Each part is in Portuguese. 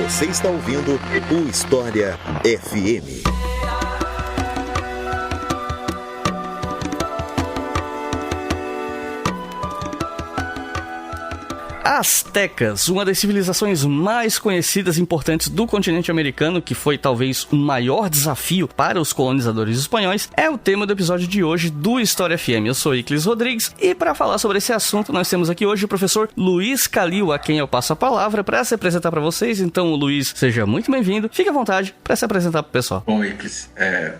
Você está ouvindo o História FM. Astecas, uma das civilizações mais conhecidas e importantes do continente americano, que foi talvez o maior desafio para os colonizadores espanhóis, é o tema do episódio de hoje do História FM. Eu sou Iclis Rodrigues e para falar sobre esse assunto nós temos aqui hoje o professor Luiz Calil, a quem eu passo a palavra para se apresentar para vocês. Então, Luiz, seja muito bem-vindo. Fique à vontade para se apresentar para o pessoal. Bom, Iclis,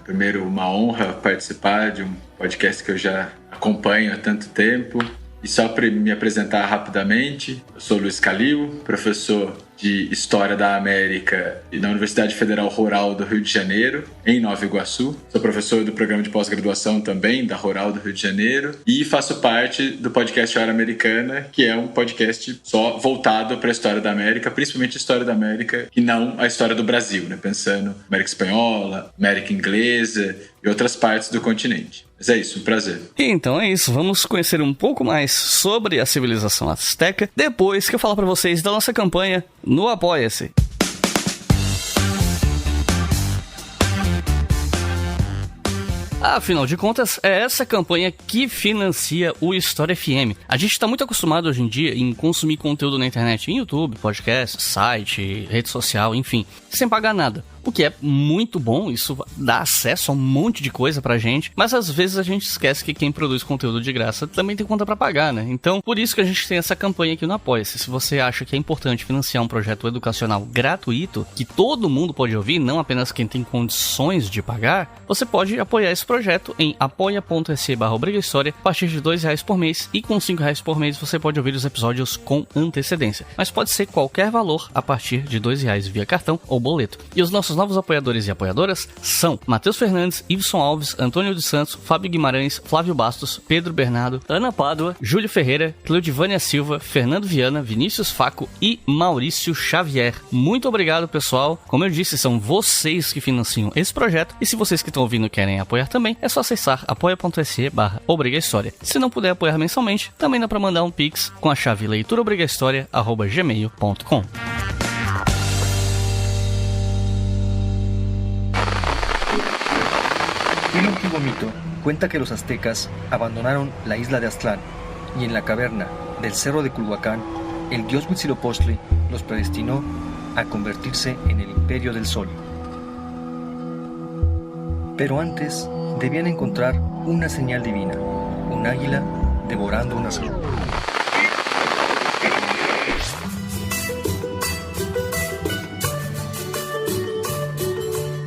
primeiro uma honra participar de um podcast que eu já acompanho há tanto tempo. E só para me apresentar rapidamente, eu sou Luiz Calil, professor de História da América na Universidade Federal Rural do Rio de Janeiro, em Nova Iguaçu. Sou professor do programa de pós-graduação também da Rural do Rio de Janeiro e faço parte do podcast Hora Americana, que é um podcast só voltado para a história da América, principalmente a história da América e não a história do Brasil, né? Pensando América Espanhola, América Inglesa e outras partes do continente. Mas é isso, um prazer. Então é isso, vamos conhecer um pouco mais sobre a civilização azteca depois que eu falar para vocês da nossa campanha no Apoia-se. Afinal de contas, é essa campanha que financia o História FM. A gente está muito acostumado hoje em dia em consumir conteúdo na internet, em YouTube, podcast, site, rede social, enfim, sem pagar nada. O que é muito bom, isso dá acesso a um monte de coisa pra gente, mas às vezes a gente esquece que quem produz conteúdo de graça também tem conta pra pagar, né? Então, por isso que a gente tem essa campanha aqui no Apoia-se. Se você acha que é importante financiar um projeto educacional gratuito, que todo mundo pode ouvir, não apenas quem tem condições de pagar, você pode apoiar esse projeto em apoia.se/obrigahistoria a partir de R$2 por mês, e com R$5 por mês você pode ouvir os episódios com antecedência. Mas pode ser qualquer valor a partir de R$2 via cartão ou boleto. E os nossos novos apoiadores e apoiadoras são Matheus Fernandes, Iveson Alves, Antônio dos Santos, Fábio Guimarães, Flávio Bastos, Pedro Bernardo, Ana Pádua, Júlio Ferreira, Cleudivânia Silva, Fernando Viana, Vinícius Faco e Maurício Xavier. Muito obrigado, pessoal. Como eu disse, são vocês que financiam esse projeto, e se vocês que estão ouvindo querem apoiar também, é só acessar apoia.se/obrigahistoria. Se não puder apoiar mensalmente, também dá para mandar um pix com a chave leituraobrigahistoria@gmail.com. Un antiguo mito cuenta que los aztecas abandonaron la isla de Aztlán y en la caverna del cerro de Culhuacán, el dios Huitzilopochtli los predestinó a convertirse en el imperio del sol. Pero antes debían encontrar una señal divina, un águila devorando una zorra.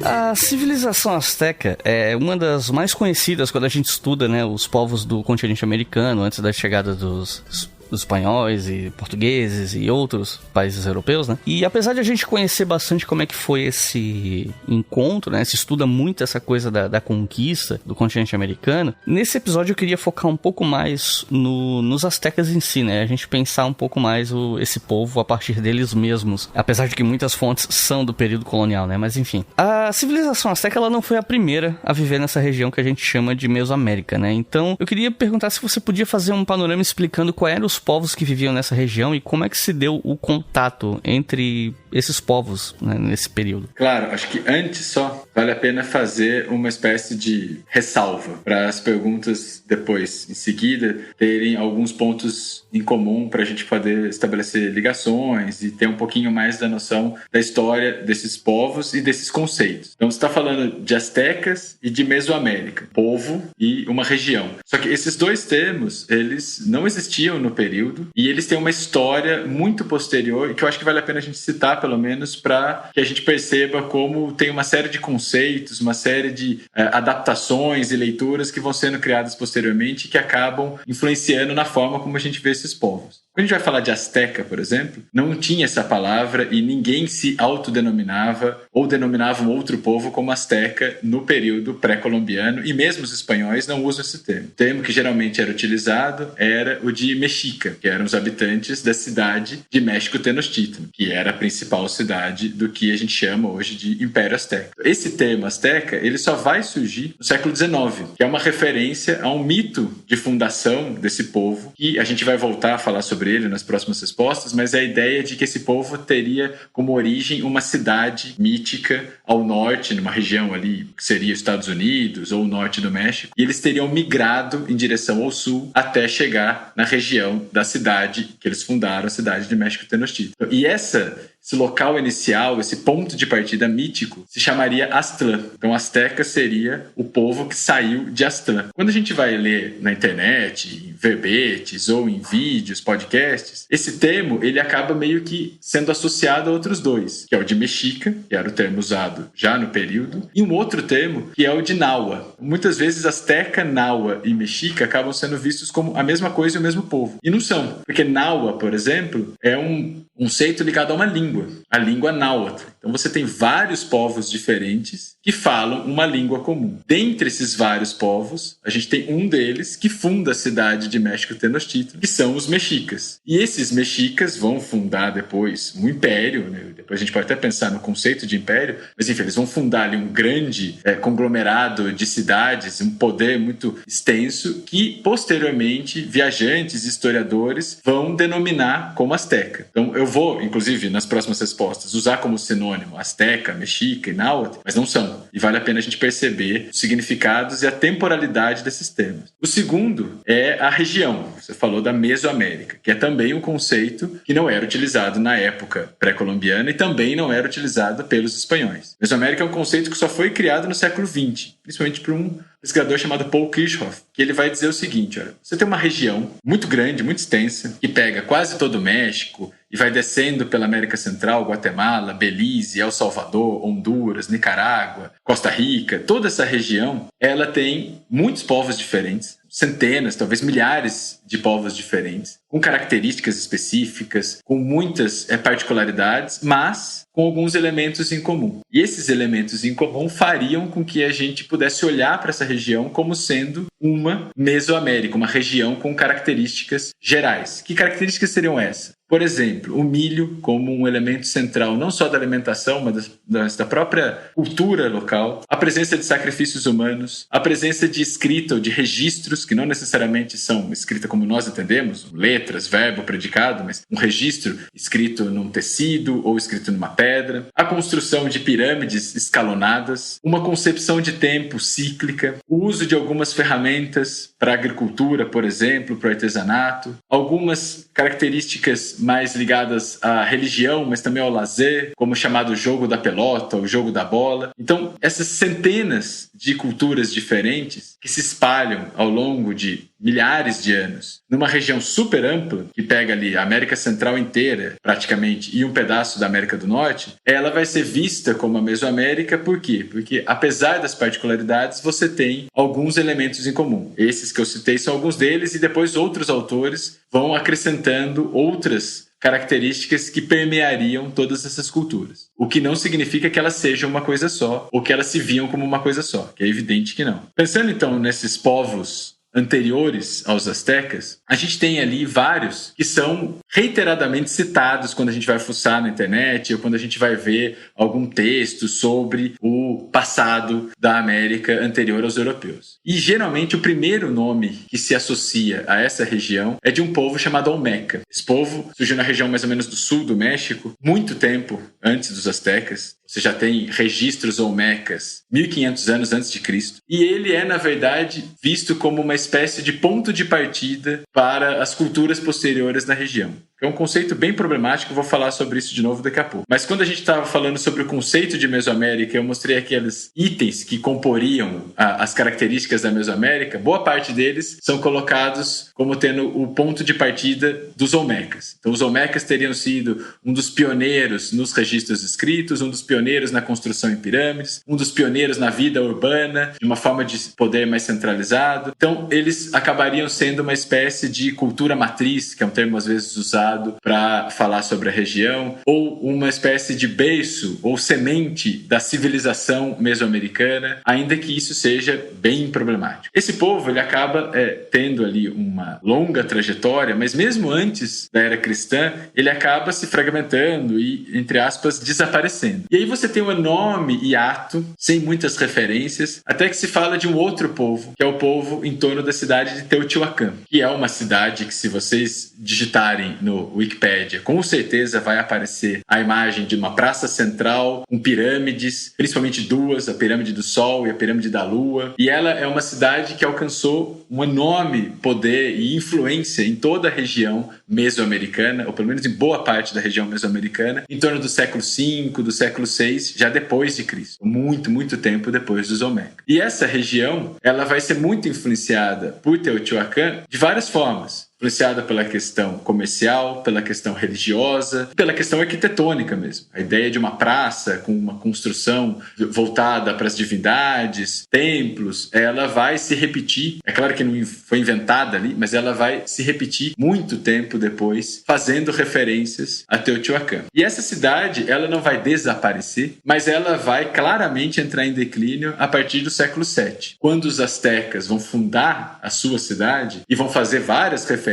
A civilização asteca é uma das mais conhecidas quando a gente estuda, né, os povos do continente americano antes da chegada dos espanhóis e portugueses e outros países europeus, né? E apesar de a gente conhecer bastante como é que foi esse encontro, né? Se estuda muito essa coisa da conquista do continente americano. Nesse episódio eu queria focar um pouco mais nos astecas em si, né? A gente pensar um pouco mais esse povo a partir deles mesmos. Apesar de que muitas fontes são do período colonial, né? Mas enfim. A civilização asteca, ela não foi a primeira a viver nessa região que a gente chama de Mesoamérica, né? Então eu queria perguntar se você podia fazer um panorama explicando quais eram os povos que viviam nessa região e como é que se deu o contato entre esses povos, né, nesse período. Claro, acho que antes só vale a pena fazer uma espécie de ressalva para as perguntas depois, em seguida, terem alguns pontos em comum para a gente poder estabelecer ligações e ter um pouquinho mais da noção da história desses povos e desses conceitos. Então você está falando de astecas e de Mesoamérica, povo e uma região. Só que esses dois termos, eles não existiam no período e eles têm uma história muito posterior e que eu acho que vale a pena a gente citar, pelo menos, para que a gente perceba como tem uma série de conceitos, uma série de adaptações e leituras que vão sendo criadas posteriormente e que acabam influenciando na forma como a gente vê esses povos. Quando a gente vai falar de asteca, por exemplo, não tinha essa palavra e ninguém se autodenominava ou denominava um outro povo como asteca no período pré-colombiano e mesmo os espanhóis não usam esse termo. O termo que geralmente era utilizado era o de mexica, que eram os habitantes da cidade de México Tenochtitlan, que era a principal cidade do que a gente chama hoje de Império Azteca. Esse termo asteca, ele só vai surgir no século XIX, que é uma referência a um mito de fundação desse povo, que a gente vai voltar a falar sobre sobre ele nas próximas respostas, mas é a ideia de que esse povo teria como origem uma cidade mítica ao norte, numa região ali que seria os Estados Unidos ou o norte do México, e eles teriam migrado em direção ao sul até chegar na região da cidade que eles fundaram, a cidade de México Tenochtitlan. E esse local inicial, esse ponto de partida mítico, se chamaria Aztlán. Então, Azteca seria o povo que saiu de Aztlán. Quando a gente vai ler na internet, em verbetes ou em vídeos, podcasts, esse termo ele acaba meio que sendo associado a outros dois, que é o de Mexica, que era o termo usado já no período, e um outro termo, que é o de Nahua. Muitas vezes, Azteca, Nahua e Mexica acabam sendo vistos como a mesma coisa e o mesmo povo. E não são, porque Nahua, por exemplo, é um conceito ligado a uma língua, a língua náhuatl. Então você tem vários povos diferentes que falam uma língua comum. Dentre esses vários povos, a gente tem um deles que funda a cidade de México Tenochtitlan, que são os mexicas. E esses mexicas vão fundar depois um império, né? Depois a gente pode até pensar no conceito de império, mas enfim, eles vão fundar ali um grande conglomerado de cidades, um poder muito extenso, que posteriormente viajantes e historiadores vão denominar como Azteca. Então eu vou, inclusive, nas próximas respostas, usar como sinônimo Azteca, Mexica e Náhuatl, mas não são. E vale a pena a gente perceber os significados e a temporalidade desses termos. O segundo é a região. Você falou da Mesoamérica, que é também um conceito que não era utilizado na época pré-colombiana e também não era utilizado pelos espanhóis. Mesoamérica é um conceito que só foi criado no século XX, principalmente por um pesquisador chamado Paul Kirchhoff, que ele vai dizer o seguinte: olha, você tem uma região muito grande, muito extensa, que pega quase todo o México e vai descendo pela América Central, Guatemala, Belize, El Salvador, Honduras, Nicarágua, Costa Rica. Toda essa região, ela tem muitos povos diferentes, centenas, talvez milhares de povos diferentes, com características específicas, com muitas particularidades, mas com alguns elementos em comum. E esses elementos em comum fariam com que a gente pudesse olhar para essa região como sendo uma Mesoamérica, uma região com características gerais. Que características seriam essas? Por exemplo, o milho como um elemento central não só da alimentação, mas da própria cultura local, a presença de sacrifícios humanos, a presença de escrita ou de registros, que não necessariamente são escrita como nós entendemos, letras, verbo, predicado, mas um registro escrito num tecido ou escrito numa pedra, a construção de pirâmides escalonadas, uma concepção de tempo cíclica, o uso de algumas ferramentas para a agricultura, por exemplo, para o artesanato, algumas características mais ligadas à religião, mas também ao lazer, como o chamado jogo da pelota, o jogo da bola. Então, essas centenas de culturas diferentes que se espalham ao longo de milhares de anos, numa região super ampla, que pega ali a América Central inteira, praticamente, e um pedaço da América do Norte, ela vai ser vista como a Mesoamérica. Por quê? Porque, apesar das particularidades, você tem alguns elementos em comum. Esses que eu citei são alguns deles, e depois outros autores vão acrescentando outras características que permeariam todas essas culturas. O que não significa que elas sejam uma coisa só, ou que elas se viam como uma coisa só, que é evidente que não. Pensando então nesses povos anteriores aos astecas, a gente tem ali vários que são reiteradamente citados quando a gente vai fuçar na internet ou quando a gente vai ver algum texto sobre o passado da América anterior aos europeus. E geralmente o primeiro nome que se associa a essa região é de um povo chamado Olmeca. Esse povo surgiu na região mais ou menos do sul do México, muito tempo antes dos astecas. Você já tem registros olmecas 1500 anos antes de Cristo. E ele é, na verdade, visto como uma espécie de ponto de partida para as culturas posteriores na região. É um conceito bem problemático, vou falar sobre isso de novo daqui a pouco. Mas quando a gente estava falando sobre o conceito de Mesoamérica, eu mostrei aqueles itens que comporiam as características da Mesoamérica. Boa parte deles são colocados como tendo o ponto de partida dos Olmecas. Então, os Olmecas teriam sido um dos pioneiros nos registros escritos, um dos pioneiros na construção em pirâmides, um dos pioneiros na vida urbana, de uma forma de poder mais centralizado. Então, eles acabariam sendo uma espécie de cultura matriz, que é um termo às vezes usado utilizado para falar sobre a região, ou uma espécie de berço ou semente da civilização mesoamericana, ainda que isso seja bem problemático. Esse povo ele acaba tendo ali uma longa trajetória, mas mesmo antes da era cristã, ele acaba se fragmentando e, entre aspas, desaparecendo. E aí você tem um enorme hiato, sem muitas referências, até que se fala de um outro povo, que é o povo em torno da cidade de Teotihuacan, que é uma cidade que, se vocês digitarem no Wikipedia, com certeza vai aparecer a imagem de uma praça central com pirâmides, principalmente duas, a pirâmide do Sol e a pirâmide da Lua. E ela é uma cidade que alcançou um enorme poder e influência em toda a região mesoamericana, ou pelo menos em boa parte da região mesoamericana, em torno do século V, do século VI, já depois de Cristo. Muito tempo depois dos Olmecas. E essa região, ela vai ser muito influenciada por Teotihuacan de várias formas. Influenciada pela questão comercial, pela questão religiosa, pela questão arquitetônica mesmo. A ideia de uma praça com uma construção voltada para as divindades, templos, ela vai se repetir. É claro que não foi inventada ali, mas ela vai se repetir muito tempo depois, fazendo referências a Teotihuacan. E essa cidade, ela não vai desaparecer, mas ela vai claramente entrar em declínio a partir do século VII, quando os astecas vão fundar a sua cidade e vão fazer várias referências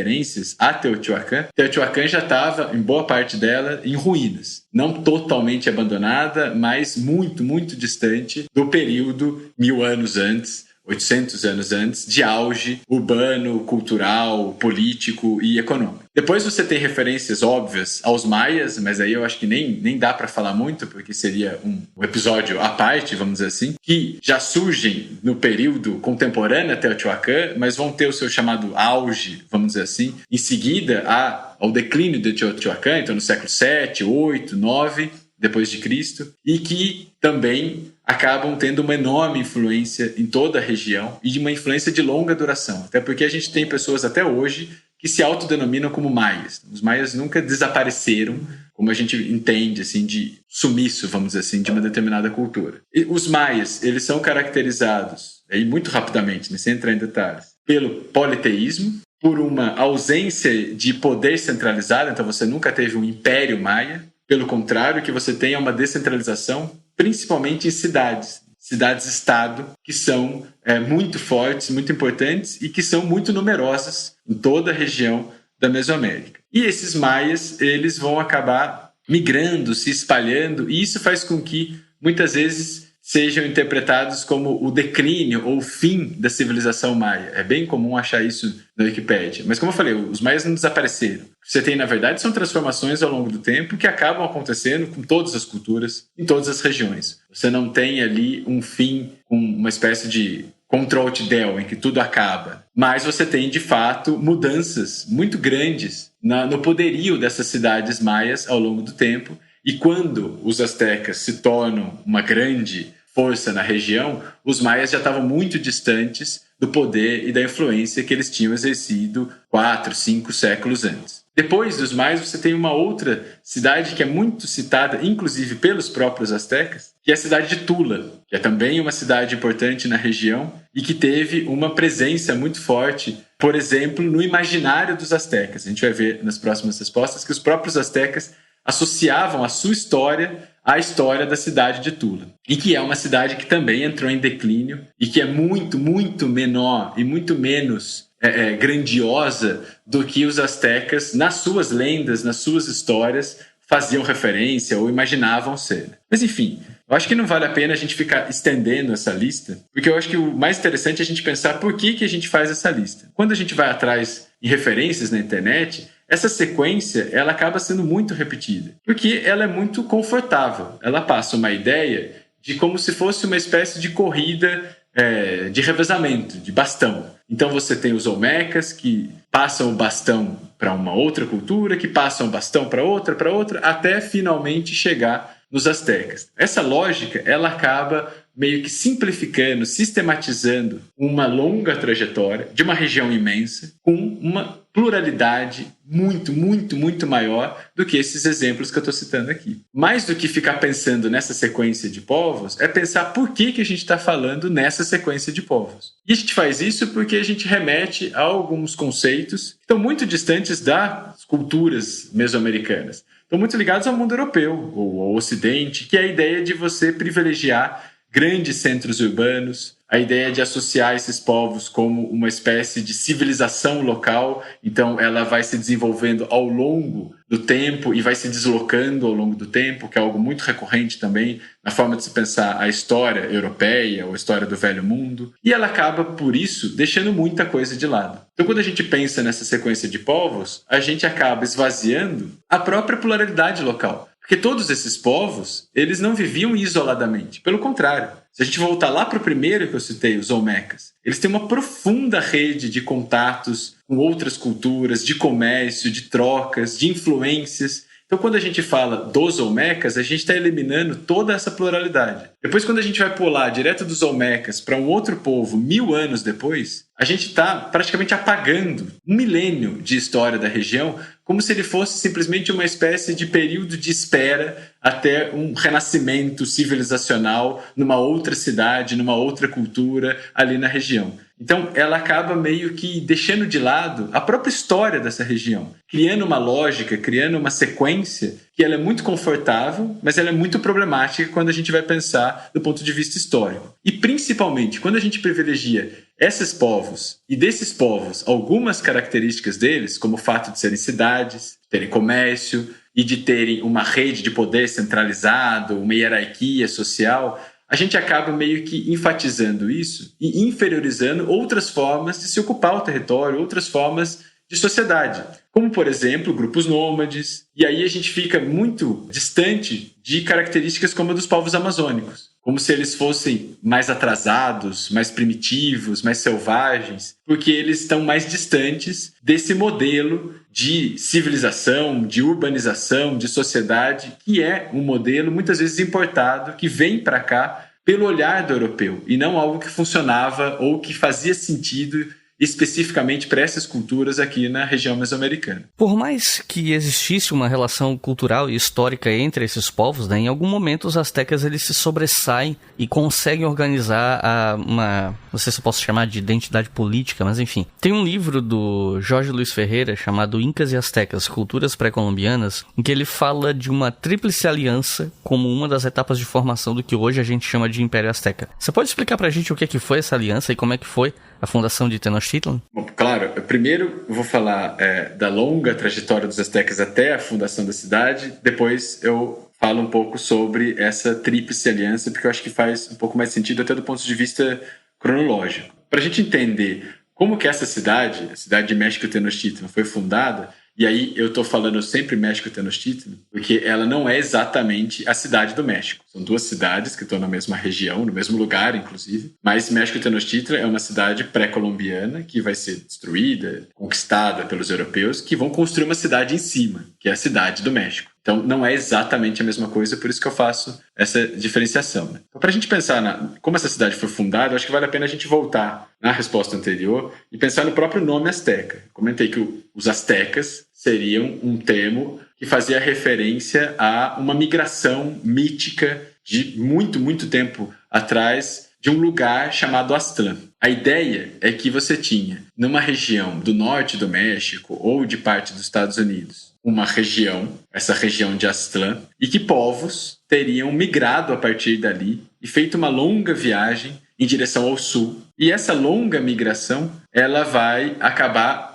a Teotihuacan. Teotihuacan já estava, em boa parte dela, em ruínas. Não totalmente abandonada, mas muito distante do período 1000 anos antes, 800 anos antes, de auge urbano, cultural, político e econômico. Depois você tem referências óbvias aos maias, mas aí eu acho que nem dá para falar muito, porque seria um episódio à parte, vamos dizer assim, que já surgem no período contemporâneo a Teotihuacan, mas vão ter o seu chamado auge, vamos dizer assim, em seguida ao declínio de Teotihuacan, então no século VII, VIII, IX, depois de Cristo, e que também acabam tendo uma enorme influência em toda a região e de uma influência de longa duração. Até porque a gente tem pessoas até hoje que se autodenominam como maias. Os maias nunca desapareceram, como a gente entende, assim, de sumiço, vamos dizer assim, de uma determinada cultura. E os maias, eles são caracterizados, aí muito rapidamente, sem entrar em detalhes, pelo politeísmo, por uma ausência de poder centralizado, então você nunca teve um império maia. Pelo contrário, que você tenha uma descentralização, principalmente em cidades-estado, que são muito fortes, muito importantes e que são muito numerosas em toda a região da Mesoamérica. E esses maias, eles vão acabar migrando, se espalhando, e isso faz com que, muitas vezes, sejam interpretados como o declínio ou o fim da civilização maia. É bem comum achar isso na Wikipédia. Mas, como eu falei, os maias não desapareceram. O que você tem, na verdade, são transformações ao longo do tempo que acabam acontecendo com todas as culturas, em todas as regiões. Você não tem ali um fim com uma espécie de Ctrl-Alt-Del, em que tudo acaba. Mas você tem, de fato, mudanças muito grandes no poderio dessas cidades maias ao longo do tempo. E quando os astecas se tornam uma grande força na região, os maias já estavam muito distantes do poder e da influência que eles tinham exercido 4, 5 séculos antes. Depois dos maias, você tem uma outra cidade que é muito citada, inclusive pelos próprios astecas, que é a cidade de Tula, que é também uma cidade importante na região e que teve uma presença muito forte, por exemplo, no imaginário dos astecas. A gente vai ver nas próximas respostas que os próprios astecas associavam a sua história à história da cidade de Tula. E que é uma cidade que também entrou em declínio e que é muito menor e muito menos grandiosa do que os astecas, nas suas lendas, nas suas histórias, faziam referência ou imaginavam ser. Mas enfim, eu acho que não vale a pena a gente ficar estendendo essa lista, porque eu acho que o mais interessante é a gente pensar por que a gente faz essa lista. Quando a gente vai atrás de referências na internet, essa sequência ela acaba sendo muito repetida, porque ela é muito confortável. Ela passa uma ideia de como se fosse uma espécie de corrida de revezamento, de bastão. Então você tem os Olmecas que passam o bastão para uma outra cultura, que passam o bastão para outra, até finalmente chegar nos astecas. Essa lógica ela acaba meio que simplificando, sistematizando uma longa trajetória de uma região imensa com uma pluralidade muito maior do que esses exemplos que eu estou citando aqui. Mais do que ficar pensando nessa sequência de povos, é pensar por que a gente está falando nessa sequência de povos. E a gente faz isso porque a gente remete a alguns conceitos que estão muito distantes das culturas mesoamericanas. Estão muito ligados ao mundo europeu, ou ao Ocidente, que é a ideia de você privilegiar grandes centros urbanos, a ideia de associar esses povos como uma espécie de civilização local, então ela vai se desenvolvendo ao longo do tempo e vai se deslocando ao longo do tempo, que é algo muito recorrente também na forma de se pensar a história europeia ou a história do Velho Mundo, e ela acaba, por isso, deixando muita coisa de lado. Então, quando a gente pensa nessa sequência de povos, a gente acaba esvaziando a própria pluralidade local. Porque todos esses povos, eles não viviam isoladamente. Pelo contrário, se a gente voltar lá para o primeiro que eu citei, os Olmecas, eles têm uma profunda rede de contatos com outras culturas, de comércio, de trocas, de influências. Então, quando a gente fala dos Olmecas, a gente está eliminando toda essa pluralidade. Depois, quando a gente vai pular direto dos Olmecas para um outro povo 1000 anos depois, a gente está praticamente apagando 1 milênio de história da região, como se ele fosse simplesmente uma espécie de período de espera até um renascimento civilizacional numa outra cidade, numa outra cultura ali na região. Então, ela acaba meio que deixando de lado a própria história dessa região, criando uma lógica, criando uma sequência que ela é muito confortável, mas ela é muito problemática quando a gente vai pensar do ponto de vista histórico. E, principalmente, quando a gente privilegia esses povos, e desses povos, algumas características deles, como o fato de serem cidades, de terem comércio e de terem uma rede de poder centralizado, uma hierarquia social, a gente acaba meio que enfatizando isso e inferiorizando outras formas de se ocupar o território, outras formas de sociedade, como, por exemplo, grupos nômades. E aí a gente fica muito distante de características como a dos povos amazônicos, como se eles fossem mais atrasados, mais primitivos, mais selvagens, porque eles estão mais distantes desse modelo de civilização, de urbanização, de sociedade, que é um modelo muitas vezes importado, que vem para cá pelo olhar do europeu, e não algo que funcionava ou que fazia sentido especificamente para essas culturas aqui na região mesoamericana. Por mais que existisse uma relação cultural e histórica entre esses povos, né, em algum momento os astecas eles se sobressaem e conseguem organizar não sei se eu posso chamar de identidade política, mas enfim. Tem um livro do Jorge Luiz Ferreira chamado Incas e Astecas, Culturas Pré-Colombianas, em que ele fala de uma tríplice aliança como uma das etapas de formação do que hoje a gente chama de Império Azteca. Você pode explicar pra gente o que foi essa aliança e como é que foi a fundação de Tenochtitlan? Bom, claro, primeiro eu vou falar da longa trajetória dos astecas até a fundação da cidade, depois eu falo um pouco sobre essa tríplice aliança, porque eu acho que faz um pouco mais sentido até do ponto de vista cronológico. Para a gente entender como que essa cidade, a cidade de México Tenochtitlan, foi fundada, e aí eu estou falando sempre México Tenochtitlan, porque ela não é exatamente a cidade do México. São duas cidades que estão na mesma região, no mesmo lugar, inclusive. Mas México Tenochtitlan é uma cidade pré-colombiana que vai ser destruída, conquistada pelos europeus, que vão construir uma cidade em cima, que é a cidade do México. Então, não é exatamente a mesma coisa, por isso que eu faço essa diferenciação, né? Então, para a gente pensar como essa cidade foi fundada, eu acho que vale a pena a gente voltar na resposta anterior e pensar no próprio nome Azteca. Comentei que os astecas seriam um termo que fazia referência a uma migração mítica de muito tempo atrás de um lugar chamado Aztlán. A ideia é que você tinha, numa região do norte do México ou de parte dos Estados Unidos, uma região, essa região de Aztlán, e que povos teriam migrado a partir dali e feito uma longa viagem em direção ao sul. E essa longa migração, ela vai acabar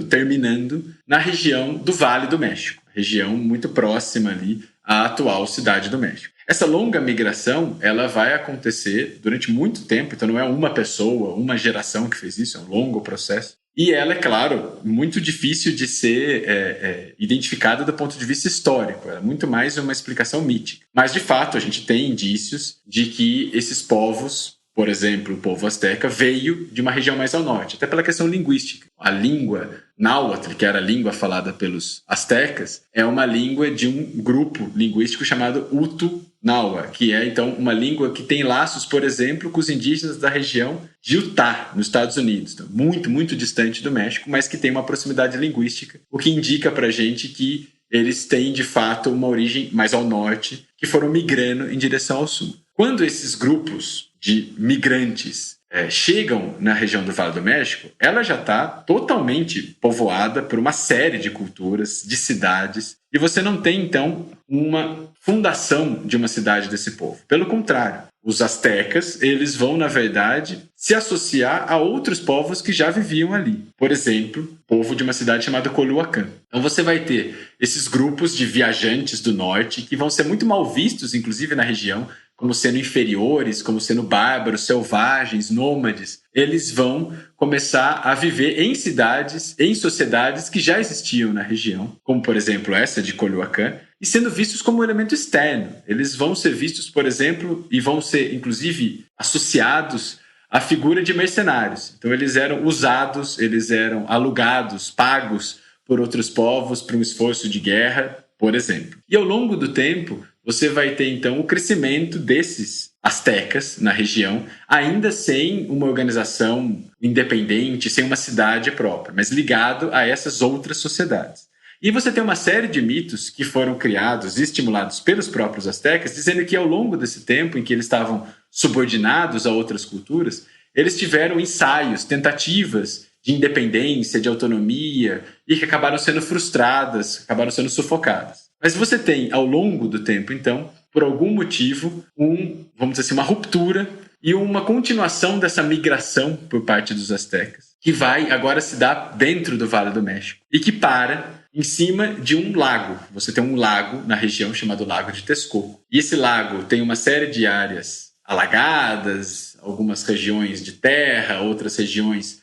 terminando na região do Vale do México, região muito próxima ali à atual Cidade do México. Essa longa migração, ela vai acontecer durante muito tempo, então não é uma pessoa, uma geração que fez isso, é um longo processo. E ela, é claro, muito difícil de ser identificada do ponto de vista histórico. Ela é muito mais uma explicação mítica. Mas, de fato, a gente tem indícios de que esses povos, por exemplo, o povo asteca, veio de uma região mais ao norte, até pela questão linguística. A língua náhuatl, que era a língua falada pelos astecas, é uma língua de um grupo linguístico chamado Uto Náhuatl, que é então uma língua que tem laços, por exemplo, com os indígenas da região de Utah, nos Estados Unidos. Então, muito, muito distante do México, mas que tem uma proximidade linguística, o que indica pra gente que eles têm, de fato, uma origem mais ao norte, que foram migrando em direção ao sul. Quando esses grupos de migrantes chegam na região do Vale do México, ela já está totalmente povoada por uma série de culturas, de cidades, e você não tem, então, uma fundação de uma cidade desse povo. Pelo contrário, os astecas, eles vão, na verdade, se associar a outros povos que já viviam ali. Por exemplo, o povo de uma cidade chamada Coluacán. Então você vai ter esses grupos de viajantes do norte que vão ser muito mal vistos, inclusive na região, como sendo inferiores, como sendo bárbaros, selvagens, nômades. Eles vão começar a viver em cidades, em sociedades que já existiam na região, como, por exemplo, essa de Coluacán, e sendo vistos como um elemento externo. Eles vão ser vistos, por exemplo, e vão ser, inclusive, associados à figura de mercenários. Então, eles eram usados, eles eram alugados, pagos por outros povos para um esforço de guerra, por exemplo. E ao longo do tempo, você vai ter, então, o crescimento desses astecas na região, ainda sem uma organização independente, sem uma cidade própria, mas ligado a essas outras sociedades. E você tem uma série de mitos que foram criados e estimulados pelos próprios astecas, dizendo que ao longo desse tempo em que eles estavam subordinados a outras culturas, eles tiveram ensaios, tentativas de independência, de autonomia, e que acabaram sendo frustradas, acabaram sendo sufocadas. Mas você tem, ao longo do tempo, então, por algum motivo, vamos dizer assim, uma ruptura e uma continuação dessa migração por parte dos astecas, que vai agora se dar dentro do Vale do México e que para em cima de um lago. Você tem um lago na região chamado Lago de Texcoco. E esse lago tem uma série de áreas alagadas, algumas regiões de terra, outras regiões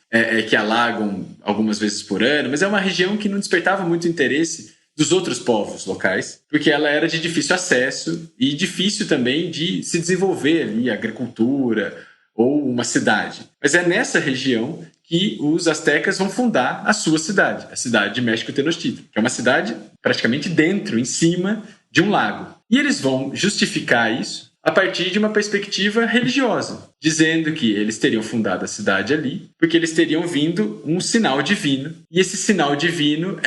que alagam algumas vezes por ano, mas é uma região que não despertava muito interesse dos outros povos locais, porque ela era de difícil acesso e difícil também de se desenvolver ali, agricultura ou uma cidade. Mas é nessa região que os astecas vão fundar a sua cidade, a cidade de México Tenochtitlan, que é uma cidade praticamente dentro, em cima de um lago. E eles vão justificar isso a partir de uma perspectiva religiosa, dizendo que eles teriam fundado a cidade ali porque eles teriam vindo um sinal divino, e esse sinal divino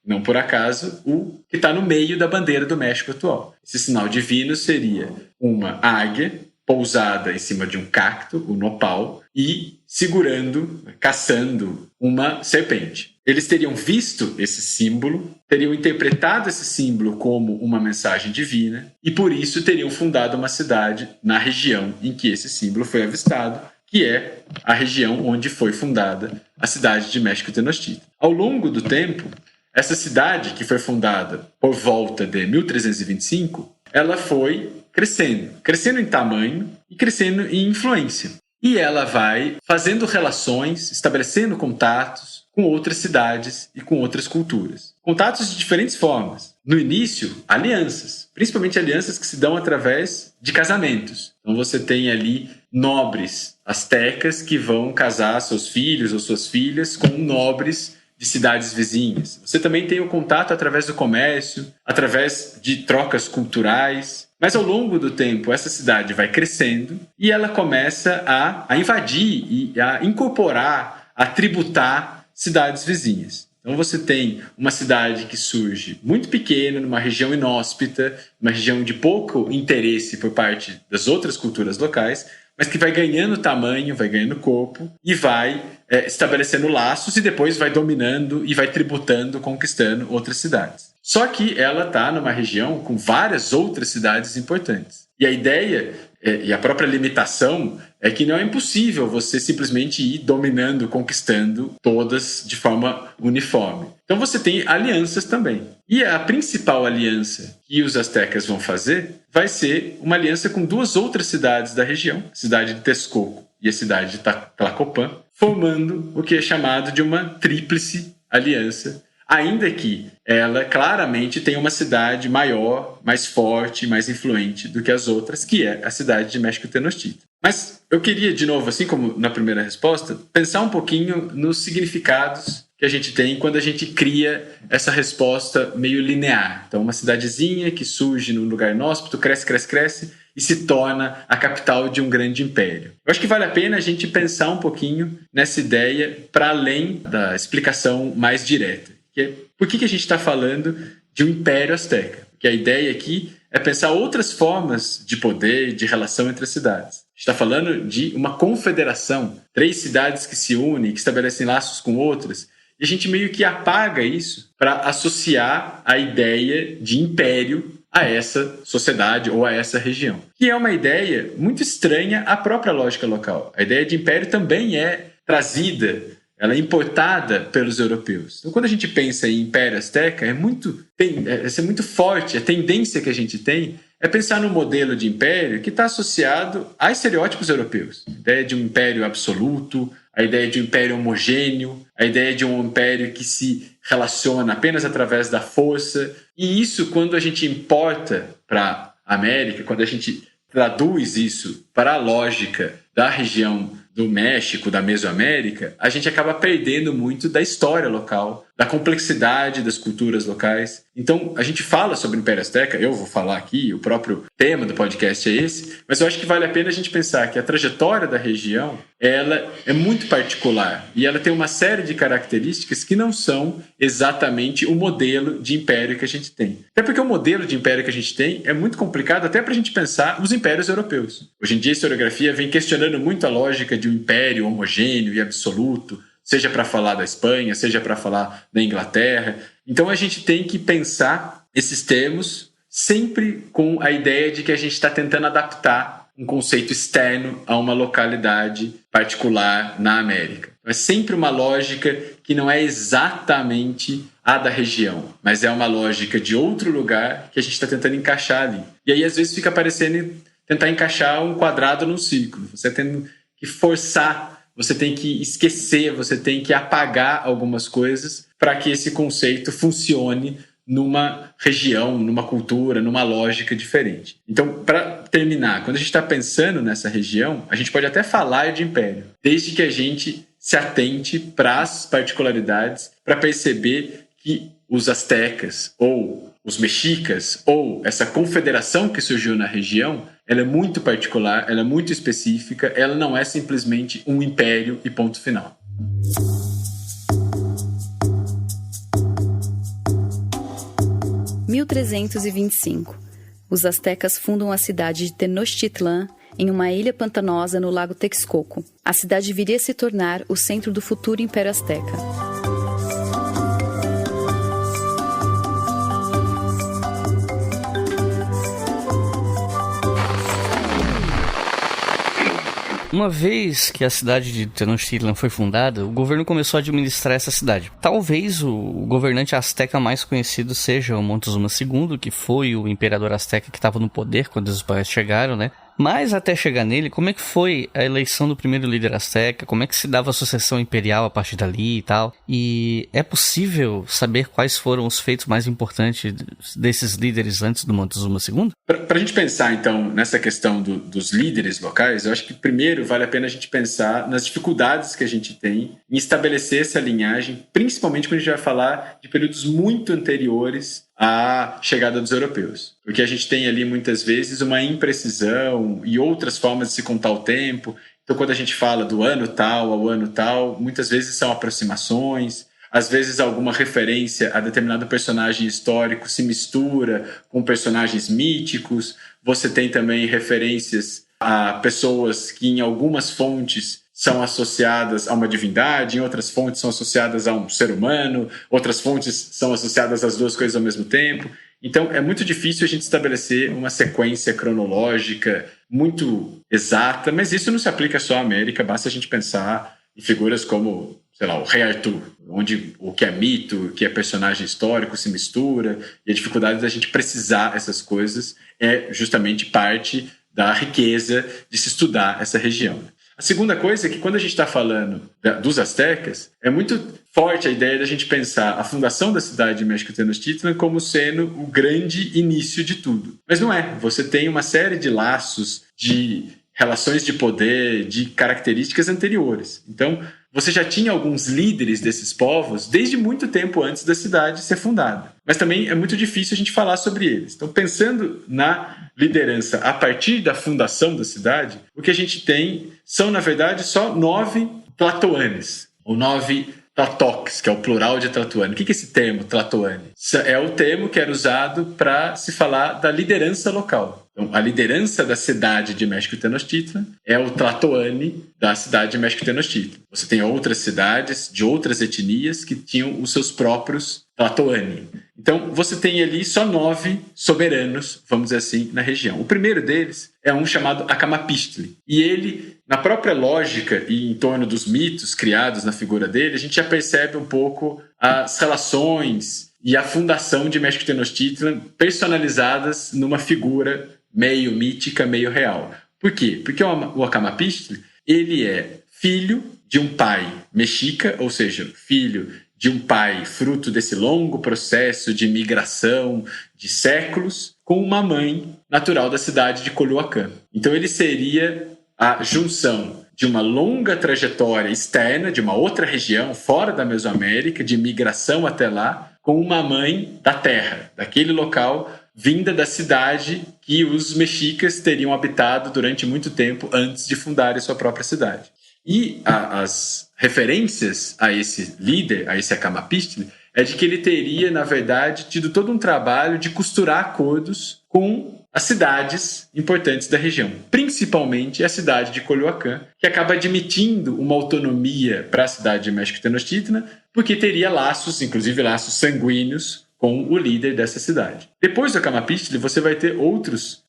não por acaso, o que está no meio da bandeira do México atual. Esse sinal divino seria uma águia pousada em cima de um cacto, o nopal, e segurando, caçando uma serpente. Eles teriam visto esse símbolo, teriam interpretado esse símbolo como uma mensagem divina, e por isso teriam fundado uma cidade na região em que esse símbolo foi avistado, que é a região onde foi fundada a cidade de México Tenochtitlan. Ao longo do tempo, essa cidade, que foi fundada por volta de 1325, ela foi crescendo em tamanho e crescendo em influência. E ela vai fazendo relações, estabelecendo contatos com outras cidades e com outras culturas. Contatos de diferentes formas. No início, alianças, principalmente alianças que se dão através de casamentos. Então você tem ali nobres astecas que vão casar seus filhos ou suas filhas com nobres de cidades vizinhas. Você também tem o contato através do comércio, através de trocas culturais. Mas ao longo do tempo, essa cidade vai crescendo e ela começa a invadir e a incorporar, a tributar cidades vizinhas. Então você tem uma cidade que surge muito pequena, numa região inóspita, uma região de pouco interesse por parte das outras culturas locais, mas que vai ganhando tamanho, vai ganhando corpo e vai estabelecendo laços e depois vai dominando e vai tributando, conquistando outras cidades. Só que ela está numa região com várias outras cidades importantes. E a ideia e a própria limitação é que não é impossível você simplesmente ir dominando, conquistando todas de forma uniforme. Então você tem alianças também. E a principal aliança que os astecas vão fazer vai ser uma aliança com duas outras cidades da região, a cidade de Texcoco e a cidade de Tlacopan, formando o que é chamado de uma tríplice aliança, ainda que ela claramente tem uma cidade maior, mais forte, mais influente do que as outras, que é a cidade de México Tenochtitlan. Mas eu queria, de novo, assim como na primeira resposta, pensar um pouquinho nos significados que a gente tem quando a gente cria essa resposta meio linear. Então, uma cidadezinha que surge num lugar inóspito, cresce e se torna a capital de um grande império. Eu acho que vale a pena a gente pensar um pouquinho nessa ideia para além da explicação mais direta. Que é, por que a gente está falando de um império azteca? Porque a ideia aqui é pensar outras formas de poder, de relação entre as cidades. A gente está falando de uma confederação, 3 cidades que se unem, que estabelecem laços com outras, e a gente meio que apaga isso para associar a ideia de império a essa sociedade ou a essa região. Que é uma ideia muito estranha à própria lógica local. A ideia de império também é trazida, ela é importada pelos europeus. Então, quando a gente pensa em Império Azteca, é muito forte. A tendência que a gente tem é pensar num modelo de império que está associado a estereótipos europeus. A ideia de um império absoluto, a ideia de um império homogêneo, a ideia de um império que se relaciona apenas através da força. E isso, quando a gente importa para a América, quando a gente traduz isso para a lógica da região do México, da Mesoamérica, a gente acaba perdendo muito da história local, da complexidade das culturas locais. Então, a gente fala sobre o Império Azteca, eu vou falar aqui, o próprio tema do podcast é esse, mas eu acho que vale a pena a gente pensar que a trajetória da região, ela é muito particular e ela tem uma série de características que não são exatamente o modelo de império que a gente tem. Até porque o modelo de império que a gente tem é muito complicado até para a gente pensar os impérios europeus. Hoje em dia a historiografia vem questionando muito a lógica de um império homogêneo e absoluto, seja para falar da Espanha, seja para falar da Inglaterra. Então a gente tem que pensar esses termos sempre com a ideia de que a gente está tentando adaptar um conceito externo a uma localidade particular na América. É sempre uma lógica que não é exatamente a da região, mas é uma lógica de outro lugar que a gente está tentando encaixar ali. E aí às vezes fica parecendo tentar encaixar um quadrado num círculo. Você tem que forçar, você tem que esquecer, você tem que apagar algumas coisas para que esse conceito funcione numa região, numa cultura, numa lógica diferente. Então, para terminar, quando a gente está pensando nessa região, a gente pode até falar de império, desde que a gente se atente para as particularidades, para perceber que os astecas ou os mexicas ou essa confederação que surgiu na região, ela é muito particular, ela é muito específica, ela não é simplesmente um império e ponto final. Em 1325, os astecas fundam a cidade de Tenochtitlan em uma ilha pantanosa no lago Texcoco. A cidade viria a se tornar o centro do futuro Império Azteca. Uma vez que a cidade de Tenochtitlan foi fundada, o governo começou a administrar essa cidade. Talvez o governante azteca mais conhecido seja o Montezuma II, que foi o imperador azteca que estava no poder quando os espanhóis chegaram, né? Mas até chegar nele, como é que foi a eleição do primeiro líder azteca? Como é que se dava a sucessão imperial a partir dali e tal? E é possível saber quais foram os feitos mais importantes desses líderes antes do Montezuma II? Para a gente pensar, então, nessa questão dos líderes locais, eu acho que primeiro vale a pena a gente pensar nas dificuldades que a gente tem em estabelecer essa linhagem, principalmente quando a gente vai falar de períodos muito anteriores à chegada dos europeus. Porque a gente tem ali, muitas vezes, uma imprecisão e outras formas de se contar o tempo. Então, quando a gente fala do ano tal ao ano tal, muitas vezes são aproximações, às vezes alguma referência a determinado personagem histórico se mistura com personagens míticos. Você tem também referências a pessoas que em algumas fontes são associadas a uma divindade, em outras fontes são associadas a um ser humano, outras fontes são associadas às duas coisas ao mesmo tempo. Então, é muito difícil a gente estabelecer uma sequência cronológica muito exata, mas isso não se aplica só à América, basta a gente pensar em figuras como, sei lá, o Rei Arthur, onde o que é mito, o que é personagem histórico se mistura, e a dificuldade da gente precisar essas coisas é justamente parte da riqueza de se estudar essa região. A segunda coisa é que quando a gente está falando dos astecas, é muito forte a ideia da gente pensar a fundação da cidade de México Tenochtitlan como sendo o grande início de tudo. Mas não é. Você tem uma série de laços, de relações de poder, de características anteriores. Então, você já tinha alguns líderes desses povos desde muito tempo antes da cidade ser fundada. Mas também é muito difícil a gente falar sobre eles. Então, pensando na liderança a partir da fundação da cidade, o que a gente tem são, na verdade, só 9 tlatoanes, ou 9 tlatoques, que é o plural de tlatoane. O que é esse termo, tlatoane? É o termo que era usado para se falar da liderança local. Então, a liderança da cidade de México Tenochtitlan é o tlatoane da cidade de México Tenochtitlan. Você tem outras cidades de outras etnias que tinham os seus próprios tlatoane. Então, você tem ali só 9 soberanos, vamos dizer assim, na região. O primeiro deles é um chamado Acamapixtle. E ele, na própria lógica e em torno dos mitos criados na figura dele, a gente já percebe um pouco as relações e a fundação de México Tenochtitlan personalizadas numa figura meio mítica, meio real. Por quê? Porque o Acamapixtle, ele é filho de um pai mexica, ou seja, filho de um pai fruto desse longo processo de migração de séculos, com uma mãe natural da cidade de Culhuacán. Então ele seria a junção de uma longa trajetória externa, de uma outra região, fora da Mesoamérica, de migração até lá, com uma mãe da terra, daquele local, vinda da cidade que os mexicas teriam habitado durante muito tempo antes de fundarem sua própria cidade. E as referências a esse líder, a esse Acamapixtle, é de que ele teria, na verdade, tido todo um trabalho de costurar acordos com as cidades importantes da região, principalmente a cidade de Culhuacán, que acaba admitindo uma autonomia para a cidade de México Tenochtitlan, porque teria laços, inclusive laços sanguíneos, com o líder dessa cidade. Depois do Acamapixtle, você vai ter outros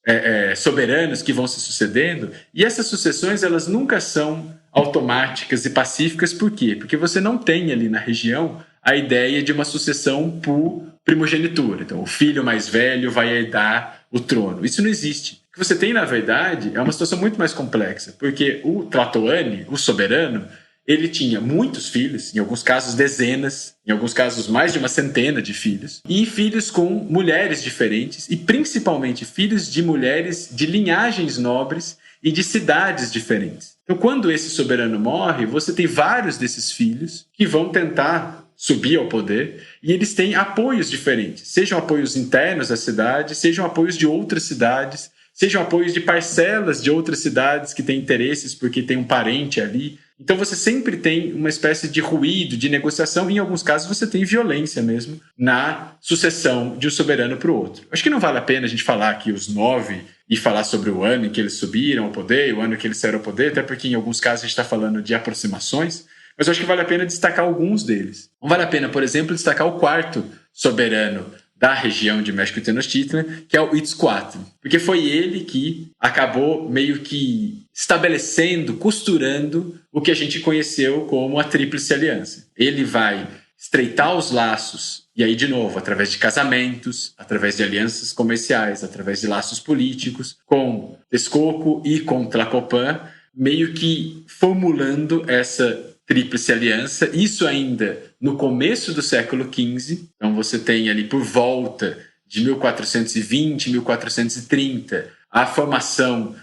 soberanos que vão se sucedendo, e essas sucessões elas nunca são automáticas e pacíficas. Por quê? Porque você não tem ali na região a ideia de uma sucessão por primogenitura. Então, o filho mais velho vai herdar o trono. Isso não existe. O que você tem, na verdade, é uma situação muito mais complexa, porque o tlatoane, o soberano, ele tinha muitos filhos, em alguns casos dezenas, em alguns casos mais de uma centena de filhos, e filhos com mulheres diferentes, e principalmente filhos de mulheres de linhagens nobres e de cidades diferentes. Então, quando esse soberano morre, você tem vários desses filhos que vão tentar subir ao poder, e eles têm apoios diferentes, sejam apoios internos da cidade, sejam apoios de outras cidades, sejam apoios de parcelas de outras cidades que têm interesses porque tem um parente ali. Então você sempre tem uma espécie de ruído, de negociação, e em alguns casos você tem violência mesmo na sucessão de um soberano para o outro. Acho que não vale a pena a gente falar aqui os 9 e falar sobre o ano em que eles subiram ao poder e o ano em que eles saíram ao poder, até porque em alguns casos a gente está falando de aproximações, mas eu acho que vale a pena destacar alguns deles. Não vale a pena, por exemplo, destacar o quarto soberano da região de México Tenochtitlan, que é o Itzcoatl, porque foi ele que acabou meio que estabelecendo, costurando o que a gente conheceu como a Tríplice Aliança. Ele vai estreitar os laços, e aí, de novo, através de casamentos, através de alianças comerciais, através de laços políticos, com Texcoco e com Tlacopan, meio que formulando essa Tríplice Aliança, isso ainda no começo do século XV. Então você tem ali por volta de 1420, 1430, a formação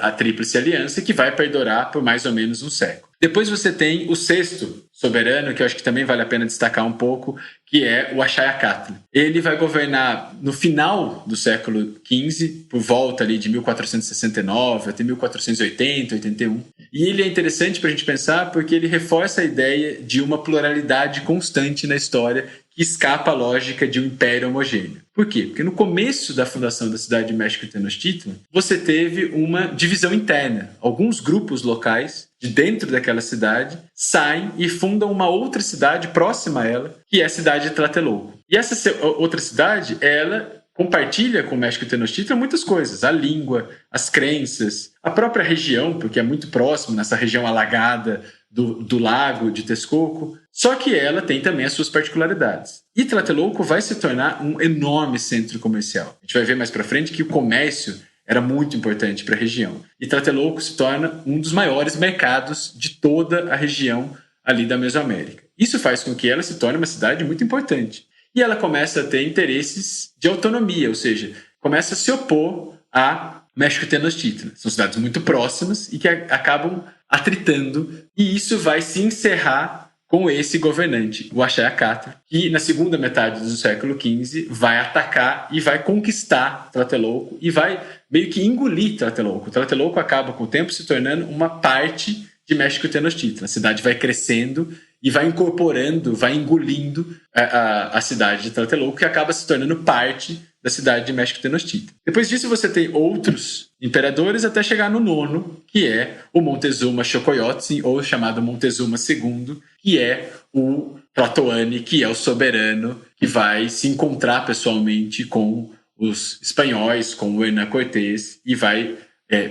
a Tríplice Aliança, que vai perdurar por mais ou menos um século. Depois você tem o sexto soberano, que eu acho que também vale a pena destacar um pouco, que é o Axayacatl. Ele vai governar no final do século XV, por volta ali de 1469 até 1480, 81. E ele é interessante para a gente pensar porque ele reforça a ideia de uma pluralidade constante na história que escapa à lógica de um império homogêneo. Por quê? Porque no começo da fundação da cidade de México Tenochtitlan, você teve uma divisão interna. Alguns grupos locais de dentro daquela cidade saem e fundam uma outra cidade próxima a ela, que é a cidade de Tlatelolco. E essa outra cidade, ela compartilha com o México Tenochtitlan muitas coisas, a língua, as crenças, a própria região, porque é muito próximo nessa região alagada do lago de Texcoco, só que ela tem também as suas particularidades. E Tlatelolco vai se tornar um enorme centro comercial. A gente vai ver mais para frente que o comércio era muito importante para a região. E Tlatelolco se torna um dos maiores mercados de toda a região ali da Mesoamérica. Isso faz com que ela se torne uma cidade muito importante. E ela começa a ter interesses de autonomia, ou seja, começa a se opor a México e Tenochtitlan. São cidades muito próximas e que acabam atritando, e isso vai se encerrar com esse governante, o Axayacatl, que na segunda metade do século XV vai atacar e vai conquistar Tlatelolco e vai meio que engolir Tlatelolco. Tlatelolco acaba com o tempo se tornando uma parte de México e Tenochtitlan. A cidade vai crescendo e vai incorporando, vai engolindo a cidade de Tlatelolco, que acaba se tornando parte da cidade de México e Tenochtitlan. Depois disso você tem outros imperadores até chegar no nono, que é o Montezuma Xocoyotzin, ou chamado Montezuma II, que é o Tlatoani, que é o soberano, que vai se encontrar pessoalmente com os espanhóis, com o Hernán Cortés, e vai,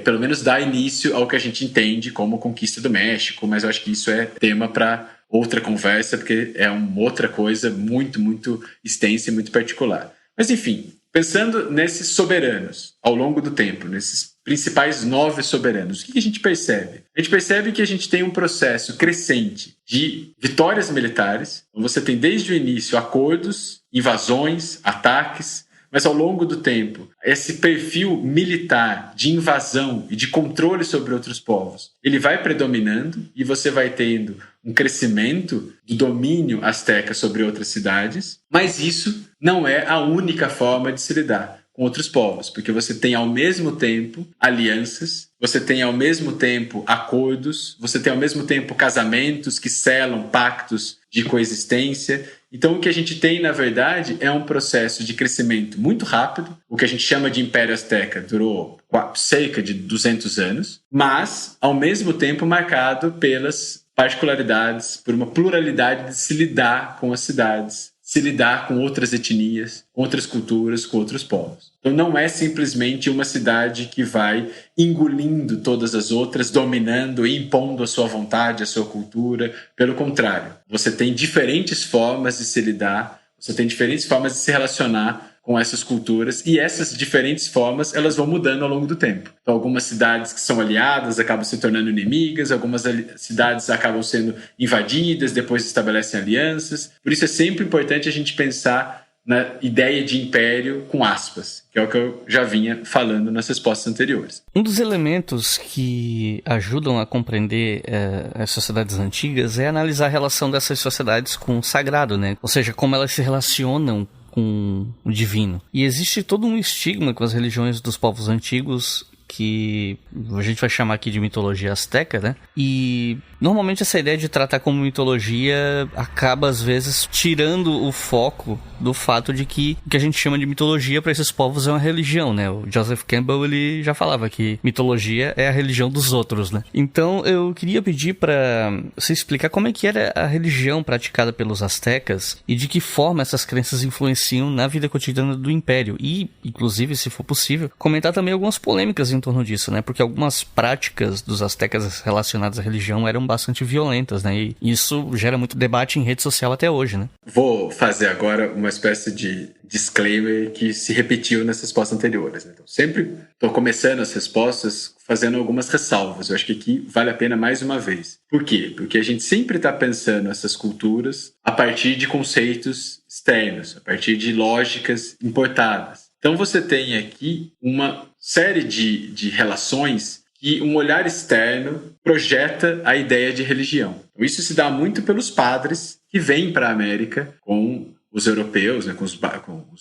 pelo menos, dar início ao que a gente entende como conquista do México, mas eu acho que isso é tema para outra conversa, porque é uma outra coisa muito, muito extensa e muito particular. Mas, enfim, pensando nesses soberanos ao longo do tempo, nesses principais 9 soberanos, o que a gente percebe? A gente percebe que a gente tem um processo crescente de vitórias militares. Então você tem desde o início acordos, invasões, ataques, mas ao longo do tempo, esse perfil militar de invasão e de controle sobre outros povos, ele vai predominando e você vai tendo um crescimento do domínio asteca sobre outras cidades, mas isso não é a única forma de se lidar com outros povos, porque você tem ao mesmo tempo alianças, você tem ao mesmo tempo acordos, você tem ao mesmo tempo casamentos que selam pactos de coexistência. Então o que a gente tem, na verdade, é um processo de crescimento muito rápido. O que a gente chama de Império Azteca durou cerca de 200 anos, mas ao mesmo tempo marcado pelas particularidades, por uma pluralidade de se lidar com as cidades, se lidar com outras etnias, com outras culturas, com outros povos. Então não é simplesmente uma cidade que vai engolindo todas as outras, dominando e impondo a sua vontade, a sua cultura. Pelo contrário, você tem diferentes formas de se lidar, você tem diferentes formas de se relacionar com essas culturas, e essas diferentes formas elas vão mudando ao longo do tempo. Então algumas cidades que são aliadas acabam se tornando inimigas, algumas cidades acabam sendo invadidas, depois estabelecem alianças. Por isso é sempre importante a gente pensar na ideia de império com aspas, que é o que eu já vinha falando nas respostas anteriores. Um dos elementos que ajudam a compreender as sociedades antigas é analisar a relação dessas sociedades com o sagrado, né? Ou seja, como elas se relacionam com o divino. E existe todo um estigma com as religiões dos povos antigos que a gente vai chamar aqui de mitologia asteca, né? E normalmente essa ideia de tratar como mitologia acaba às vezes tirando o foco do fato de que o que a gente chama de mitologia para esses povos é uma religião, né? O Joseph Campbell, ele já falava que mitologia é a religião dos outros, né? Então eu queria pedir para você explicar como é que era a religião praticada pelos astecas e de que forma essas crenças influenciam na vida cotidiana do império e, inclusive, se for possível, comentar também algumas polêmicas em torno disso, né? Porque algumas práticas dos astecas relacionadas à religião eram bastante violentas, né? E isso gera muito debate em rede social até hoje, né? Vou fazer agora uma espécie de disclaimer que se repetiu nas respostas anteriores, né? Então, sempre estou começando as respostas fazendo algumas ressalvas. Eu acho que aqui vale a pena mais uma vez. Por quê? Porque a gente sempre está pensando essas culturas a partir de conceitos externos, a partir de lógicas importadas. Então você tem aqui uma série de relações que um olhar externo projeta a ideia de religião. Então, isso se dá muito pelos padres que vêm para a América com os europeus, né, com os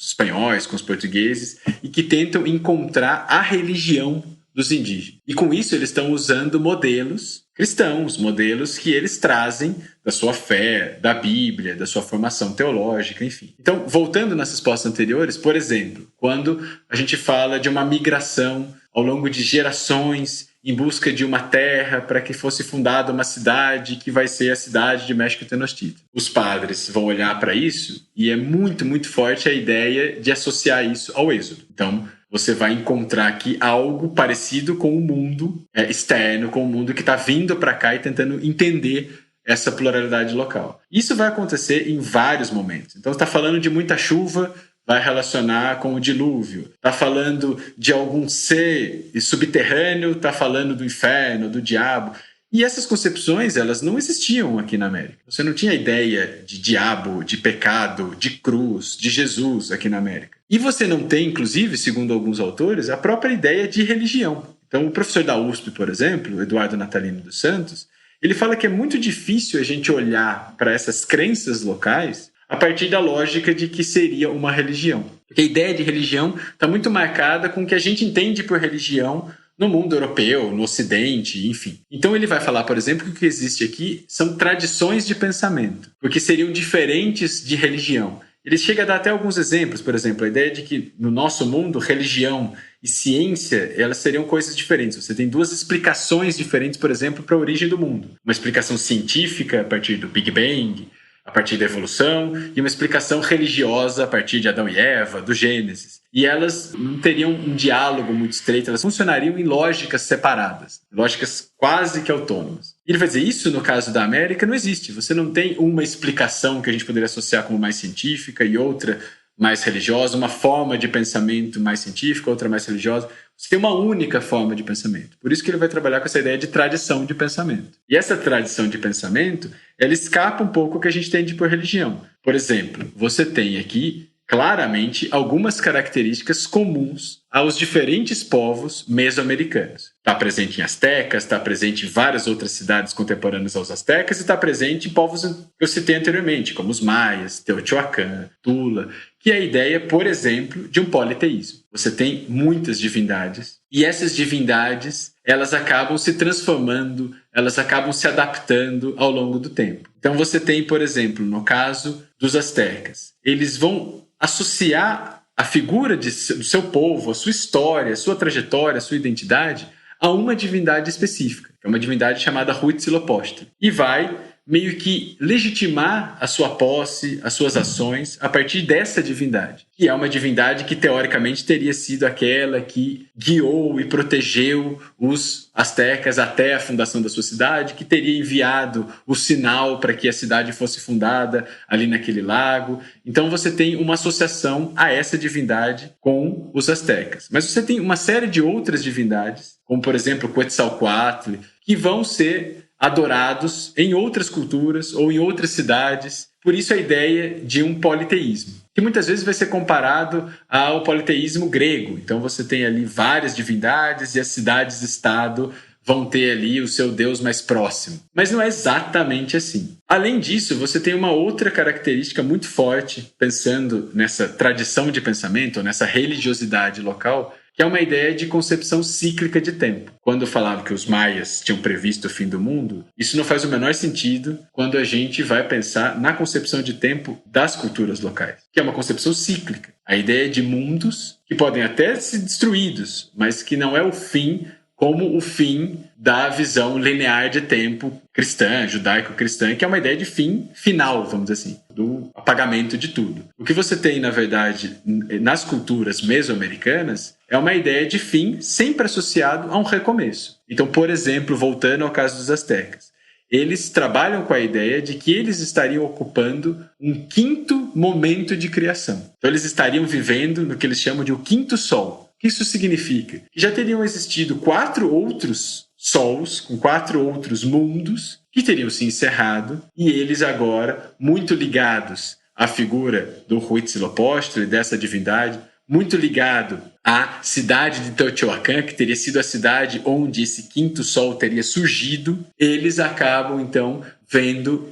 espanhóis, com os portugueses, e que tentam encontrar a religião dos indígenas. E com isso eles estão usando modelos cristãos, modelos que eles trazem da sua fé, da Bíblia, da sua formação teológica, enfim. Então, voltando nas respostas anteriores, por exemplo, quando a gente fala de uma migração ao longo de gerações em busca de uma terra para que fosse fundada uma cidade que vai ser a cidade de México e Tenochtitlan. Os padres vão olhar para isso e é muito, muito forte a ideia de associar isso ao Êxodo. Então, você vai encontrar aqui algo parecido com o mundo externo, com o mundo que está vindo para cá e tentando entender essa pluralidade local. Isso vai acontecer em vários momentos. Então, está falando de muita chuva, vai relacionar com o dilúvio. Está falando de algum ser subterrâneo, está falando do inferno, do diabo. E essas concepções, elas não existiam aqui na América. Você não tinha ideia de diabo, de pecado, de cruz, de Jesus aqui na América. E você não tem, inclusive, segundo alguns autores, a própria ideia de religião. Então, o professor da USP, por exemplo, Eduardo Natalino dos Santos, ele fala que é muito difícil a gente olhar para essas crenças locais a partir da lógica de que seria uma religião. Porque a ideia de religião está muito marcada com o que a gente entende por religião no mundo europeu, no Ocidente, enfim. Então ele vai falar, por exemplo, que o que existe aqui são tradições de pensamento, porque seriam diferentes de religião. Ele chega a dar até alguns exemplos, por exemplo, a ideia de que no nosso mundo, religião e ciência, elas seriam coisas diferentes. Você tem duas explicações diferentes, por exemplo, para a origem do mundo. Uma explicação científica a partir do Big Bang, a partir da evolução, e uma explicação religiosa a partir de Adão e Eva, do Gênesis. E elas não teriam um diálogo muito estreito, elas funcionariam em lógicas separadas, lógicas quase que autônomas. E ele vai dizer, isso no caso da América não existe. Você não tem uma explicação que a gente poderia associar como mais científica e outra mais religiosa, uma forma de pensamento mais científica, outra mais religiosa. Você tem uma única forma de pensamento. Por isso que ele vai trabalhar com essa ideia de tradição de pensamento. E essa tradição de pensamento, ela escapa um pouco do que a gente entende por religião. Por exemplo, você tem aqui claramente algumas características comuns aos diferentes povos mesoamericanos. Está presente em astecas, está presente em várias outras cidades contemporâneas aos astecas e está presente em povos que eu citei anteriormente, como os maias, Teotihuacan, Tula, que é a ideia, por exemplo, de um politeísmo. Você tem muitas divindades e essas divindades, elas acabam se transformando, elas acabam se adaptando ao longo do tempo. Então você tem, por exemplo, no caso dos astecas, eles vão associar a figura do seu povo, a sua história, a sua trajetória, a sua identidade a uma divindade específica, que é uma divindade chamada Huitzilopochtli, e vai meio que legitimar a sua posse, as suas ações a partir dessa divindade, que é uma divindade que teoricamente teria sido aquela que guiou e protegeu os astecas até a fundação da sua cidade, que teria enviado o sinal para que a cidade fosse fundada ali naquele lago. Então você tem uma associação a essa divindade com os astecas. Mas você tem uma série de outras divindades, como por exemplo Quetzalcoatl, que vão ser adorados em outras culturas ou em outras cidades. Por isso a ideia de um politeísmo, que muitas vezes vai ser comparado ao politeísmo grego. Então você tem ali várias divindades e as cidades-estado vão ter ali o seu Deus mais próximo. Mas não é exatamente assim. Além disso, você tem uma outra característica muito forte, pensando nessa tradição de pensamento, ou nessa religiosidade local, que é uma ideia de concepção cíclica de tempo. Quando falavam que os maias tinham previsto o fim do mundo, isso não faz o menor sentido quando a gente vai pensar na concepção de tempo das culturas locais, que é uma concepção cíclica. A ideia de mundos que podem até ser destruídos, mas que não é o fim como o fim da visão linear de tempo cristã, judaico-cristã, que é uma ideia de fim final, vamos dizer assim, do apagamento de tudo. O que você tem, na verdade, nas culturas mesoamericanas é uma ideia de fim sempre associado a um recomeço. Então, por exemplo, voltando ao caso dos astecas, eles trabalham com a ideia de que eles estariam ocupando um quinto momento de criação. Então, eles estariam vivendo no que eles chamam de o quinto sol. O que isso significa? Que já teriam existido 4 outros sols, com 4 outros mundos, que teriam se encerrado, e eles agora, muito ligados à figura do Huitzilopochtli, dessa divindade, muito ligado à cidade de Teotihuacan, que teria sido a cidade onde esse quinto sol teria surgido, eles acabam, então, vendo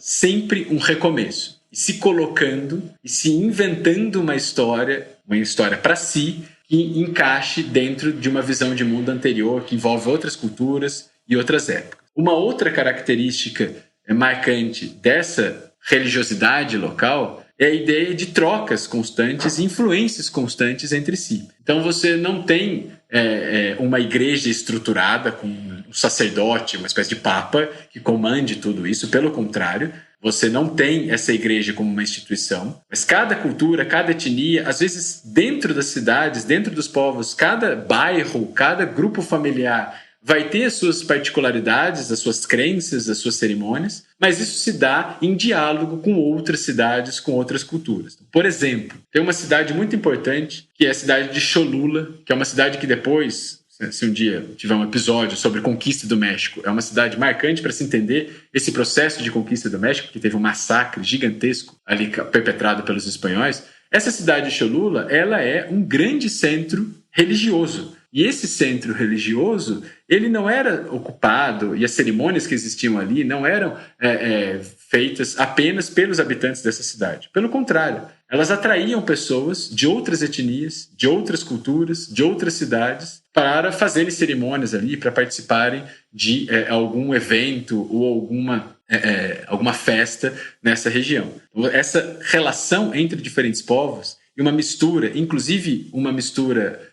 sempre um recomeço, e se colocando e se inventando uma história para si, que encaixe dentro de uma visão de mundo anterior, que envolve outras culturas e outras épocas. Uma outra característica marcante dessa religiosidade local é a ideia de trocas constantes e influências constantes entre si. Então você não tem uma igreja estruturada com um sacerdote, uma espécie de papa, que comande tudo isso. Pelo contrário, você não tem essa igreja como uma instituição, mas cada cultura, cada etnia, às vezes dentro das cidades, dentro dos povos, cada bairro, cada grupo familiar vai ter as suas particularidades, as suas crenças, as suas cerimônias, mas isso se dá em diálogo com outras cidades, com outras culturas. Por exemplo, tem uma cidade muito importante, que é a cidade de Cholula, que é uma cidade que depois, se um dia tiver um episódio sobre a conquista do México, é uma cidade marcante para se entender esse processo de conquista do México, que teve um massacre gigantesco ali perpetrado pelos espanhóis. Essa cidade de Cholula, ela é um grande centro religioso. E esse centro religioso, ele não era ocupado, e as cerimônias que existiam ali não eram feitas apenas pelos habitantes dessa cidade. Pelo contrário, elas atraíam pessoas de outras etnias, de outras culturas, de outras cidades, para fazerem cerimônias ali, para participarem de algum evento ou alguma festa nessa região. Essa relação entre diferentes povos e uma mistura, inclusive uma mistura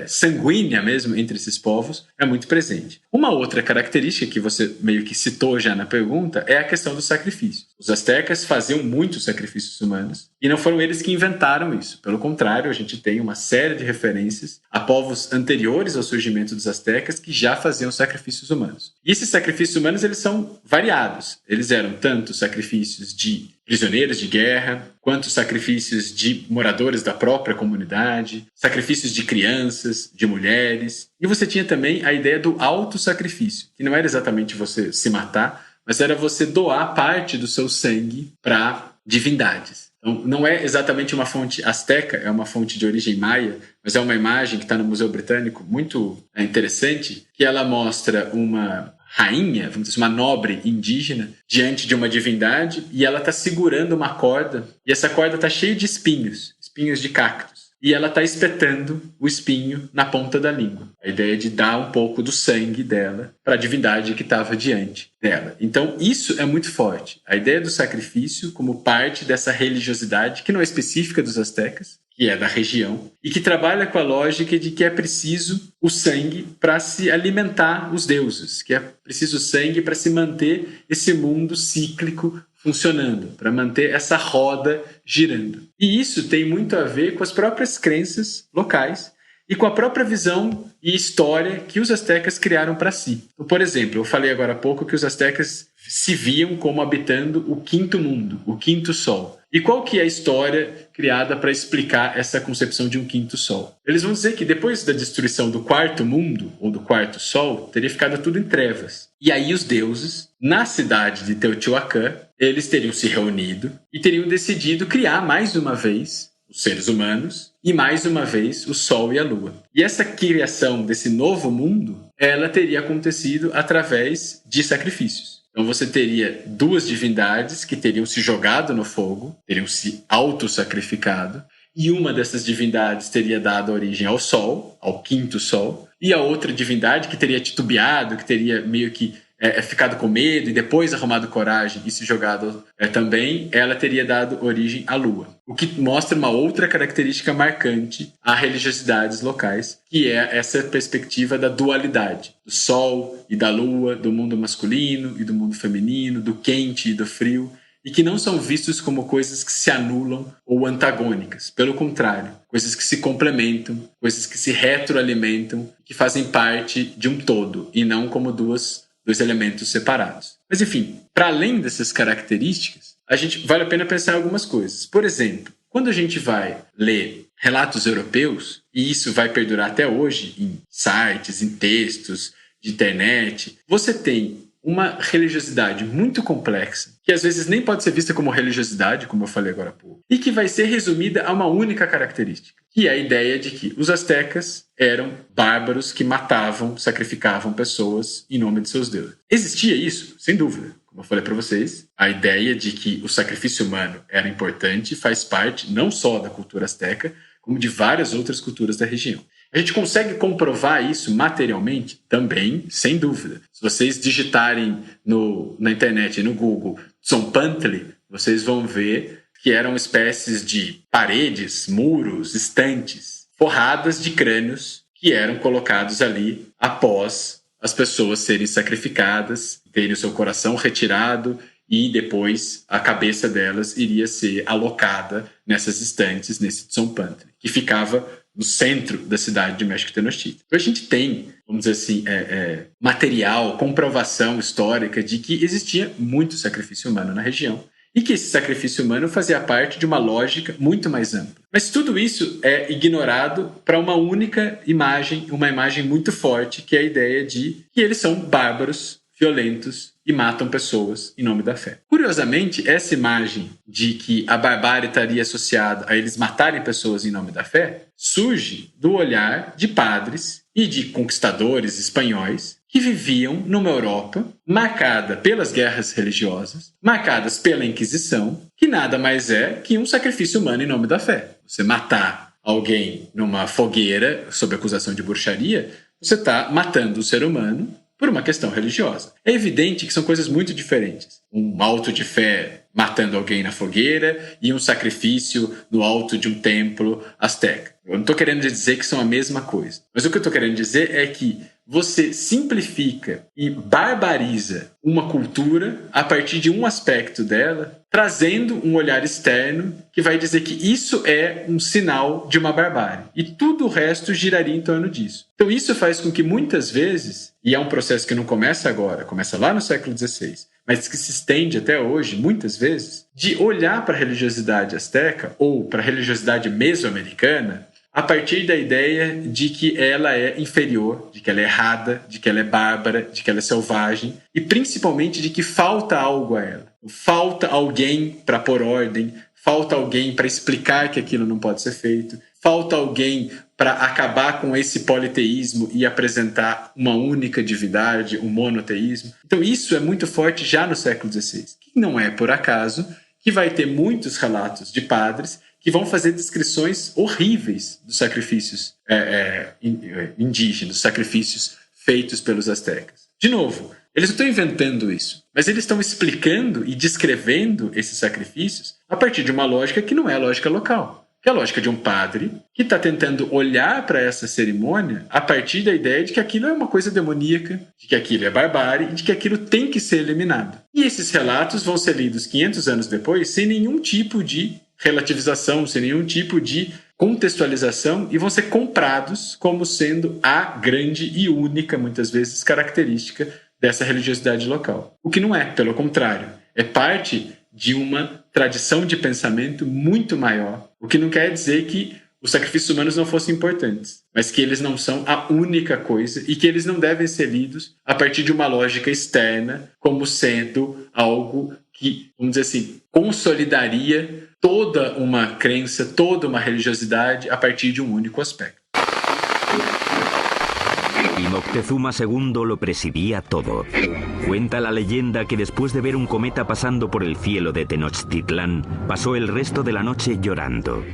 sanguínea mesmo entre esses povos, é muito presente. Uma outra característica que você meio que citou já na pergunta é a questão dos sacrifícios. Os astecas faziam muitos sacrifícios humanos e não foram eles que inventaram isso. Pelo contrário, a gente tem uma série de referências a povos anteriores ao surgimento dos astecas que já faziam sacrifícios humanos. E esses sacrifícios humanos, eles são variados. Eles eram tanto sacrifícios de prisioneiros de guerra, quanto sacrifícios de moradores da própria comunidade, sacrifícios de crianças, de mulheres. E você tinha também a ideia do autossacrifício, que não era exatamente você se matar, mas era você doar parte do seu sangue para divindades. Então, não é exatamente uma fonte asteca, é uma fonte de origem maia, mas é uma imagem que está no Museu Britânico muito interessante, que ela mostra uma rainha, vamos dizer, uma nobre indígena, diante de uma divindade, e ela está segurando uma corda, e essa corda está cheia de espinhos de cactos. E ela está espetando o espinho na ponta da língua. A ideia de dar um pouco do sangue dela para a divindade que estava diante dela. Então, isso é muito forte. A ideia do sacrifício como parte dessa religiosidade, que não é específica dos astecas, que é da região, e que trabalha com a lógica de que é preciso o sangue para se alimentar os deuses, que é preciso sangue para se manter esse mundo cíclico funcionando, para manter essa roda girando. E isso tem muito a ver com as próprias crenças locais e com a própria visão e história que os astecas criaram para si. Então, por exemplo, eu falei agora há pouco que os astecas se viam como habitando o quinto mundo, o quinto sol. E qual que é a história criada para explicar essa concepção de um quinto sol? Eles vão dizer que depois da destruição do quarto mundo, ou do quarto sol, teria ficado tudo em trevas. E aí os deuses, na cidade de Teotihuacan, eles teriam se reunido e teriam decidido criar mais uma vez os seres humanos e mais uma vez o sol e a lua. E essa criação desse novo mundo, ela teria acontecido através de sacrifícios. Então você teria duas divindades que teriam se jogado no fogo, teriam se auto-sacrificado, e uma dessas divindades teria dado origem ao sol, ao quinto sol, e a outra divindade que teria titubeado, que teria meio que ficado com medo e depois arrumado coragem e se jogado também, ela teria dado origem à lua. O que mostra uma outra característica marcante a religiosidades locais, que é essa perspectiva da dualidade, do sol e da lua, do mundo masculino e do mundo feminino, do quente e do frio, e que não são vistos como coisas que se anulam ou antagônicas. Pelo contrário, coisas que se complementam, coisas que se retroalimentam, que fazem parte de um todo, e não como dois elementos separados. Mas enfim, para além dessas características, vale a pena pensar em algumas coisas. Por exemplo, quando a gente vai ler relatos europeus, e isso vai perdurar até hoje em sites, em textos de internet, você tem uma religiosidade muito complexa, que às vezes nem pode ser vista como religiosidade, como eu falei agora há pouco, e que vai ser resumida a uma única característica, que é a ideia de que os astecas eram bárbaros que matavam, sacrificavam pessoas em nome de seus deuses. Existia isso? Sem dúvida. Como eu falei para vocês, a ideia de que o sacrifício humano era importante faz parte não só da cultura asteca, como de várias outras culturas da região. A gente consegue comprovar isso materialmente? Também, sem dúvida. Se vocês digitarem na internet, no Google, Tzompantli, vocês vão ver que eram espécies de paredes, muros, estantes, forradas de crânios que eram colocados ali após as pessoas serem sacrificadas, terem o seu coração retirado e depois a cabeça delas iria ser alocada nessas estantes, nesse Tzompantli, que ficava no centro da cidade de México Tenochtitlan. Então a gente tem, vamos dizer assim, material, comprovação histórica de que existia muito sacrifício humano na região e que esse sacrifício humano fazia parte de uma lógica muito mais ampla. Mas tudo isso é ignorado para uma única imagem, uma imagem muito forte, que é a ideia de que eles são bárbaros violentos e matam pessoas em nome da fé. Curiosamente, essa imagem de que a barbárie estaria associada a eles matarem pessoas em nome da fé surge do olhar de padres e de conquistadores espanhóis que viviam numa Europa marcada pelas guerras religiosas, marcadas pela Inquisição, que nada mais é que um sacrifício humano em nome da fé. Você matar alguém numa fogueira sob acusação de bruxaria, você está matando o ser humano por uma questão religiosa. É evidente que são coisas muito diferentes. Um auto de fé matando alguém na fogueira e um sacrifício no alto de um templo asteca. Eu não estou querendo dizer que são a mesma coisa. Mas o que eu estou querendo dizer é que você simplifica e barbariza uma cultura a partir de um aspecto dela, trazendo um olhar externo que vai dizer que isso é um sinal de uma barbárie. E tudo o resto giraria em torno disso. Então isso faz com que muitas vezes, e é um processo que não começa agora, começa lá no século XVI, mas que se estende até hoje, muitas vezes, de olhar para a religiosidade asteca ou para a religiosidade mesoamericana a partir da ideia de que ela é inferior, de que ela é errada, de que ela é bárbara, de que ela é selvagem e principalmente de que falta algo a ela. Falta alguém para pôr ordem, falta alguém para explicar que aquilo não pode ser feito, falta alguém para acabar com esse politeísmo e apresentar uma única divindade, um monoteísmo. Então isso é muito forte já no século XVI, que não é por acaso que vai ter muitos relatos de padres que vão fazer descrições horríveis dos sacrifícios indígenas, sacrifícios feitos pelos astecas. De novo, eles não estão inventando isso, mas eles estão explicando e descrevendo esses sacrifícios a partir de uma lógica que não é a lógica local, que é a lógica de um padre que está tentando olhar para essa cerimônia a partir da ideia de que aquilo é uma coisa demoníaca, de que aquilo é barbárie e de que aquilo tem que ser eliminado. E esses relatos vão ser lidos 500 anos depois sem nenhum tipo de relativização, sem nenhum tipo de contextualização e vão ser comprados como sendo a grande e única, muitas vezes, característica dessa religiosidade local. O que não é, pelo contrário, é parte de uma tradição de pensamento muito maior, o que não quer dizer que os sacrifícios humanos não fossem importantes, mas que eles não são a única coisa e que eles não devem ser lidos a partir de uma lógica externa como sendo algo que, vamos dizer assim, consolidaria toda uma crença, toda uma religiosidade a partir de um único aspecto. Y Moctezuma II lo presidía todo. Cuenta la leyenda que después de ver un cometa pasando por el cielo de Tenochtitlán, pasó el resto de la noche llorando.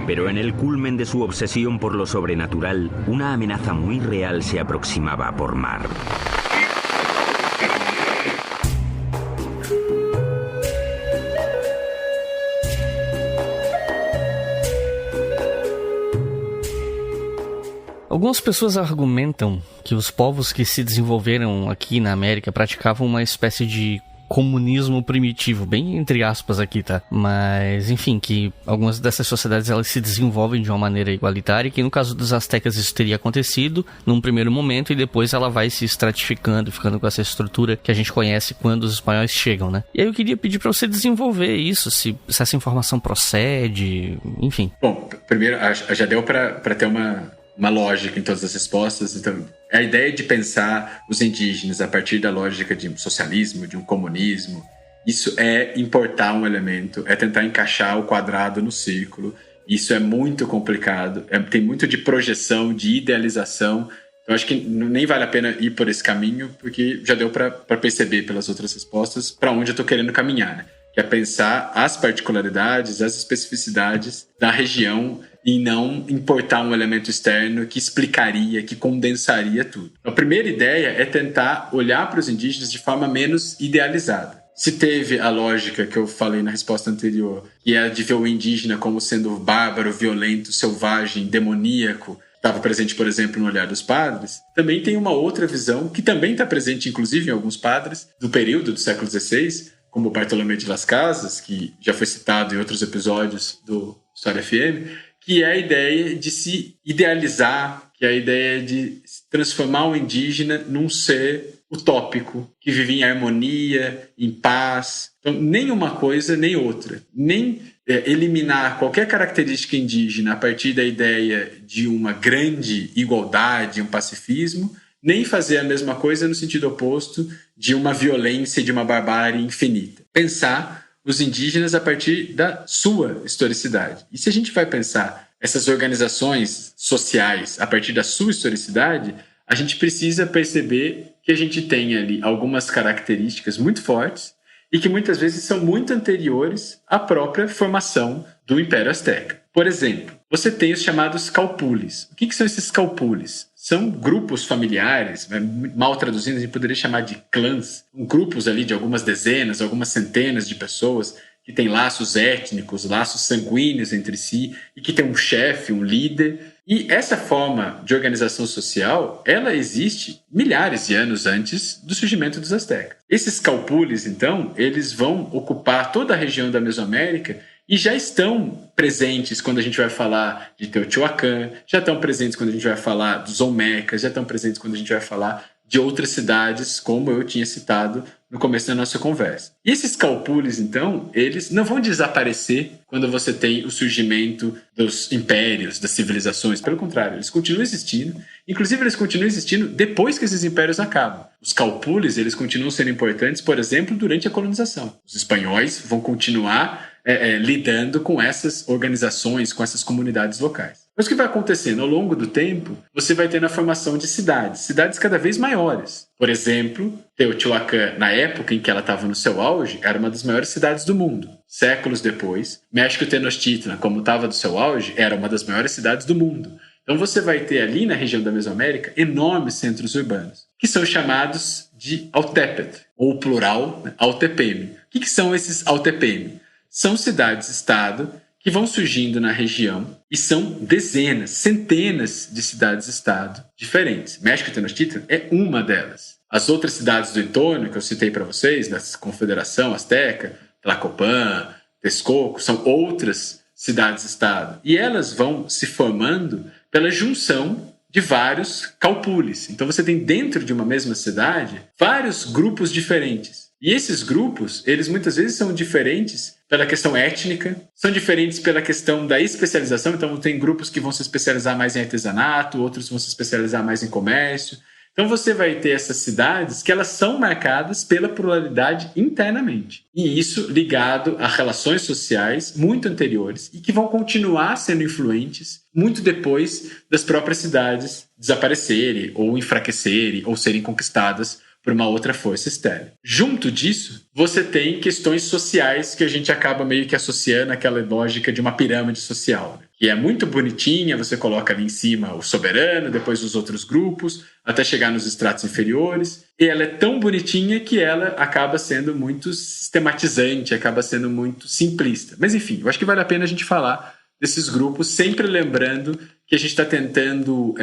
Pero en el culmen de su obsesión por lo sobrenatural, una amenaza muy real se aproximaba por mar. Algumas pessoas argumentam que os povos que se desenvolveram aqui na América praticavam uma espécie de comunismo primitivo, bem entre aspas aqui, tá? Mas, enfim, que algumas dessas sociedades elas se desenvolvem de uma maneira igualitária, que no caso dos astecas isso teria acontecido num primeiro momento e depois ela vai se estratificando, ficando com essa estrutura que a gente conhece quando os espanhóis chegam, né? E aí eu queria pedir pra você desenvolver isso, se essa informação procede, enfim. Bom, primeiro, já deu pra ter uma lógica em todas as respostas. Então, a ideia de pensar os indígenas a partir da lógica de um socialismo, de um comunismo, isso é importar um elemento, é tentar encaixar o quadrado no círculo. Isso é muito complicado, tem muito de projeção, de idealização. Então, acho que nem vale a pena ir por esse caminho, porque já deu para perceber pelas outras respostas para onde eu estou querendo caminhar, né? Que é pensar as particularidades, as especificidades da região e não importar um elemento externo que explicaria, que condensaria tudo. A primeira ideia é tentar olhar para os indígenas de forma menos idealizada. Se teve a lógica que eu falei na resposta anterior, que é de ver o indígena como sendo bárbaro, violento, selvagem, demoníaco, estava presente, por exemplo, no olhar dos padres, também tem uma outra visão que também está presente, inclusive, em alguns padres do período do século XVI, como Bartolomé de Las Casas, que já foi citado em outros episódios do História FM, que é a ideia de se idealizar, que é a ideia de transformar o indígena num ser utópico, que vive em harmonia, em paz. Então, nem uma coisa, nem outra. Nem eliminar qualquer característica indígena a partir da ideia de uma grande igualdade, um pacifismo, nem fazer a mesma coisa no sentido oposto de uma violência, de uma barbárie infinita. Pensar os indígenas a partir da sua historicidade. E se a gente vai pensar essas organizações sociais a partir da sua historicidade, a gente precisa perceber que a gente tem ali algumas características muito fortes e que muitas vezes são muito anteriores à própria formação do Império Azteca. Por exemplo, você tem os chamados calpules. O que são esses calpules? São grupos familiares, mal traduzindo, a gente poderia chamar de clãs, grupos ali de algumas dezenas, algumas centenas de pessoas que têm laços étnicos, laços sanguíneos entre si e que tem um chefe, um líder. E essa forma de organização social, ela existe milhares de anos antes do surgimento dos astecas. Esses calpules, então, eles vão ocupar toda a região da Mesoamérica e já estão presentes quando a gente vai falar de Teotihuacan, já estão presentes quando a gente vai falar dos Olmecas, já estão presentes quando a gente vai falar de outras cidades, como eu tinha citado no começo da nossa conversa. E esses calpules, então, eles não vão desaparecer quando você tem o surgimento dos impérios, das civilizações. Pelo contrário, eles continuam existindo. Inclusive, eles continuam existindo depois que esses impérios acabam. Os calpules, eles continuam sendo importantes, por exemplo, durante a colonização. Os espanhóis vão continuar lidando com essas organizações, com essas comunidades locais. Mas o que vai acontecendo? Ao longo do tempo, você vai ter a formação de cidades cada vez maiores. Por exemplo, Teotihuacan, na época em que ela estava no seu auge, era uma das maiores cidades do mundo. Séculos depois, México Tenochtitlan, como estava no seu auge, era uma das maiores cidades do mundo. Então você vai ter ali na região da Mesoamérica enormes centros urbanos, que são chamados de Autépetl, ou plural, Autepeme. O que são esses Autepeme? São cidades-estado que vão surgindo na região e são dezenas, centenas de cidades-estado diferentes. México Tenochtitlan é uma delas. As outras cidades do entorno, que eu citei para vocês, da Confederação Azteca, Tlacopan, Texcoco, são outras cidades-estado. E elas vão se formando pela junção de vários calpules. Então você tem dentro de uma mesma cidade vários grupos diferentes. E esses grupos, eles muitas vezes são diferentes pela questão étnica, são diferentes pela questão da especialização. Então tem grupos que vão se especializar mais em artesanato, outros vão se especializar mais em comércio. Então você vai ter essas cidades que elas são marcadas pela pluralidade internamente. E isso ligado a relações sociais muito anteriores e que vão continuar sendo influentes muito depois das próprias cidades desaparecerem ou enfraquecerem ou serem conquistadas por uma outra força externa. Junto disso, você tem questões sociais que a gente acaba meio que associando àquela lógica de uma pirâmide social, né? Que é muito bonitinha, você coloca ali em cima o soberano, depois os outros grupos, até chegar nos estratos inferiores. E ela é tão bonitinha que ela acaba sendo muito sistematizante, acaba sendo muito simplista. Mas enfim, eu acho que vale a pena a gente falar desses grupos, sempre lembrando que a gente está tentando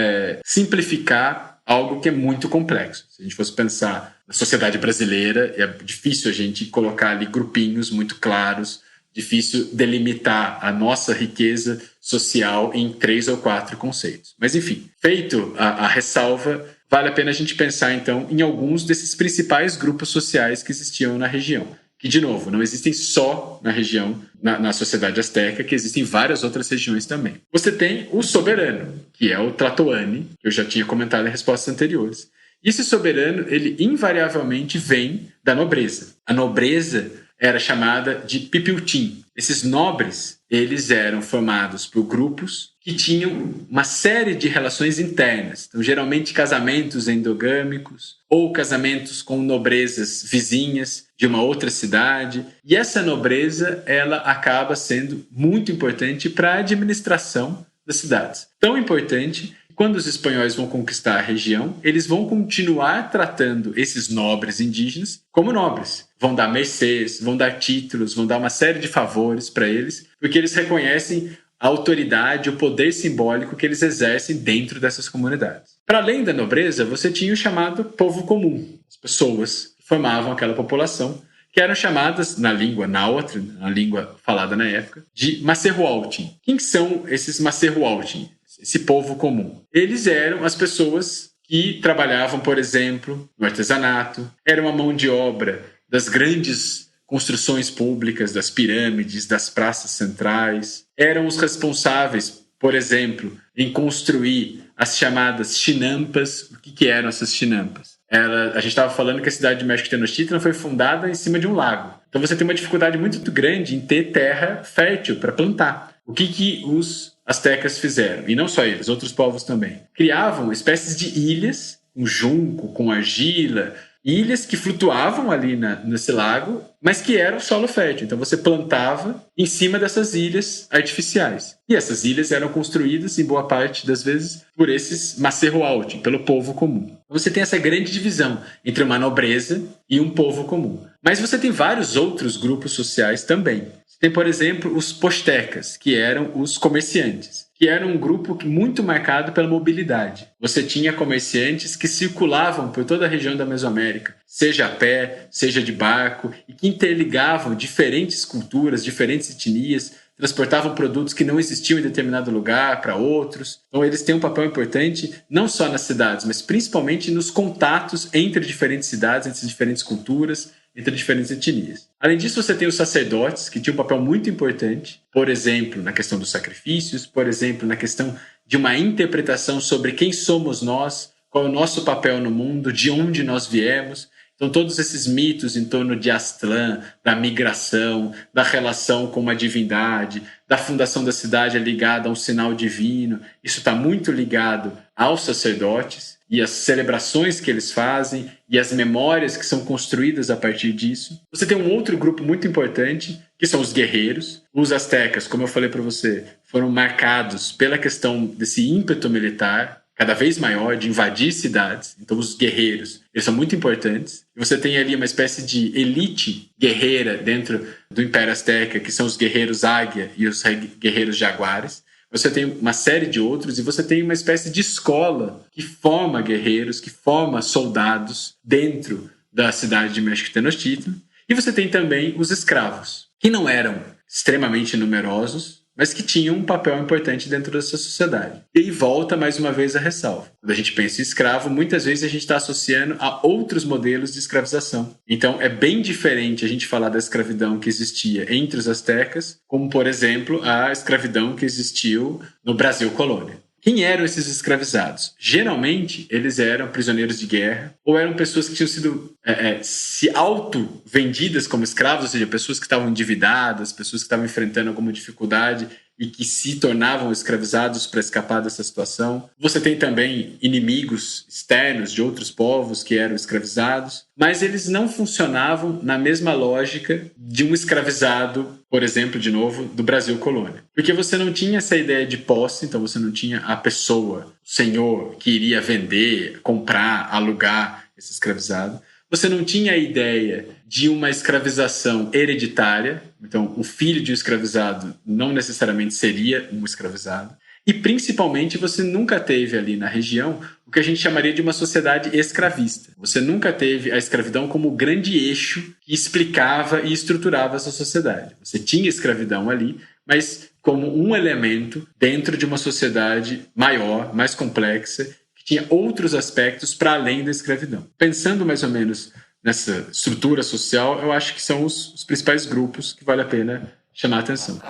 simplificar algo que é muito complexo. Se a gente fosse pensar na sociedade brasileira, é difícil a gente colocar ali grupinhos muito claros, difícil delimitar a nossa riqueza social em 3 ou 4 conceitos. Mas, enfim, feito a ressalva, vale a pena a gente pensar, então, em alguns desses principais grupos sociais que existiam na região. Que, de novo, não existem só na região, na sociedade azteca, que existem várias outras regiões também. Você tem o soberano, que é o Tlatoani, que eu já tinha comentado em respostas anteriores. E esse soberano, ele invariavelmente vem da nobreza. A nobreza era chamada de pipiltim. Esses nobres, eles eram formados por grupos que tinham uma série de relações internas. Então, geralmente casamentos endogâmicos ou casamentos com nobrezas vizinhas de uma outra cidade. E essa nobreza, ela acaba sendo muito importante para a administração das cidades. Tão importante que quando os espanhóis vão conquistar a região, eles vão continuar tratando esses nobres indígenas como nobres. Vão dar mercês, vão dar títulos, vão dar uma série de favores para eles, porque eles reconhecem a autoridade, o poder simbólico que eles exercem dentro dessas comunidades. Para além da nobreza, você tinha o chamado povo comum, as pessoas que formavam aquela população, que eram chamadas, na língua náhuatl, na língua falada na época, de Macerhualtin. Quem são esses Macerhualtin, esse povo comum? Eles eram as pessoas que trabalhavam, por exemplo, no artesanato, eram a mão de obra das grandes construções públicas, das pirâmides, das praças centrais, eram os responsáveis, por exemplo, em construir as chamadas chinampas. O que eram essas chinampas? A gente estava falando que a cidade de México Tenochtitlan foi fundada em cima de um lago. Então você tem uma dificuldade muito grande em ter terra fértil para plantar. O que os astecas fizeram? E não só eles, outros povos também. Criavam espécies de ilhas, com junco, com argila, ilhas que flutuavam ali nesse lago, mas que eram solo fértil. Então você plantava em cima dessas ilhas artificiais. E essas ilhas eram construídas, em boa parte das vezes, por esses macerroalti, pelo povo comum. Então você tem essa grande divisão entre uma nobreza e um povo comum. Mas você tem vários outros grupos sociais também. Você tem, por exemplo, os postecas, que eram os comerciantes, que era um grupo muito marcado pela mobilidade. Você tinha comerciantes que circulavam por toda a região da Mesoamérica, seja a pé, seja de barco, e que interligavam diferentes culturas, diferentes etnias, transportavam produtos que não existiam em determinado lugar para outros. Então eles têm um papel importante não só nas cidades, mas principalmente nos contatos entre diferentes cidades, entre diferentes culturas, entre diferentes etnias. Além disso, você tem os sacerdotes, que tinham um papel muito importante, por exemplo, na questão dos sacrifícios, por exemplo, na questão de uma interpretação sobre quem somos nós, qual é o nosso papel no mundo, de onde nós viemos. Então, todos esses mitos em torno de Aztlán, da migração, da relação com uma divindade, da fundação da cidade ligada a um sinal divino, isso está muito ligado aos sacerdotes e as celebrações que eles fazem e as memórias que são construídas a partir disso. Você tem um outro grupo muito importante, que são os guerreiros. Os astecas, como eu falei para você, foram marcados pela questão desse ímpeto militar cada vez maior de invadir cidades. Então os guerreiros, eles são muito importantes. E você tem ali uma espécie de elite guerreira dentro do Império Azteca, que são os guerreiros águia e os guerreiros jaguares. Você tem uma série de outros e você tem uma espécie de escola que forma guerreiros, que forma soldados dentro da cidade de México Tenochtitlan. E você tem também os escravos, que não eram extremamente numerosos, mas que tinham um papel importante dentro dessa sociedade. E aí volta mais uma vez a ressalva. Quando a gente pensa em escravo, muitas vezes a gente está associando a outros modelos de escravização. Então é bem diferente a gente falar da escravidão que existia entre os astecas, como por exemplo a escravidão que existiu no Brasil colônia. Quem eram esses escravizados? Geralmente, eles eram prisioneiros de guerra ou eram pessoas que tinham sido se auto-vendidas como escravos, ou seja, pessoas que estavam endividadas, pessoas que estavam enfrentando alguma dificuldade e que se tornavam escravizados para escapar dessa situação. Você tem também inimigos externos de outros povos que eram escravizados, mas eles não funcionavam na mesma lógica de um escravizado, por exemplo, de novo, do Brasil colônia. Porque você não tinha essa ideia de posse, então você não tinha a pessoa, o senhor que iria vender, comprar, alugar esse escravizado. Você não tinha a ideia de uma escravização hereditária, então o filho de um escravizado não necessariamente seria um escravizado. E principalmente você nunca teve ali na região o que a gente chamaria de uma sociedade escravista. Você nunca teve a escravidão como o grande eixo que explicava e estruturava essa sociedade. Você tinha escravidão ali, mas como um elemento dentro de uma sociedade maior, mais complexa, tinha outros aspectos para além da escravidão. Pensando mais ou menos nessa estrutura social, eu acho que são os principais grupos que vale a pena chamar a atenção.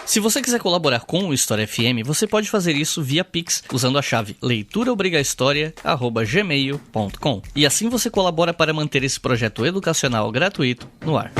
Se você quiser colaborar com o História FM, você pode fazer isso via Pix, usando a chave leituraobrigahistoria@gmail.com. E assim você colabora para manter esse projeto educacional gratuito no ar.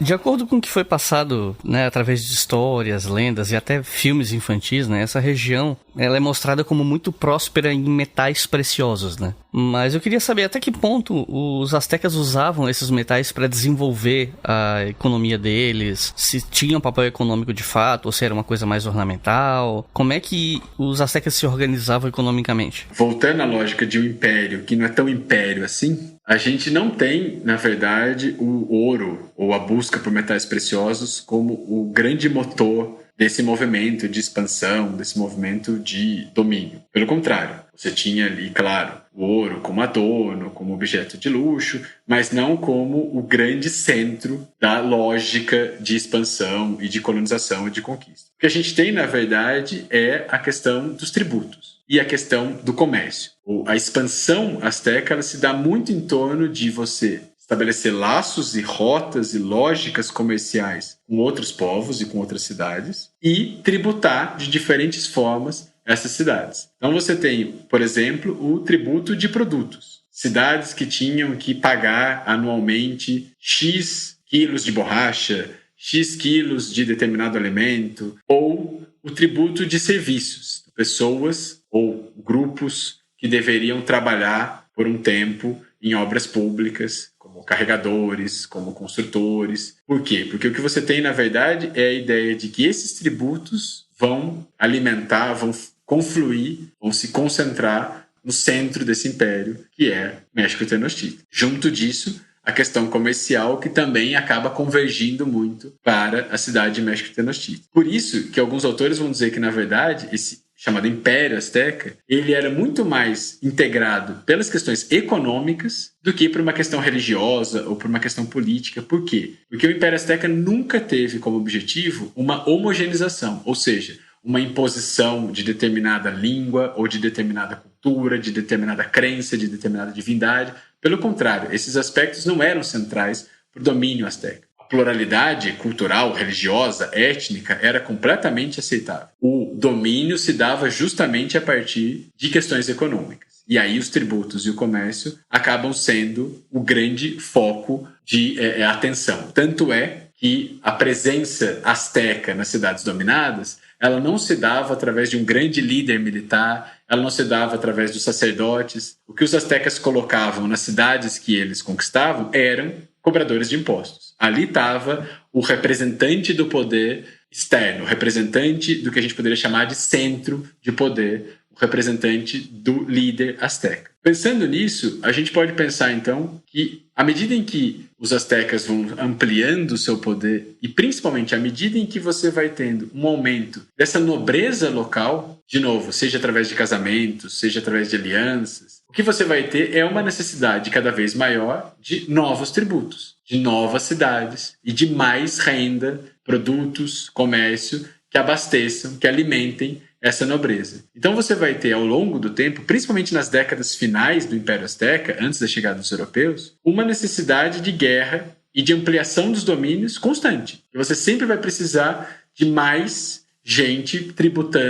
De acordo com o que foi passado, né, através de histórias, lendas e até filmes infantis, né, essa região ela é mostrada como muito próspera em metais preciosos, né? Mas eu queria saber até que ponto os astecas usavam esses metais para desenvolver a economia deles, se tinham papel econômico de fato, ou se era uma coisa mais ornamental. Como é que os astecas se organizavam economicamente? Voltando à lógica de um império que não é tão império assim, a gente não tem, na verdade, o ouro ou a busca por metais preciosos como o grande motor desse movimento de expansão, desse movimento de domínio. Pelo contrário, você tinha ali, claro, o ouro como adorno, como objeto de luxo, mas não como o grande centro da lógica de expansão e de colonização e de conquista. O que a gente tem, na verdade, é a questão dos tributos e a questão do comércio. A expansão asteca ela se dá muito em torno de você estabelecer laços e rotas e lógicas comerciais com outros povos e com outras cidades e tributar de diferentes formas essas cidades. Então você tem, por exemplo, o tributo de produtos. Cidades que tinham que pagar anualmente X quilos de borracha, X quilos de determinado alimento, ou o tributo de serviços, pessoas ou grupos que deveriam trabalhar por um tempo em obras públicas, como carregadores, como construtores. Por quê? Porque o que você tem, na verdade, é a ideia de que esses tributos vão alimentar, vão confluir, vão se concentrar no centro desse império, que é México Tenochtitlan. Junto disso, a questão comercial, que também acaba convergindo muito para a cidade de México Tenochtitlan. Por isso que alguns autores vão dizer que, na verdade, esse chamado Império Azteca, ele era muito mais integrado pelas questões econômicas do que por uma questão religiosa ou por uma questão política. Por quê? Porque o Império Azteca nunca teve como objetivo uma homogeneização, ou seja, uma imposição de determinada língua ou de determinada cultura, de determinada crença, de determinada divindade. Pelo contrário, esses aspectos não eram centrais para o domínio azteca. A pluralidade cultural, religiosa, étnica era completamente aceitável. O domínio se dava justamente a partir de questões econômicas. E aí os tributos e o comércio acabam sendo o grande foco de atenção. Tanto é que a presença azteca nas cidades dominadas, ela não se dava através de um grande líder militar, ela não se dava através dos sacerdotes. O que os aztecas colocavam nas cidades que eles conquistavam eram cobradores de impostos. Ali estava o representante do poder externo, o representante do que a gente poderia chamar de centro de poder, o representante do líder azteca. Pensando nisso, a gente pode pensar então que à medida em que os aztecas vão ampliando o seu poder e principalmente à medida em que você vai tendo um aumento dessa nobreza local, de novo, seja através de casamentos, seja através de alianças, o que você vai ter é uma necessidade cada vez maior de novos tributos, de novas cidades e de mais renda, produtos, comércio que abasteçam, que alimentem essa nobreza. Então você vai ter ao longo do tempo, principalmente nas décadas finais do Império Azteca, antes da chegada dos europeus, uma necessidade de guerra e de ampliação dos domínios constante. E você sempre vai precisar de mais gente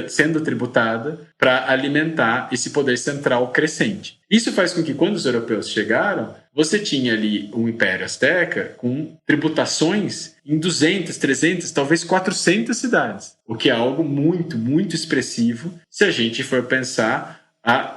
sendo tributada para alimentar esse poder central crescente. Isso faz com que quando os europeus chegaram, você tinha ali um Império Azteca com tributações em 200, 300, talvez 400 cidades, o que é algo muito, muito expressivo se a gente for pensar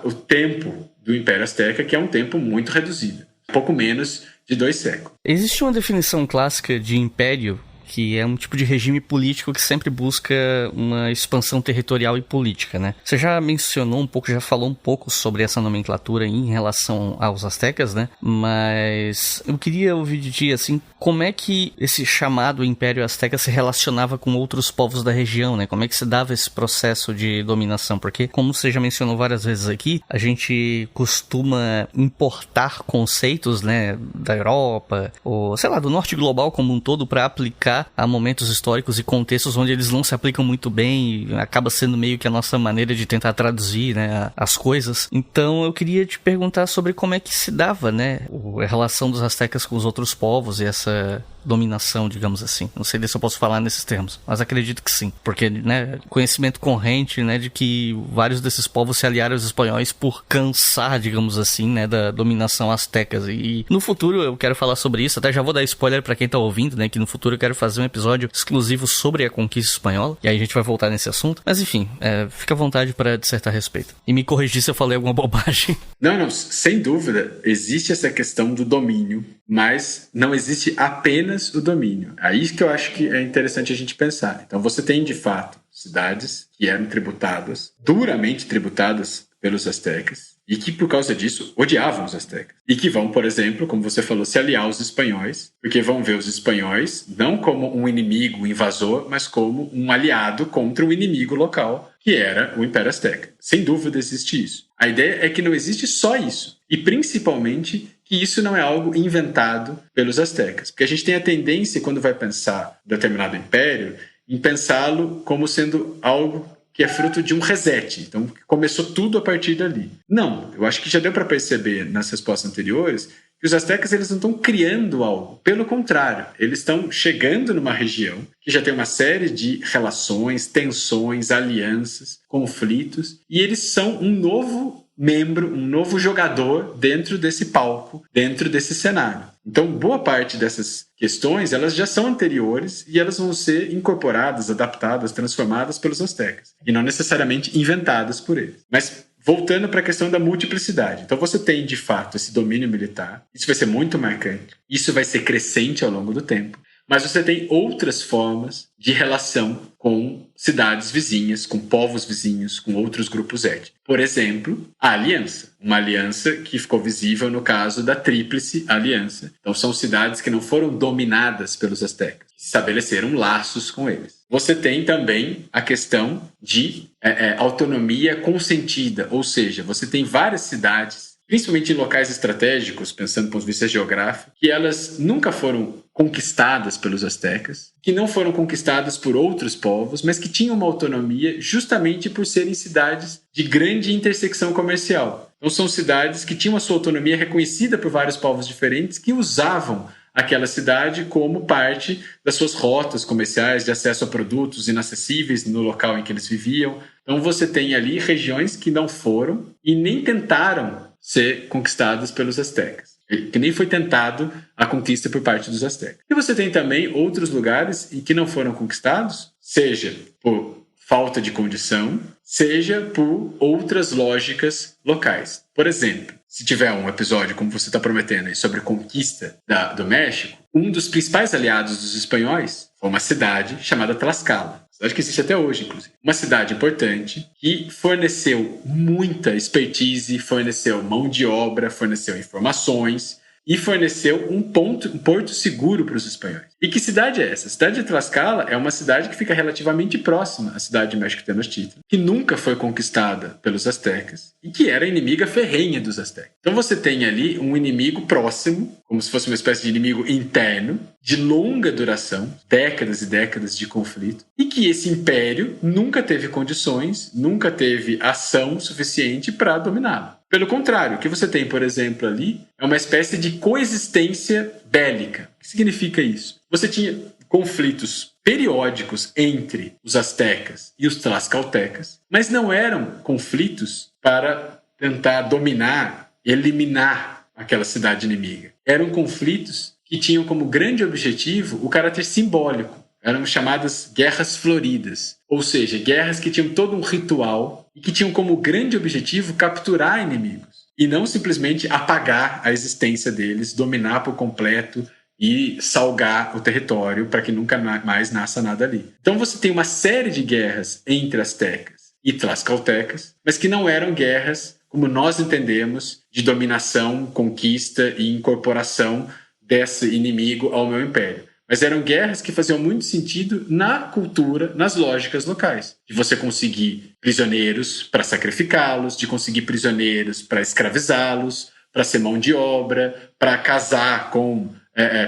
o tempo do Império Azteca, que é um tempo muito reduzido, pouco menos de 2 séculos. Existe uma definição clássica de império que é um tipo de regime político que sempre busca uma expansão territorial e política, né? Você já mencionou um pouco, já falou um pouco sobre essa nomenclatura em relação aos aztecas, né? Mas eu queria ouvir de ti, assim, como é que esse chamado Império Azteca se relacionava com outros povos da região, né? Como é que se dava esse processo de dominação? Porque, como você já mencionou várias vezes aqui, a gente costuma importar conceitos, né, da Europa, ou, sei lá, do norte global como um todo para aplicar a momentos históricos e contextos onde eles não se aplicam muito bem e acaba sendo meio que a nossa maneira de tentar traduzir, né, as coisas. Então eu queria te perguntar sobre como é que se dava, né, a relação dos aztecas com os outros povos e essa dominação, digamos assim. Não sei se eu posso falar nesses termos, mas acredito que sim, porque, né, conhecimento corrente, né, de que vários desses povos se aliaram aos espanhóis por cansar, digamos assim, né, da dominação aztecas. E no futuro eu quero falar sobre isso, até já vou dar spoiler pra quem tá ouvindo, né, que no futuro eu quero fazer um episódio exclusivo sobre a conquista espanhola, e aí a gente vai voltar nesse assunto. Mas enfim, fica à vontade para dissertar a respeito. E me corrigir se eu falei alguma bobagem. Não, sem dúvida, existe essa questão do domínio, mas não existe apenas o domínio. Aí que eu acho que é interessante a gente pensar. Então você tem, de fato, cidades que eram tributadas, duramente tributadas pelos aztecas, e que, por causa disso, odiavam os aztecas. E que vão, por exemplo, como você falou, se aliar aos espanhóis, porque vão ver os espanhóis não como um inimigo, um invasor, mas como um aliado contra um inimigo local, que era o Império Azteca. Sem dúvida existe isso. A ideia é que não existe só isso. E, principalmente, que isso não é algo inventado pelos aztecas. Porque a gente tem a tendência, quando vai pensar determinado império, em pensá-lo como sendo algo que que é fruto de um reset. Então, começou tudo a partir dali. Não, eu acho que já deu para perceber nas respostas anteriores que os astecas eles não estão criando algo. Pelo contrário, eles estão chegando numa região que já tem uma série de relações, tensões, alianças, conflitos, e eles são um novo membro, um novo jogador dentro desse palco, dentro desse cenário. Então, boa parte dessas questões, elas já são anteriores e elas vão ser incorporadas, adaptadas, transformadas pelos astecas, e não necessariamente inventadas por eles. Mas voltando para a questão da multiplicidade. Então você tem, de fato, esse domínio militar. Isso vai ser muito marcante. Isso vai ser crescente ao longo do tempo. Mas você tem outras formas de relação com cidades vizinhas, com povos vizinhos, com outros grupos étnicos. Por exemplo, a aliança. Uma aliança que ficou visível no caso da Tríplice Aliança. Então são cidades que não foram dominadas pelos astecas. Estabeleceram laços com eles. Você tem também a questão de autonomia consentida, ou seja, você tem várias cidades, principalmente em locais estratégicos, pensando do ponto de vista geográfico, que elas nunca foram conquistadas pelos astecas, que não foram conquistadas por outros povos, mas que tinham uma autonomia justamente por serem cidades de grande intersecção comercial. Então são cidades que tinham a sua autonomia reconhecida por vários povos diferentes que usavam aquela cidade como parte das suas rotas comerciais de acesso a produtos inacessíveis no local em que eles viviam. Então você tem ali regiões que não foram e nem tentaram ser conquistadas pelos astecas, que nem foi tentado a conquista por parte dos astecas. E você tem também outros lugares em que não foram conquistados, seja por falta de condição, seja por outras lógicas locais. Por exemplo, se tiver um episódio, como você está prometendo, aí, sobre a conquista do México, um dos principais aliados dos espanhóis foi uma cidade chamada Tlaxcala. Cidade que existe até hoje, inclusive. Uma cidade importante que forneceu muita expertise, forneceu mão de obra, forneceu informações e forneceu um porto seguro para os espanhóis. E que cidade é essa? A cidade de Tlaxcala é uma cidade que fica relativamente próxima à cidade de México Tenochtitlan, que nunca foi conquistada pelos astecas e que era inimiga ferrenha dos astecas. Então você tem ali um inimigo próximo, como se fosse uma espécie de inimigo interno, de longa duração, décadas e décadas de conflito, e que esse império nunca teve condições, nunca teve ação suficiente para dominá-lo. Pelo contrário, o que você tem, por exemplo, ali é uma espécie de coexistência bélica. O que significa isso? Você tinha conflitos periódicos entre os astecas e os tlaxcaltecas, mas não eram conflitos para tentar dominar, eliminar aquela cidade inimiga. Eram conflitos que tinham como grande objetivo o caráter simbólico. Eram chamadas guerras floridas, ou seja, guerras que tinham todo um ritual e que tinham como grande objetivo capturar inimigos e não simplesmente apagar a existência deles, dominar por completo e salgar o território para que nunca mais nasça nada ali. Então você tem uma série de guerras entre astecas e tlaxcaltecas, mas que não eram guerras como nós entendemos de dominação, conquista e incorporação desse inimigo ao meu império. Mas eram guerras que faziam muito sentido na cultura, nas lógicas locais. De você conseguir prisioneiros para sacrificá-los, de conseguir prisioneiros para escravizá-los, para ser mão de obra, para casar com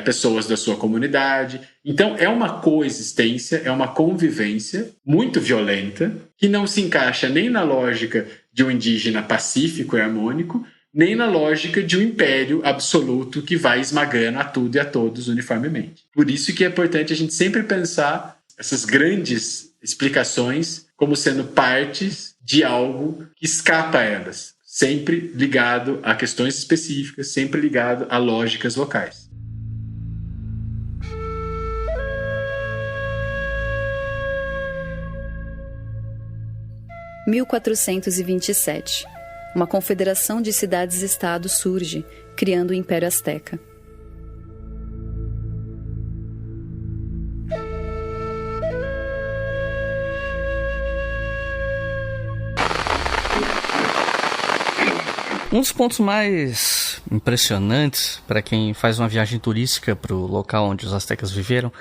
pessoas da sua comunidade. Então é uma coexistência, é uma convivência muito violenta, que não se encaixa nem na lógica de um indígena pacífico e harmônico, nem na lógica de um império absoluto que vai esmagando a tudo e a todos uniformemente. Por isso que é importante a gente sempre pensar essas grandes explicações como sendo partes de algo que escapa a elas, sempre ligado a questões específicas, sempre ligado a lógicas locais. Em 1427, uma confederação de cidades-estado surge, criando o Império Azteca. Um dos pontos mais impressionantes para quem faz uma viagem turística para o local onde os astecas viveram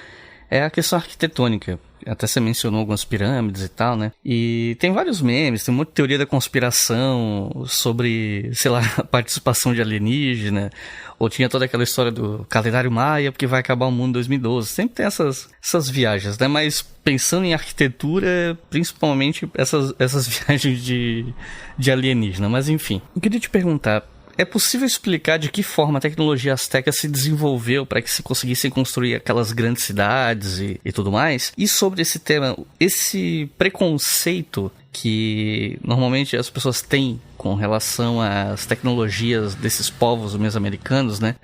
é a questão arquitetônica. Até você mencionou algumas pirâmides e tal, né? E tem vários memes, tem muita teoria da conspiração sobre, sei lá, a participação de alienígena, ou tinha toda aquela história do calendário maia, porque vai acabar o mundo em 2012. Sempre tem essas viagens, né? Mas pensando em arquitetura, principalmente essas viagens de alienígena. Mas enfim, eu queria te perguntar, é possível explicar de que forma a tecnologia asteca se desenvolveu para que se conseguissem construir aquelas grandes cidades e tudo mais? E sobre esse tema, esse preconceito que normalmente as pessoas têm com relação às tecnologias desses povos mesoamericanos, né?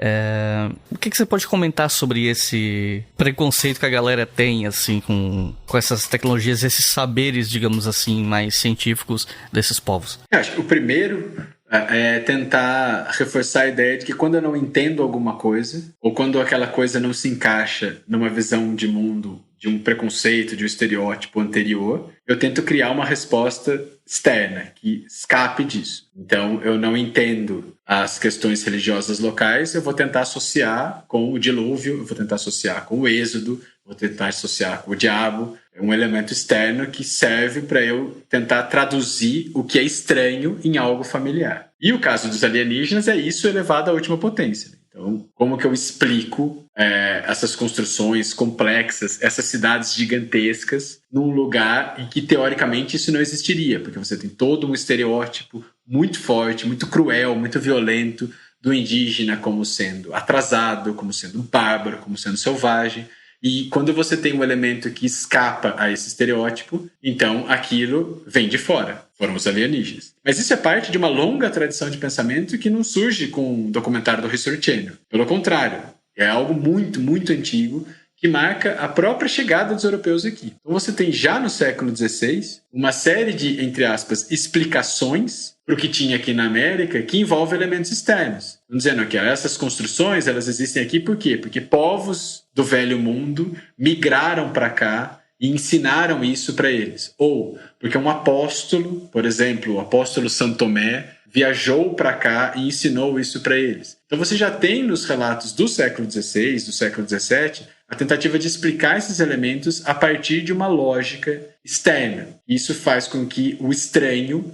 O que você pode comentar sobre esse preconceito que a galera tem, assim, com essas tecnologias, esses saberes, digamos assim, mais científicos desses povos? Eu acho que o primeiro é tentar reforçar a ideia de que quando eu não entendo alguma coisa, ou quando aquela coisa não se encaixa numa visão de mundo, de um preconceito, de um estereótipo anterior, eu tento criar uma resposta externa que escape disso. Então, eu não entendo as questões religiosas locais, eu vou tentar associar com o dilúvio, eu vou tentar associar com o êxodo, vou tentar associar com o diabo. É um elemento externo que serve para eu tentar traduzir o que é estranho em algo familiar. E o caso dos alienígenas é isso elevado à última potência. Então, como que eu explico essas construções complexas, essas cidades gigantescas, num lugar em que, teoricamente, isso não existiria? Porque você tem todo um estereótipo muito forte, muito cruel, muito violento do indígena como sendo atrasado, como sendo bárbaro, como sendo selvagem. E quando você tem um elemento que escapa a esse estereótipo, então aquilo vem de fora. Foram os alienígenas. Mas isso é parte de uma longa tradição de pensamento que não surge com o documentário do History Channel. Pelo contrário, é algo muito, muito antigo que marca a própria chegada dos europeus aqui. Então você tem já no século XVI uma série de, entre aspas, explicações para o que tinha aqui na América que envolve elementos externos. Estão dizendo que essas construções elas existem aqui por quê? Porque povos do velho mundo migraram para cá e ensinaram isso para eles. Ou porque um apóstolo, por exemplo, o apóstolo São Tomé, viajou para cá e ensinou isso para eles. Então você já tem nos relatos do século XVI, do século XVII, a tentativa de explicar esses elementos a partir de uma lógica externa. Isso faz com que o estranho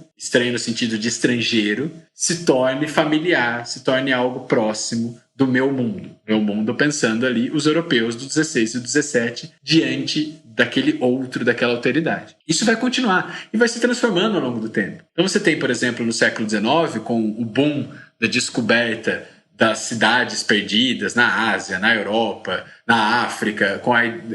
no sentido de estrangeiro, se torne familiar, se torne algo próximo do meu mundo. Meu mundo pensando ali os europeus do 16 e do 17 diante daquele outro, daquela alteridade. Isso vai continuar e vai se transformando ao longo do tempo. Então você tem, por exemplo, no século XIX, com o boom da descoberta das cidades perdidas na Ásia, na Europa, na África, com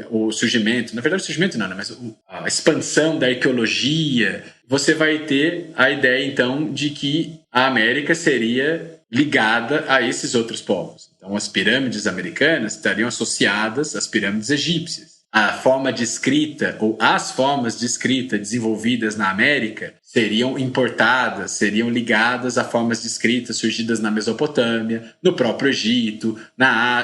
o surgimento, na verdade o surgimento não, mas a expansão da arqueologia, você vai ter a ideia então de que a América seria ligada a esses outros povos. Então as pirâmides americanas estariam associadas às pirâmides egípcias. A forma de escrita, ou as formas de escrita desenvolvidas na América seriam importadas, seriam ligadas a formas de escrita surgidas na Mesopotâmia, no próprio Egito,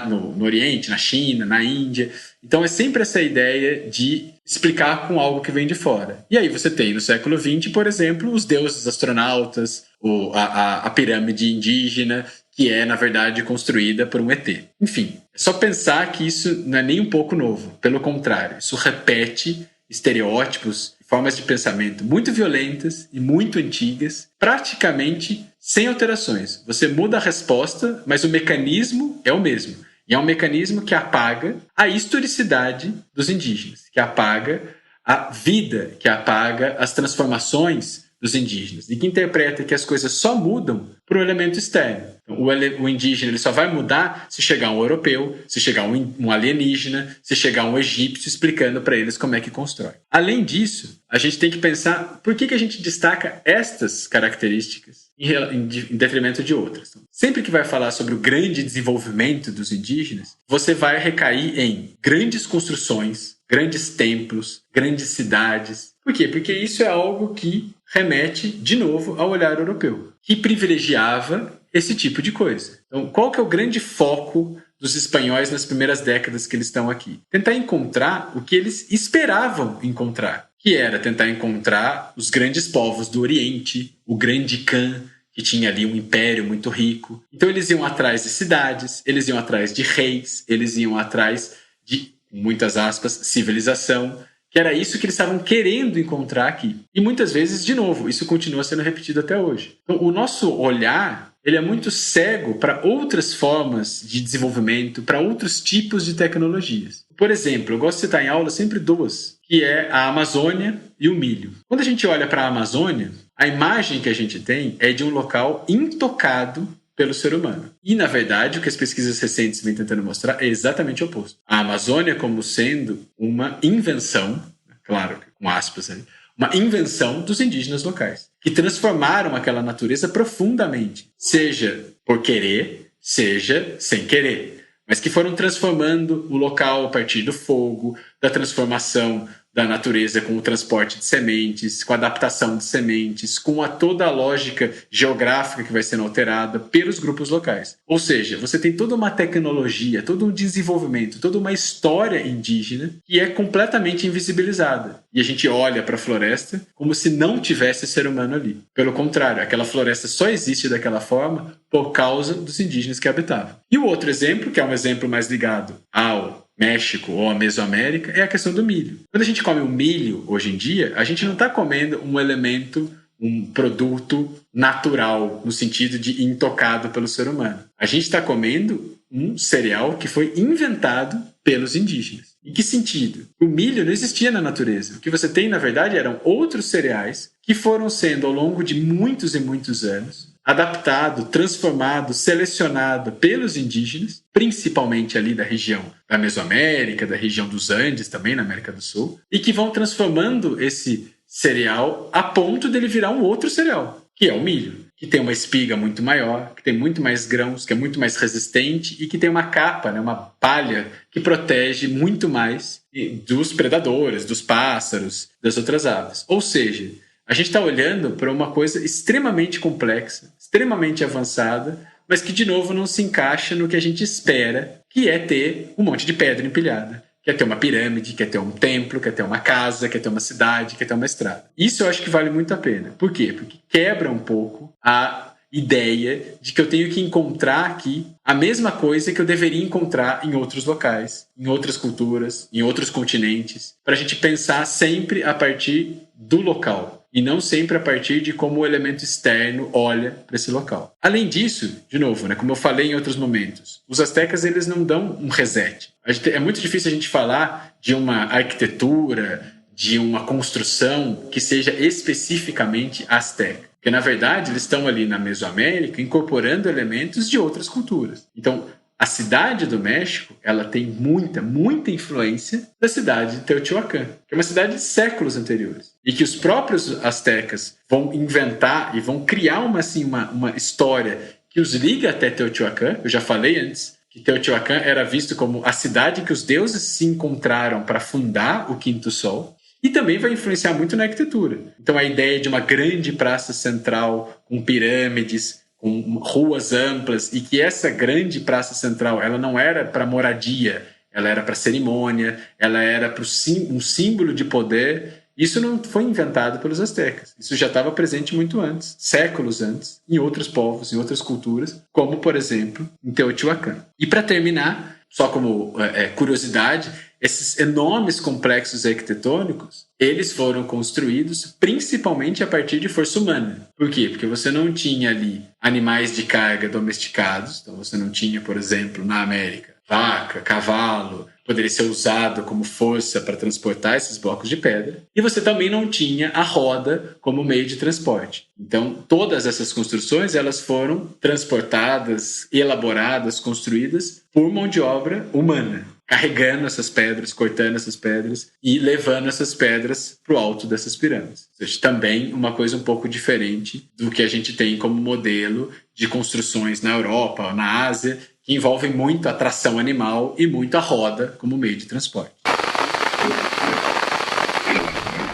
no Oriente, na China, na Índia. Então é sempre essa ideia de explicar com algo que vem de fora. E aí você tem no século XX, por exemplo, os deuses astronautas, a pirâmide indígena, que é, na verdade, construída por um ET. Enfim, é só pensar que isso não é nem um pouco novo. Pelo contrário, isso repete estereótipos, formas de pensamento muito violentas e muito antigas, praticamente sem alterações. Você muda a resposta, mas o mecanismo é o mesmo. E é um mecanismo que apaga a historicidade dos indígenas, que apaga a vida, que apaga as transformações dos indígenas, e que interpreta que as coisas só mudam para o elemento externo. Então, o indígena ele só vai mudar se chegar um europeu, se chegar um alienígena, se chegar um egípcio explicando para eles como é que constrói. Além disso, a gente tem que pensar por que a gente destaca estas características em detrimento de outras. Então, sempre que vai falar sobre o grande desenvolvimento dos indígenas, você vai recair em grandes construções, grandes templos, grandes cidades. Por quê? Porque isso é algo que remete, de novo, ao olhar europeu, que privilegiava esse tipo de coisa. Então, qual que é o grande foco dos espanhóis nas primeiras décadas que eles estão aqui? Tentar encontrar o que eles esperavam encontrar, que era tentar encontrar os grandes povos do Oriente, o grande Khan, que tinha ali um império muito rico. Então, eles iam atrás de cidades, eles iam atrás de reis, eles iam atrás de muitas aspas, civilização, que era isso que eles estavam querendo encontrar aqui. E muitas vezes, de novo, isso continua sendo repetido até hoje. Então, o nosso olhar, ele é muito cego para outras formas de desenvolvimento, para outros tipos de tecnologias. Por exemplo, eu gosto de citar em aula sempre duas, que é a Amazônia e o milho. Quando a gente olha para a Amazônia, a imagem que a gente tem é de um local intocado pelo ser humano. E, na verdade, o que as pesquisas recentes vêm tentando mostrar é exatamente o oposto. A Amazônia como sendo uma invenção, claro, com aspas aí, uma invenção dos indígenas locais, que transformaram aquela natureza profundamente, seja por querer, seja sem querer, mas que foram transformando o local a partir do fogo, da transformação da natureza com o transporte de sementes, com a adaptação de sementes, com toda a lógica geográfica que vai sendo alterada pelos grupos locais. Ou seja, você tem toda uma tecnologia, todo um desenvolvimento, toda uma história indígena que é completamente invisibilizada. E a gente olha para a floresta como se não tivesse ser humano ali. Pelo contrário, aquela floresta só existe daquela forma por causa dos indígenas que habitavam. E o outro exemplo, que é um exemplo mais ligado ao México ou a Mesoamérica, é a questão do milho. Quando a gente come o milho hoje em dia, a gente não está comendo um elemento, um produto natural, no sentido de intocado pelo ser humano. A gente está comendo um cereal que foi inventado pelos indígenas. Em que sentido? O milho não existia na natureza. O que você tem, na verdade, eram outros cereais que foram sendo, ao longo de muitos e muitos anos, adaptado, transformado, selecionado pelos indígenas, principalmente ali da região da Mesoamérica, da região dos Andes, também na América do Sul, e que vão transformando esse cereal a ponto dele virar um outro cereal, que é o milho, que tem uma espiga muito maior, que tem muito mais grãos, que é muito mais resistente e que tem uma capa, né, uma palha que protege muito mais dos predadores, dos pássaros, das outras aves. Ou seja, a gente está olhando para uma coisa extremamente complexa, extremamente avançada, mas que, de novo, não se encaixa no que a gente espera, que é ter um monte de pedra empilhada. Quer ter uma pirâmide, quer ter um templo, quer ter uma casa, quer ter uma cidade, quer ter uma estrada. Isso eu acho que vale muito a pena. Por quê? Porque quebra um pouco a ideia de que eu tenho que encontrar aqui a mesma coisa que eu deveria encontrar em outros locais, em outras culturas, em outros continentes, para a gente pensar sempre a partir do local e não sempre a partir de como o elemento externo olha para esse local. Além disso, de novo, né, como eu falei em outros momentos, os astecas eles não dão um reset. É muito difícil a gente falar de uma arquitetura, de uma construção que seja especificamente asteca. Porque, na verdade, eles estão ali na Mesoamérica incorporando elementos de outras culturas. Então, a cidade do México, ela tem muita influência da cidade de Teotihuacan, que é uma cidade de séculos anteriores. E que os próprios astecas vão inventar e vão criar uma história que os liga até Teotihuacan. Eu já falei antes que Teotihuacan era visto como a cidade que os deuses se encontraram para fundar o Quinto Sol. E também vai influenciar muito na arquitetura. Então, a ideia de uma grande praça central com pirâmides, com ruas amplas, e que essa grande praça central ela não era para moradia, ela era para cerimônia, ela era para um símbolo de poder. Isso não foi inventado pelos astecas. Isso já estava presente muito antes, séculos antes, em outros povos, em outras culturas, como, por exemplo, em Teotihuacan. E para terminar, só como curiosidade, esses enormes complexos arquitetônicos, eles foram construídos principalmente a partir de força humana. Por quê? Porque você não tinha ali animais de carga domesticados. Então você não tinha, por exemplo, na América, vaca, cavalo, poderia ser usado como força para transportar esses blocos de pedra. E você também não tinha a roda como meio de transporte. Então, todas essas construções elas foram transportadas, elaboradas, construídas por mão de obra humana, carregando essas pedras, cortando essas pedras e levando essas pedras para o alto dessas pirâmides. Ou seja, também uma coisa um pouco diferente do que a gente tem como modelo de construções na Europa ou na Ásia, que envolvem muito a tração animal e muito a roda como meio de transporte.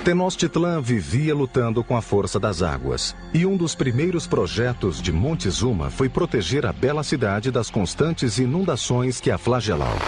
Tenochtitlan vivia lutando com a força das águas, e um dos primeiros projetos de Montezuma foi proteger a bela cidade das constantes inundações que a flagelavam.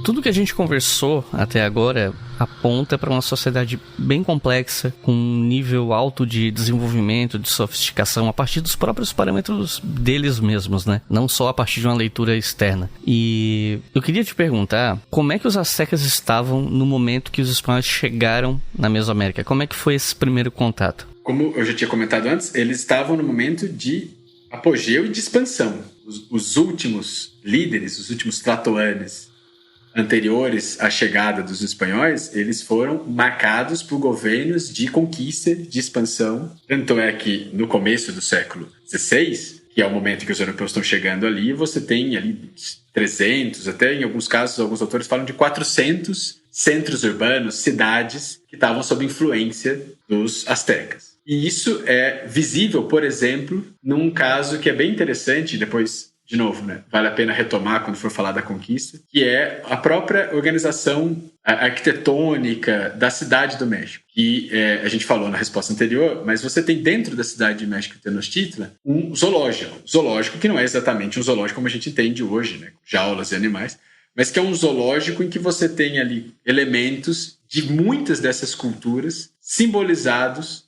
Tudo que a gente conversou até agora aponta para uma sociedade bem complexa, com um nível alto de desenvolvimento, de sofisticação, a partir dos próprios parâmetros deles mesmos, né? Não só a partir de uma leitura externa. E eu queria te perguntar, como é que os astecas estavam no momento que os espanhóis chegaram na Mesoamérica? Como é que foi esse primeiro contato? Como eu já tinha comentado antes, eles estavam no momento de apogeu e de expansão. Os últimos líderes, os últimos tlatoanes anteriores à chegada dos espanhóis, eles foram marcados por governos de conquista, de expansão. Tanto é que no começo do século XVI, que é o momento em que os europeus estão chegando ali, você tem ali 300, até em alguns casos, alguns autores falam de 400 centros urbanos, cidades que estavam sob influência dos astecas. E isso é visível, por exemplo, num caso que é bem interessante, depois, de novo, né, vale a pena retomar quando for falar da conquista, que é a própria organização arquitetônica da cidade do México. Que a gente falou na resposta anterior, mas você tem dentro da cidade de México Tenochtitlan um zoológico. Zoológico que não é exatamente um zoológico como a gente entende hoje, né, com jaulas e animais, mas que é um zoológico em que você tem ali elementos de muitas dessas culturas simbolizados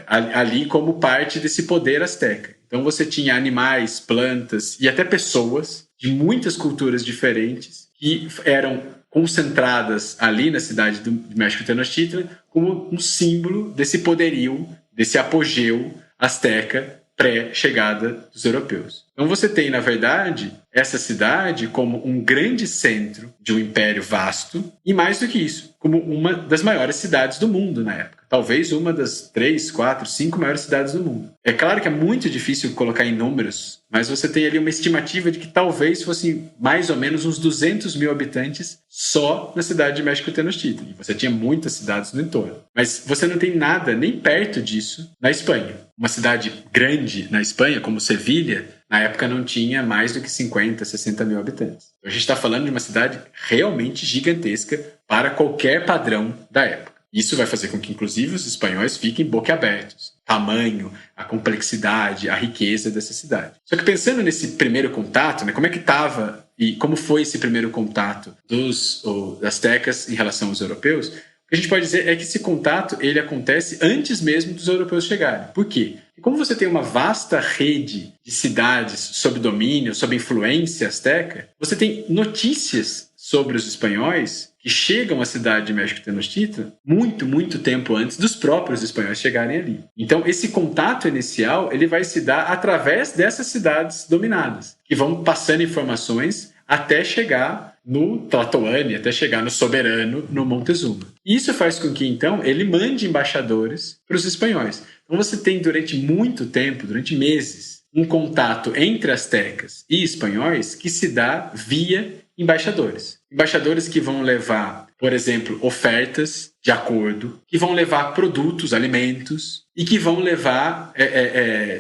ali como parte desse poder asteca. Então você tinha animais, plantas e até pessoas de muitas culturas diferentes que eram concentradas ali na cidade de México Tenochtitlan como um símbolo desse poderio, desse apogeu asteca pré-chegada dos europeus. Então você tem, na verdade, essa cidade como um grande centro de um império vasto e, mais do que isso, como uma das maiores cidades do mundo na época. Talvez uma das 3, 4, 5 maiores cidades do mundo. É claro que é muito difícil colocar em números, mas você tem ali uma estimativa de que talvez fossem mais ou menos uns 200 mil habitantes só na cidade de México Tenochtitlan. E você tinha muitas cidades no entorno. Mas você não tem nada nem perto disso na Espanha. Uma cidade grande na Espanha, como Sevilha, na época não tinha mais do que 50, 60 mil habitantes. Então a gente está falando de uma cidade realmente gigantesca para qualquer padrão da época. Isso vai fazer com que, inclusive, os espanhóis fiquem boquiabertos. O tamanho, a complexidade, a riqueza dessa cidade. Só que pensando nesse primeiro contato, né, como é que estava e como foi esse primeiro contato dos astecas em relação aos europeus, o que a gente pode dizer é que esse contato ele acontece antes mesmo dos europeus chegarem. Por quê? Porque como você tem uma vasta rede de cidades sob domínio, sob influência asteca, você tem notícias sobre os espanhóis que chegam à cidade de México Tenochtitlan muito, muito tempo antes dos próprios espanhóis chegarem ali. Então, esse contato inicial ele vai se dar através dessas cidades dominadas, que vão passando informações até chegar no Tlatoani, até chegar no soberano, no Montezuma. E isso faz com que, então, ele mande embaixadores para os espanhóis. Então, você tem durante muito tempo, durante meses, um contato entre astecas e espanhóis que se dá via embaixadores. Embaixadores que vão levar, por exemplo, ofertas de acordo, que vão levar produtos, alimentos, e que vão levar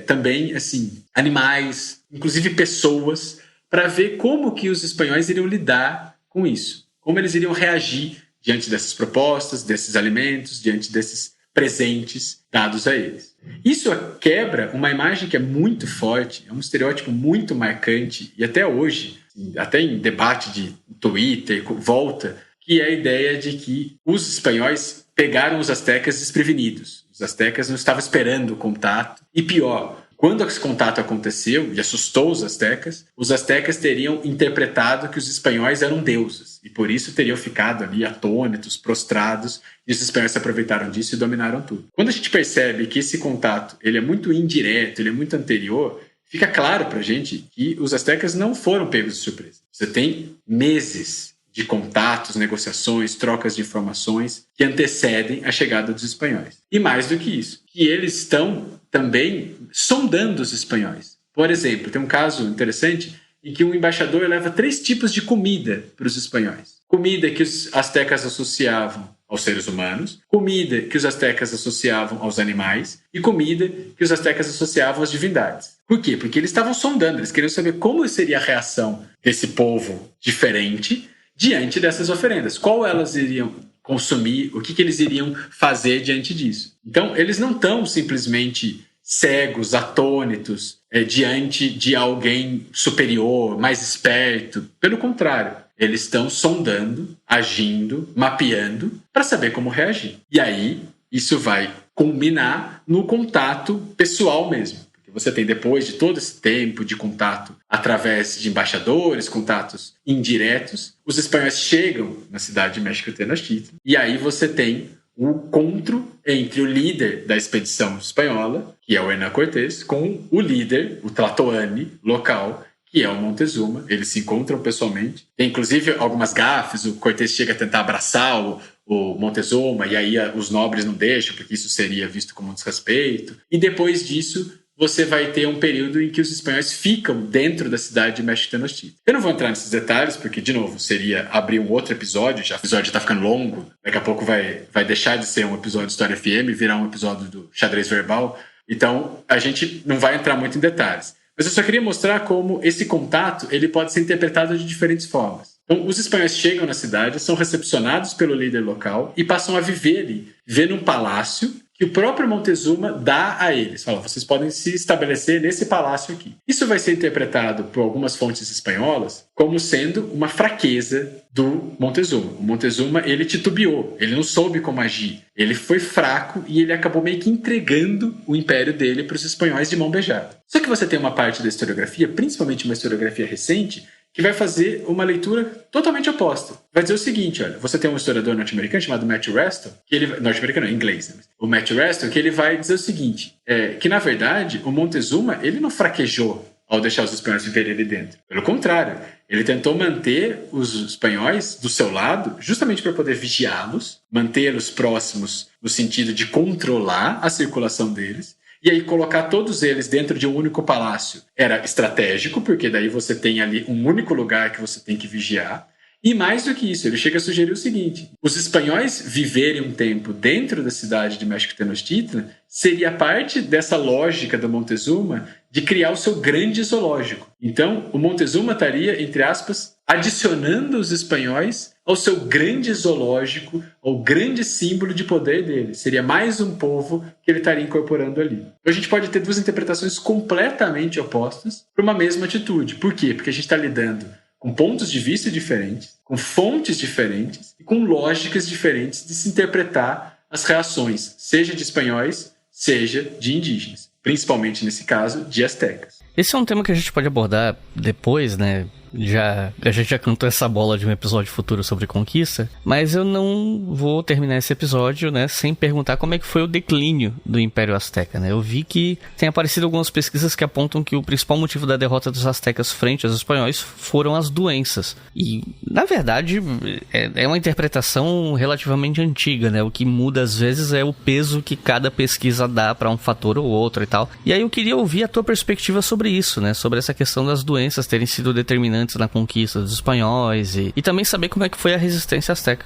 também assim, animais, inclusive pessoas, para ver como que os espanhóis iriam lidar com isso, como eles iriam reagir diante dessas propostas, desses alimentos, diante desses presentes dados a eles. Isso quebra uma imagem que é muito forte, é um estereótipo muito marcante, e até hoje, até em debate de Twitter, volta, que é a ideia de que os espanhóis pegaram os astecas desprevenidos. Os astecas não estavam esperando o contato. E pior, quando esse contato aconteceu e assustou os astecas teriam interpretado que os espanhóis eram deuses. E por isso teriam ficado ali atônitos, prostrados, e os espanhóis se aproveitaram disso e dominaram tudo. Quando a gente percebe que esse contato ele é muito indireto, ele é muito anterior, fica claro para a gente que os astecas não foram pegos de surpresa. Você tem meses de contatos, negociações, trocas de informações que antecedem a chegada dos espanhóis. E mais do que isso, que eles estão também sondando os espanhóis. Por exemplo, tem um caso interessante em que um embaixador leva 3 tipos de comida para os espanhóis. Comida que os astecas associavam aos seres humanos, comida que os astecas associavam aos animais e comida que os astecas associavam às divindades. Por quê? Porque eles estavam sondando, eles queriam saber como seria a reação desse povo diferente diante dessas oferendas. Qual elas iriam consumir, o que eles iriam fazer diante disso. Então, eles não estão simplesmente cegos, atônitos, diante de alguém superior, mais esperto. Pelo contrário, eles estão sondando, agindo, mapeando para saber como reagir. E aí, isso vai culminar no contato pessoal mesmo. Porque você tem, depois de todo esse tempo de contato através de embaixadores, contatos indiretos, os espanhóis chegam na cidade de México Tenochtitlan e aí você tem um encontro entre o líder da expedição espanhola, que é o Hernán Cortés, com o líder, o Tlatoani local, que é o Montezuma. Eles se encontram pessoalmente. Tem, inclusive, algumas gafes. O Cortés chega a tentar abraçar o Montezuma, e aí os nobres não deixam, porque isso seria visto como um desrespeito. E depois disso, você vai ter um período em que os espanhóis ficam dentro da cidade de México Tenochtitlan. Eu não vou entrar nesses detalhes, porque, de novo, seria abrir um outro episódio. Já o episódio está ficando longo. Daqui a pouco vai deixar de ser um episódio de História FM e virar um episódio do Xadrez Verbal. Então, a gente não vai entrar muito em detalhes. Mas eu só queria mostrar como esse contato ele pode ser interpretado de diferentes formas. Então, os espanhóis chegam na cidade, são recepcionados pelo líder local e passam a viver ali, viver num palácio que o próprio Montezuma dá a eles. Fala, vocês podem se estabelecer nesse palácio aqui. Isso vai ser interpretado por algumas fontes espanholas como sendo uma fraqueza do Montezuma. O Montezuma, ele titubeou, ele não soube como agir. Ele foi fraco e ele acabou meio que entregando o império dele para os espanhóis de mão beijada. Só que você tem uma parte da historiografia, principalmente uma historiografia recente, que vai fazer uma leitura totalmente oposta. Vai dizer o seguinte, olha, você tem um historiador norte-americano chamado Matthew Reston, que ele, norte-americano não, inglês, né? O Matthew Reston, que ele vai dizer o seguinte, que na verdade o Montezuma, ele não fraquejou ao deixar os espanhóis viverem ali dentro. Pelo contrário, ele tentou manter os espanhóis do seu lado, justamente para poder vigiá-los, mantê-los próximos no sentido de controlar a circulação deles. E aí colocar todos eles dentro de um único palácio era estratégico, porque daí você tem ali um único lugar que você tem que vigiar. E mais do que isso, ele chega a sugerir o seguinte: os espanhóis viverem um tempo dentro da cidade de México Tenochtitlan seria parte dessa lógica do Montezuma de criar o seu grande zoológico. Então, o Montezuma estaria, entre aspas, adicionando os espanhóis ao seu grande zoológico, ao grande símbolo de poder dele. Seria mais um povo que ele estaria incorporando ali. Então, a gente pode ter duas interpretações completamente opostas para uma mesma atitude. Por quê? Porque a gente está lidando com pontos de vista diferentes, com fontes diferentes e com lógicas diferentes de se interpretar as reações, seja de espanhóis, seja de indígenas. Principalmente, nesse caso, de astecas. Esse é um tema que a gente pode abordar depois, né? A gente já cantou essa bola de um episódio futuro sobre conquista, mas eu não vou terminar esse episódio, né, sem perguntar como é que foi o declínio do Império Azteca, né? Eu vi que tem aparecido algumas pesquisas que apontam que o principal motivo da derrota dos aztecas frente aos espanhóis foram as doenças. E, na verdade, é uma interpretação relativamente antiga, né? O que muda às vezes é o peso que cada pesquisa dá para um fator ou outro e tal. E aí eu queria ouvir a tua perspectiva sobre isso, né? Sobre essa questão das doenças terem sido determinantes na conquista dos espanhóis e também saber como é que foi a resistência azteca.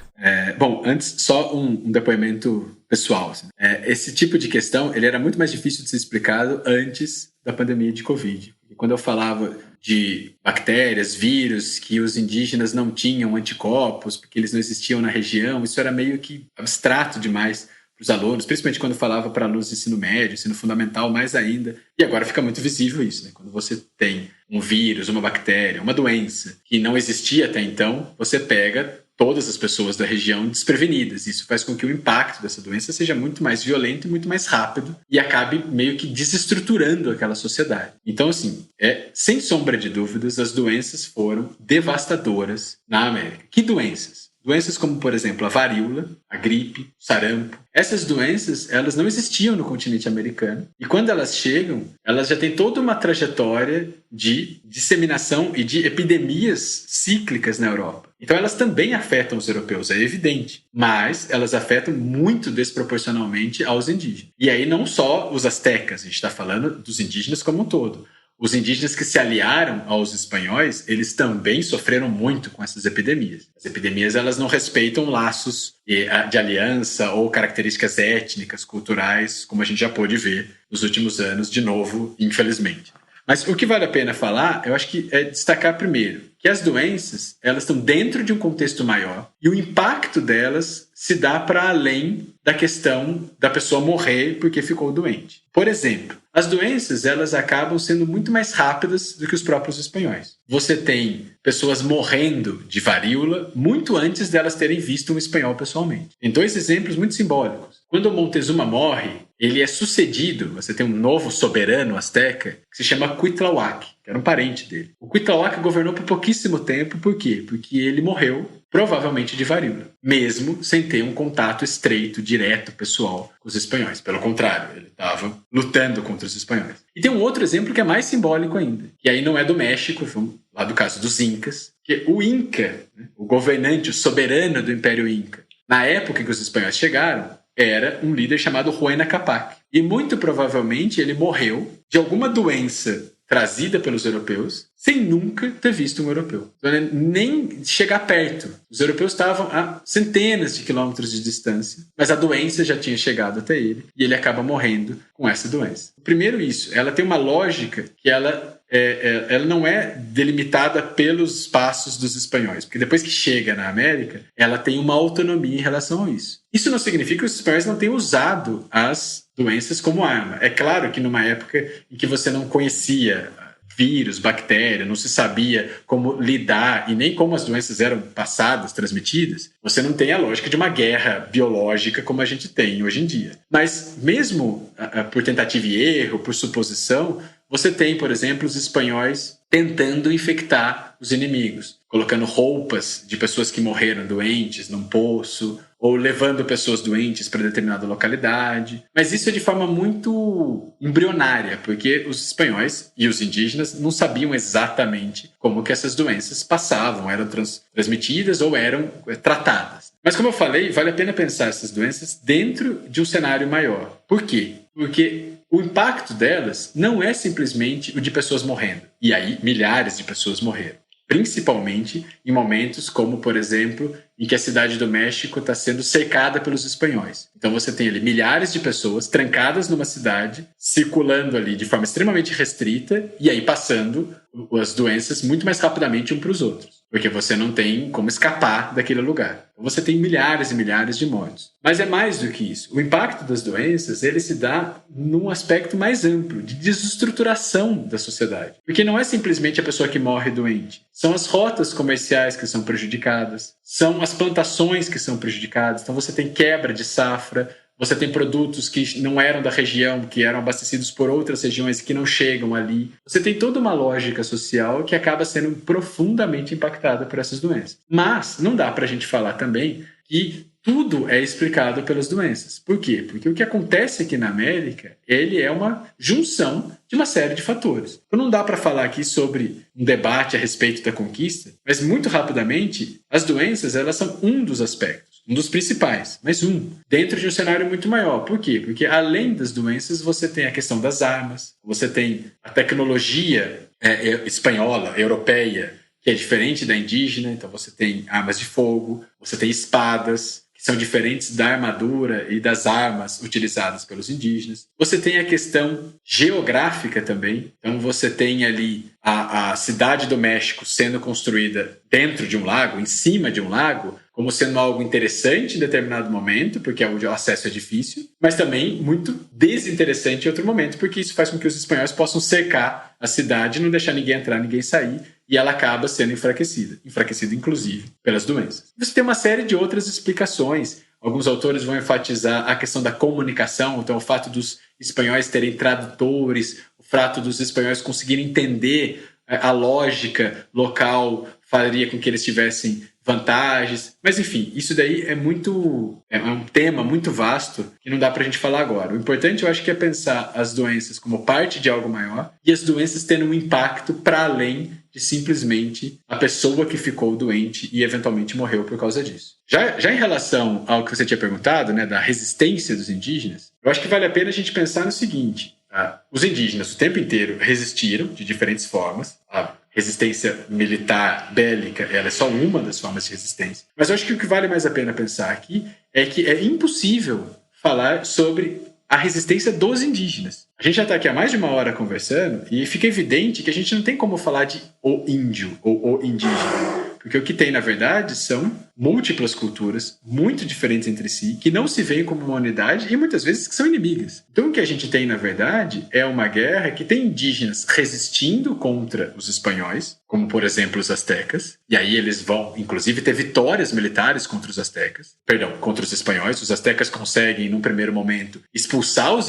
Bom, antes só um depoimento pessoal. Assim. Esse tipo de questão ele era muito mais difícil de ser explicado antes da pandemia de Covid. E quando eu falava de bactérias, vírus, que os indígenas não tinham anticorpos, porque eles não existiam na região, isso era meio que abstrato demais para os alunos, principalmente quando falava para alunos de ensino médio, ensino fundamental, mais ainda. E agora fica muito visível isso, né? Quando você tem um vírus, uma bactéria, uma doença que não existia até então, você pega todas as pessoas da região desprevenidas. Isso faz com que o impacto dessa doença seja muito mais violento e muito mais rápido e acabe meio que desestruturando aquela sociedade. Então, assim, sem sombra de dúvidas, as doenças foram devastadoras na América. Que doenças? Doenças como, por exemplo, a varíola, a gripe, o sarampo. Essas doenças, elas não existiam no continente americano. E quando elas chegam, elas já têm toda uma trajetória de disseminação e de epidemias cíclicas na Europa. Então elas também afetam os europeus, é evidente. Mas elas afetam muito desproporcionalmente aos indígenas. E aí não só os astecas, a gente está falando dos indígenas como um todo. Os indígenas que se aliaram aos espanhóis, eles também sofreram muito com essas epidemias. As epidemias, elas não respeitam laços de aliança ou características étnicas, culturais, como a gente já pôde ver nos últimos anos, de novo, infelizmente. Mas o que vale a pena falar, eu acho que é destacar primeiro que as doenças, elas estão dentro de um contexto maior e o impacto delas se dá para além da questão da pessoa morrer porque ficou doente. Por exemplo, As doenças, elas acabam sendo muito mais rápidas do que os próprios espanhóis. Você tem pessoas morrendo de varíola muito antes delas terem visto um espanhol pessoalmente. Tem 2 exemplos muito simbólicos. Quando o Montezuma morre, ele é sucedido, você tem um novo soberano asteca, que se chama Cuitlahuac, que era um parente dele. O Cuitlahuac governou por pouquíssimo tempo, por quê? Porque ele morreu, provavelmente de varíola, mesmo sem ter um contato estreito, direto, pessoal com os espanhóis. Pelo contrário, ele estava lutando contra os espanhóis. E tem um outro exemplo que é mais simbólico ainda, que aí não é do México, lá do caso dos Incas, que o Inca, o governante, o soberano do Império Inca, na época em que os espanhóis chegaram, era um líder chamado Huayna Capac. E muito provavelmente ele morreu de alguma doença trazida pelos europeus, sem nunca ter visto um europeu. Então, nem chegar perto. Os europeus estavam a centenas de quilômetros de distância, mas a doença já tinha chegado até ele, e ele acaba morrendo com essa doença. Primeiro isso, ela tem uma lógica que ela não é delimitada pelos espaços dos espanhóis, porque depois que chega na América, ela tem uma autonomia em relação a isso. Isso não significa que os espanhóis não tenham usado as doenças como arma. É claro que numa época em que você não conhecia vírus, bactéria, não se sabia como lidar e nem como as doenças eram passadas, transmitidas, você não tem a lógica de uma guerra biológica como a gente tem hoje em dia. Mas mesmo por tentativa e erro, por suposição, você tem, por exemplo, os espanhóis tentando infectar os inimigos, colocando roupas de pessoas que morreram doentes num poço, ou levando pessoas doentes para determinada localidade. Mas isso é de forma muito embrionária, porque os espanhóis e os indígenas não sabiam exatamente como que essas doenças passavam, eram transmitidas ou eram tratadas. Mas como eu falei, vale a pena pensar essas doenças dentro de um cenário maior. Por quê? Porque o impacto delas não é simplesmente o de pessoas morrendo. E aí, milhares de pessoas morreram. Principalmente em momentos como, por exemplo, em que a cidade do México está sendo cercada pelos espanhóis. Então você tem ali milhares de pessoas trancadas numa cidade, circulando ali de forma extremamente restrita e aí passando as doenças muito mais rapidamente um para os outros, porque você não tem como escapar daquele lugar. Então você tem milhares e milhares de mortos. Mas é mais do que isso. O impacto das doenças, ele se dá num aspecto mais amplo, de desestruturação da sociedade. Porque não é simplesmente a pessoa que morre doente. São as rotas comerciais que são prejudicadas, são as plantações que são prejudicadas. Então você tem quebra de safra, você tem produtos que não eram da região, que eram abastecidos por outras regiões que não chegam ali. Você tem toda uma lógica social que acaba sendo profundamente impactada por essas doenças. Mas não dá para a gente falar também que tudo é explicado pelas doenças. Por quê? Porque o que acontece aqui na América, ele é uma junção de uma série de fatores. Então não dá para falar aqui sobre um debate a respeito da conquista, mas muito rapidamente, as doenças elas são um dos aspectos. Um dos principais, mas dentro de um cenário muito maior. Por quê? Porque além das doenças, você tem a questão das armas, você tem a tecnologia espanhola, europeia, que é diferente da indígena, então você tem armas de fogo, você tem espadas, que são diferentes da armadura e das armas utilizadas pelos indígenas. Você tem a questão geográfica também, então você tem ali a cidade do México sendo construída dentro de um lago, em cima de um lago, como sendo algo interessante em determinado momento, porque o acesso é difícil, mas também muito desinteressante em outro momento, porque isso faz com que os espanhóis possam cercar a cidade, não deixar ninguém entrar, ninguém sair, e ela acaba sendo enfraquecida inclusive pelas doenças. Você tem uma série de outras explicações. Alguns autores vão enfatizar a questão da comunicação, então o fato dos espanhóis terem tradutores, o fato dos espanhóis conseguirem entender a lógica local faria com que eles tivessem vantagens, mas enfim, isso daí é um tema muito vasto que não dá pra gente falar agora. O importante eu acho que é pensar as doenças como parte de algo maior e as doenças tendo um impacto para além de simplesmente a pessoa que ficou doente e eventualmente morreu por causa disso. Já em relação ao que você tinha perguntado, né, da resistência dos indígenas, eu acho que vale a pena a gente pensar no seguinte: os indígenas o tempo inteiro resistiram de diferentes formas. A resistência militar, bélica, ela é só uma das formas de resistência. Mas eu acho que o que vale mais a pena pensar aqui é que é impossível falar sobre a resistência dos indígenas. A gente já está aqui há mais de uma hora conversando e fica evidente que a gente não tem como falar de o índio ou o indígena. Porque o que tem, na verdade, são múltiplas culturas, muito diferentes entre si, que não se veem como uma unidade e muitas vezes que são inimigas. Então o que a gente tem, na verdade, é uma guerra que tem indígenas resistindo contra os espanhóis, como, por exemplo, os astecas, e aí eles vão, inclusive, ter vitórias militares contra os contra os espanhóis. Os astecas conseguem, num primeiro momento, expulsar os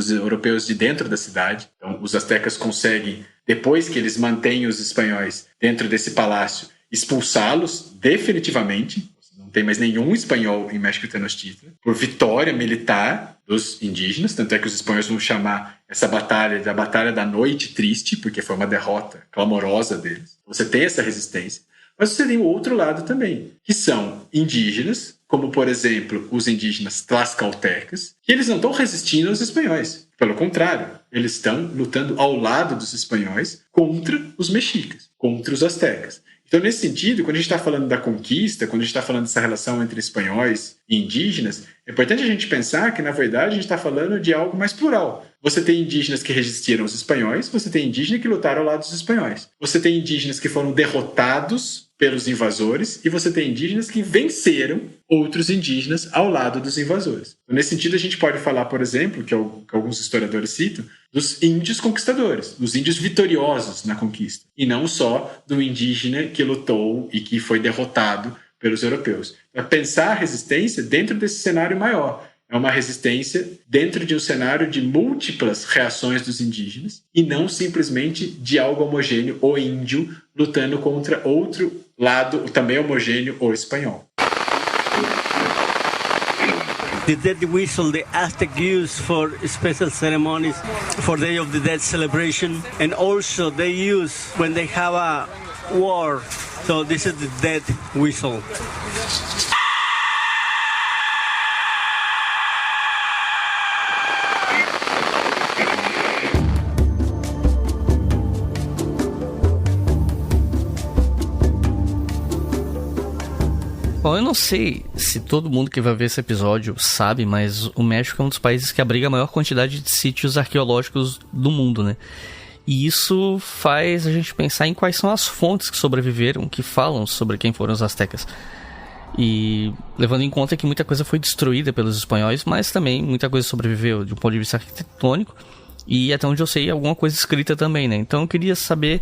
europeus de dentro da cidade. Então, os astecas conseguem, depois que eles mantêm os espanhóis dentro desse palácio, expulsá-los definitivamente. Não tem mais nenhum espanhol em México Tenochtitlan, por vitória militar dos indígenas. Tanto é que os espanhóis vão chamar essa batalha da Batalha da Noite Triste, porque foi uma derrota clamorosa deles. Você tem essa resistência. Mas você tem o outro lado também, que são indígenas, como, por exemplo, os indígenas tlaxcaltecas, que eles não estão resistindo aos espanhóis. Pelo contrário, eles estão lutando ao lado dos espanhóis contra os mexicas, contra os astecas. Então, nesse sentido, quando a gente está falando da conquista, quando a gente está falando dessa relação entre espanhóis e indígenas, é importante a gente pensar que, na verdade, a gente está falando de algo mais plural. Você tem indígenas que resistiram aos espanhóis, você tem indígenas que lutaram ao lado dos espanhóis. Você tem indígenas que foram derrotados pelos invasores e você tem indígenas que venceram outros indígenas ao lado dos invasores. Então, nesse sentido, a gente pode falar, por exemplo, que alguns historiadores citam, dos índios conquistadores, dos índios vitoriosos na conquista, e não só do indígena que lutou e que foi derrotado pelos europeus. Para pensar a resistência dentro desse cenário maior. É uma resistência dentro de um cenário de múltiplas reações dos indígenas e não simplesmente de algo homogêneo, o índio lutando contra outro lado também homogêneo, o espanhol. The dead whistle the Aztec use for special ceremonies, for Day of the Dead celebration, and also they use when they have a war. So this is the dead whistle. Bom, eu não sei se todo mundo que vai ver esse episódio sabe, mas o México é um dos países que abriga a maior quantidade de sítios arqueológicos do mundo, né? E isso faz a gente pensar em quais são as fontes que sobreviveram, que falam sobre quem foram os astecas. E levando em conta que muita coisa foi destruída pelos espanhóis, mas também muita coisa sobreviveu de um ponto de vista arquitetônico. E até onde eu sei, alguma coisa escrita também, né? Então eu queria saber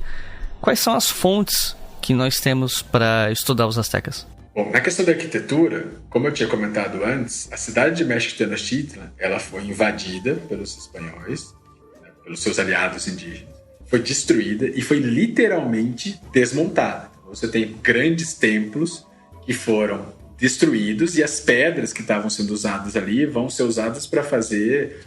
quais são as fontes que nós temos para estudar os astecas. Bom, na questão da arquitetura, como eu tinha comentado antes, a cidade de México Tenochtitlan, ela foi invadida pelos espanhóis, né, pelos seus aliados indígenas, foi destruída e foi literalmente desmontada. Você tem grandes templos que foram destruídos e as pedras que estavam sendo usadas ali vão ser usadas para fazer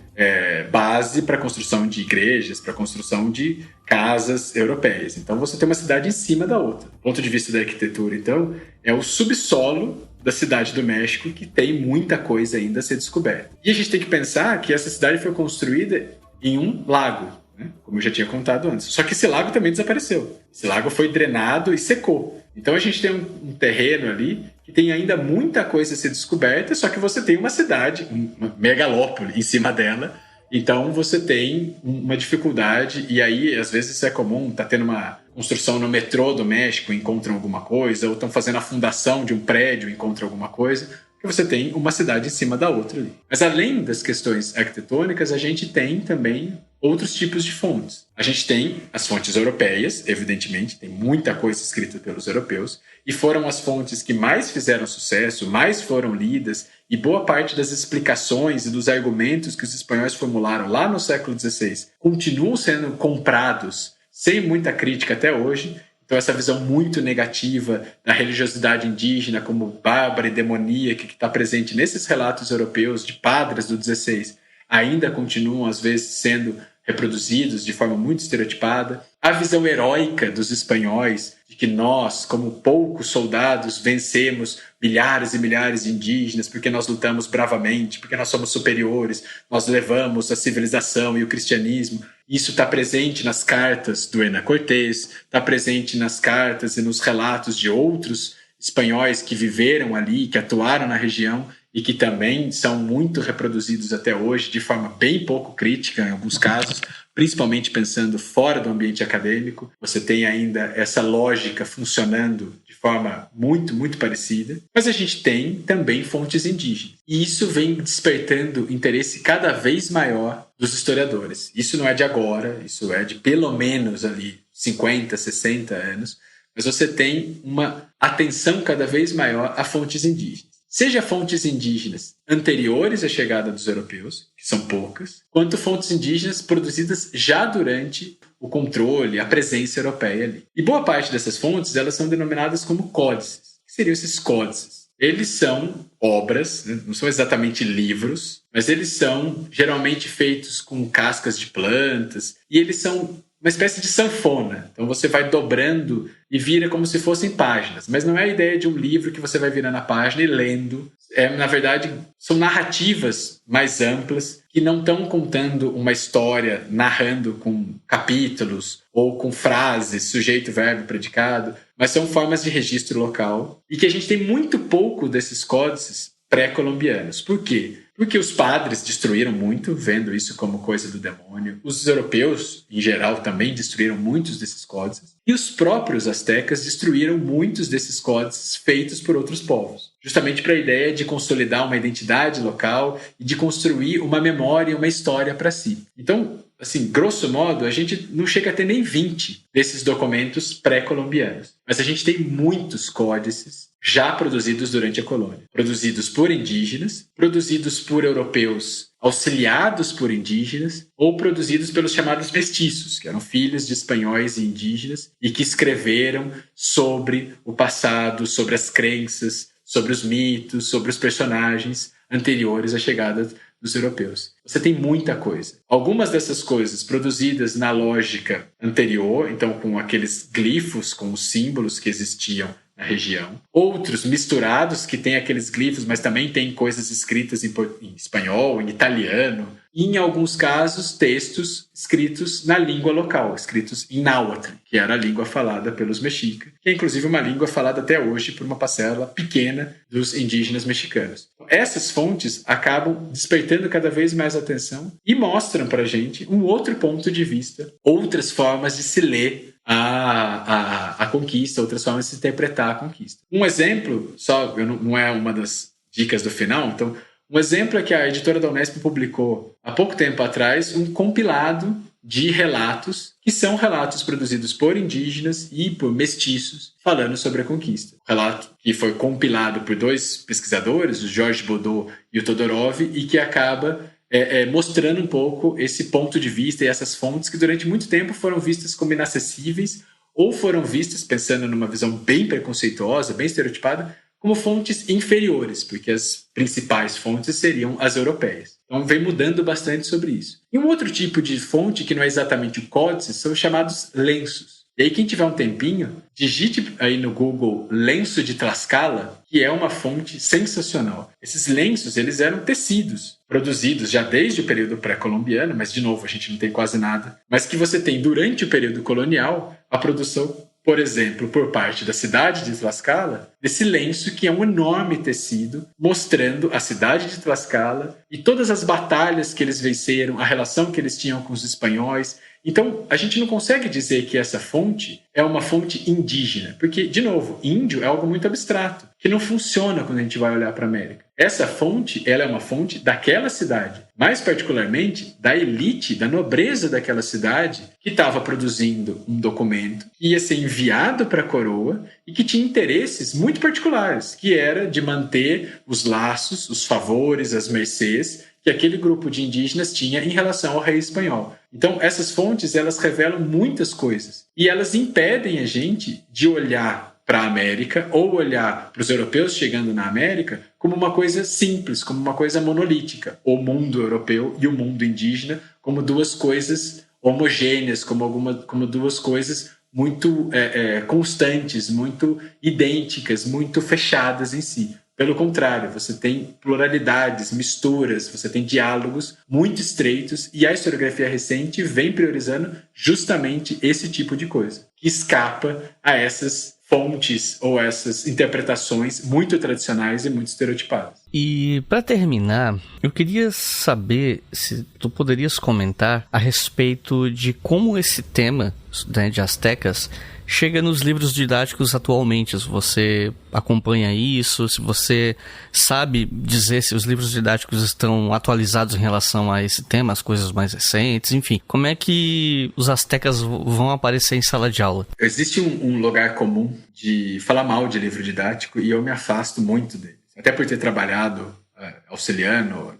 base para a construção de igrejas, para a construção de casas europeias. Então você tem uma cidade em cima da outra. Do ponto de vista da arquitetura, então, é o subsolo da cidade do México que tem muita coisa ainda a ser descoberta. E a gente tem que pensar que essa cidade foi construída em um lago, né? Como eu já tinha contado antes. Só que esse lago também desapareceu. Esse lago foi drenado e secou. Então a gente tem um terreno ali que tem ainda muita coisa a ser descoberta, só que você tem uma cidade, uma megalópole em cima dela. Então você tem uma dificuldade, e aí às vezes isso é comum, tá tendo uma construção no metrô do México, encontram alguma coisa, ou estão fazendo a fundação de um prédio, encontram alguma coisa, porque você tem uma cidade em cima da outra ali. Mas além das questões arquitetônicas, a gente tem também outros tipos de fontes. A gente tem as fontes europeias, evidentemente, tem muita coisa escrita pelos europeus, e foram as fontes que mais fizeram sucesso, mais foram lidas, e boa parte das explicações e dos argumentos que os espanhóis formularam lá no século XVI continuam sendo comprados sem muita crítica até hoje. Então essa visão muito negativa da religiosidade indígena como bárbara e demoníaca que está presente nesses relatos europeus de padres do XVI ainda continuam às vezes sendo reproduzidos de forma muito estereotipada. A visão heróica dos espanhóis de que nós, como poucos soldados, vencemos milhares e milhares de indígenas porque nós lutamos bravamente, porque nós somos superiores, nós levamos a civilização e o cristianismo. Isso está presente nas cartas do Hernán Cortés, está presente nas cartas e nos relatos de outros espanhóis que viveram ali, que atuaram na região e que também são muito reproduzidos até hoje de forma bem pouco crítica em alguns casos, principalmente pensando fora do ambiente acadêmico. Você tem ainda essa lógica funcionando de forma muito, muito parecida. Mas a gente tem também fontes indígenas. E isso vem despertando interesse cada vez maior dos historiadores. Isso não é de agora, isso é de pelo menos ali 50, 60 anos. Mas você tem uma atenção cada vez maior a fontes indígenas. Seja fontes indígenas anteriores à chegada dos europeus, que são poucas, quanto fontes indígenas produzidas já durante o controle, a presença europeia ali. E boa parte dessas fontes, elas são denominadas como códices. O que seriam esses códices? Eles são obras, né? Não são exatamente livros, mas eles são geralmente feitos com cascas de plantas, e eles são uma espécie de sanfona. Então você vai dobrando e vira como se fossem páginas. Mas não é a ideia de um livro que você vai virando a página e lendo. Na verdade, são narrativas mais amplas que não estão contando uma história, narrando com capítulos ou com frases, sujeito, verbo, predicado, mas são formas de registro local e que a gente tem muito pouco desses códices pré-colombianos. Por quê? Porque os padres destruíram muito, vendo isso como coisa do demônio. Os europeus, em geral, também destruíram muitos desses códices. E os próprios astecas destruíram muitos desses códices feitos por outros povos. Justamente para a ideia de consolidar uma identidade local e de construir uma memória e uma história para si. Então, assim, grosso modo, a gente não chega a ter nem 20 desses documentos pré-colombianos. Mas a gente tem muitos códices já produzidos durante a colônia. Produzidos por indígenas, produzidos por europeus auxiliados por indígenas ou produzidos pelos chamados mestiços, que eram filhos de espanhóis e indígenas e que escreveram sobre o passado, sobre as crenças, sobre os mitos, sobre os personagens anteriores à chegada dos europeus. Você tem muita coisa. Algumas dessas coisas produzidas na lógica anterior, então com aqueles glifos, com os símbolos que existiam na região. Outros misturados, que tem aqueles glifos, mas também tem coisas escritas em espanhol, em italiano. E, em alguns casos, textos escritos na língua local, escritos em náhuatl, que era a língua falada pelos mexicas, que é inclusive uma língua falada até hoje por uma parcela pequena dos indígenas mexicanos. Essas fontes acabam despertando cada vez mais atenção e mostram para a gente um outro ponto de vista, outras formas de se ler a conquista, outras formas de se interpretar a conquista. Um exemplo, não é uma das dicas do final, então, um exemplo é que a editora da Unesp publicou há pouco tempo atrás um compilado de relatos, que são relatos produzidos por indígenas e por mestiços, falando sobre a conquista. O relato que foi compilado por dois pesquisadores, o Jorge Baudot e o Todorov, e que acaba mostrando um pouco esse ponto de vista e essas fontes que durante muito tempo foram vistas como inacessíveis ou foram vistas, pensando numa visão bem preconceituosa, bem estereotipada, como fontes inferiores, porque as principais fontes seriam as europeias. Então vem mudando bastante sobre isso. E um outro tipo de fonte, que não é exatamente o códice, são os chamados lenços. E aí quem tiver um tempinho, digite aí no Google lenço de Tlaxcala, que é uma fonte sensacional. Esses lenços, eles eram tecidos, produzidos já desde o período pré-colombiano, mas de novo a gente não tem quase nada, mas que você tem durante o período colonial a produção, por exemplo, por parte da cidade de Tlaxcala, desse lenço que é um enorme tecido mostrando a cidade de Tlaxcala e todas as batalhas que eles venceram, a relação que eles tinham com os espanhóis. Então, a gente não consegue dizer que essa fonte é uma fonte indígena, porque, de novo, índio é algo muito abstrato, que não funciona quando a gente vai olhar para a América. Essa fonte, ela é uma fonte daquela cidade, mais particularmente da elite, da nobreza daquela cidade, que estava produzindo um documento que ia ser enviado para a coroa e que tinha interesses muito particulares, que era de manter os laços, os favores, as mercês que aquele grupo de indígenas tinha em relação ao rei espanhol. Então, essas fontes, elas revelam muitas coisas e elas impedem a gente de olhar para a América ou olhar para os europeus chegando na América como uma coisa simples, como uma coisa monolítica. O mundo europeu e o mundo indígena como duas coisas homogêneas, como duas coisas muito constantes, muito idênticas, muito fechadas em si. Pelo contrário, você tem pluralidades, misturas, você tem diálogos muito estreitos e a historiografia recente vem priorizando justamente esse tipo de coisa, que escapa a essas fontes ou essas interpretações muito tradicionais e muito estereotipadas. E para terminar, eu queria saber se tu poderias comentar a respeito de como esse tema, né, de astecas chega nos livros didáticos atualmente. Se você acompanha isso, se você sabe dizer se os livros didáticos estão atualizados em relação a esse tema, as coisas mais recentes, enfim. Como é que os astecas vão aparecer em sala de aula? Existe um lugar comum de falar mal de livro didático e eu me afasto muito dele. Até por ter trabalhado auxiliando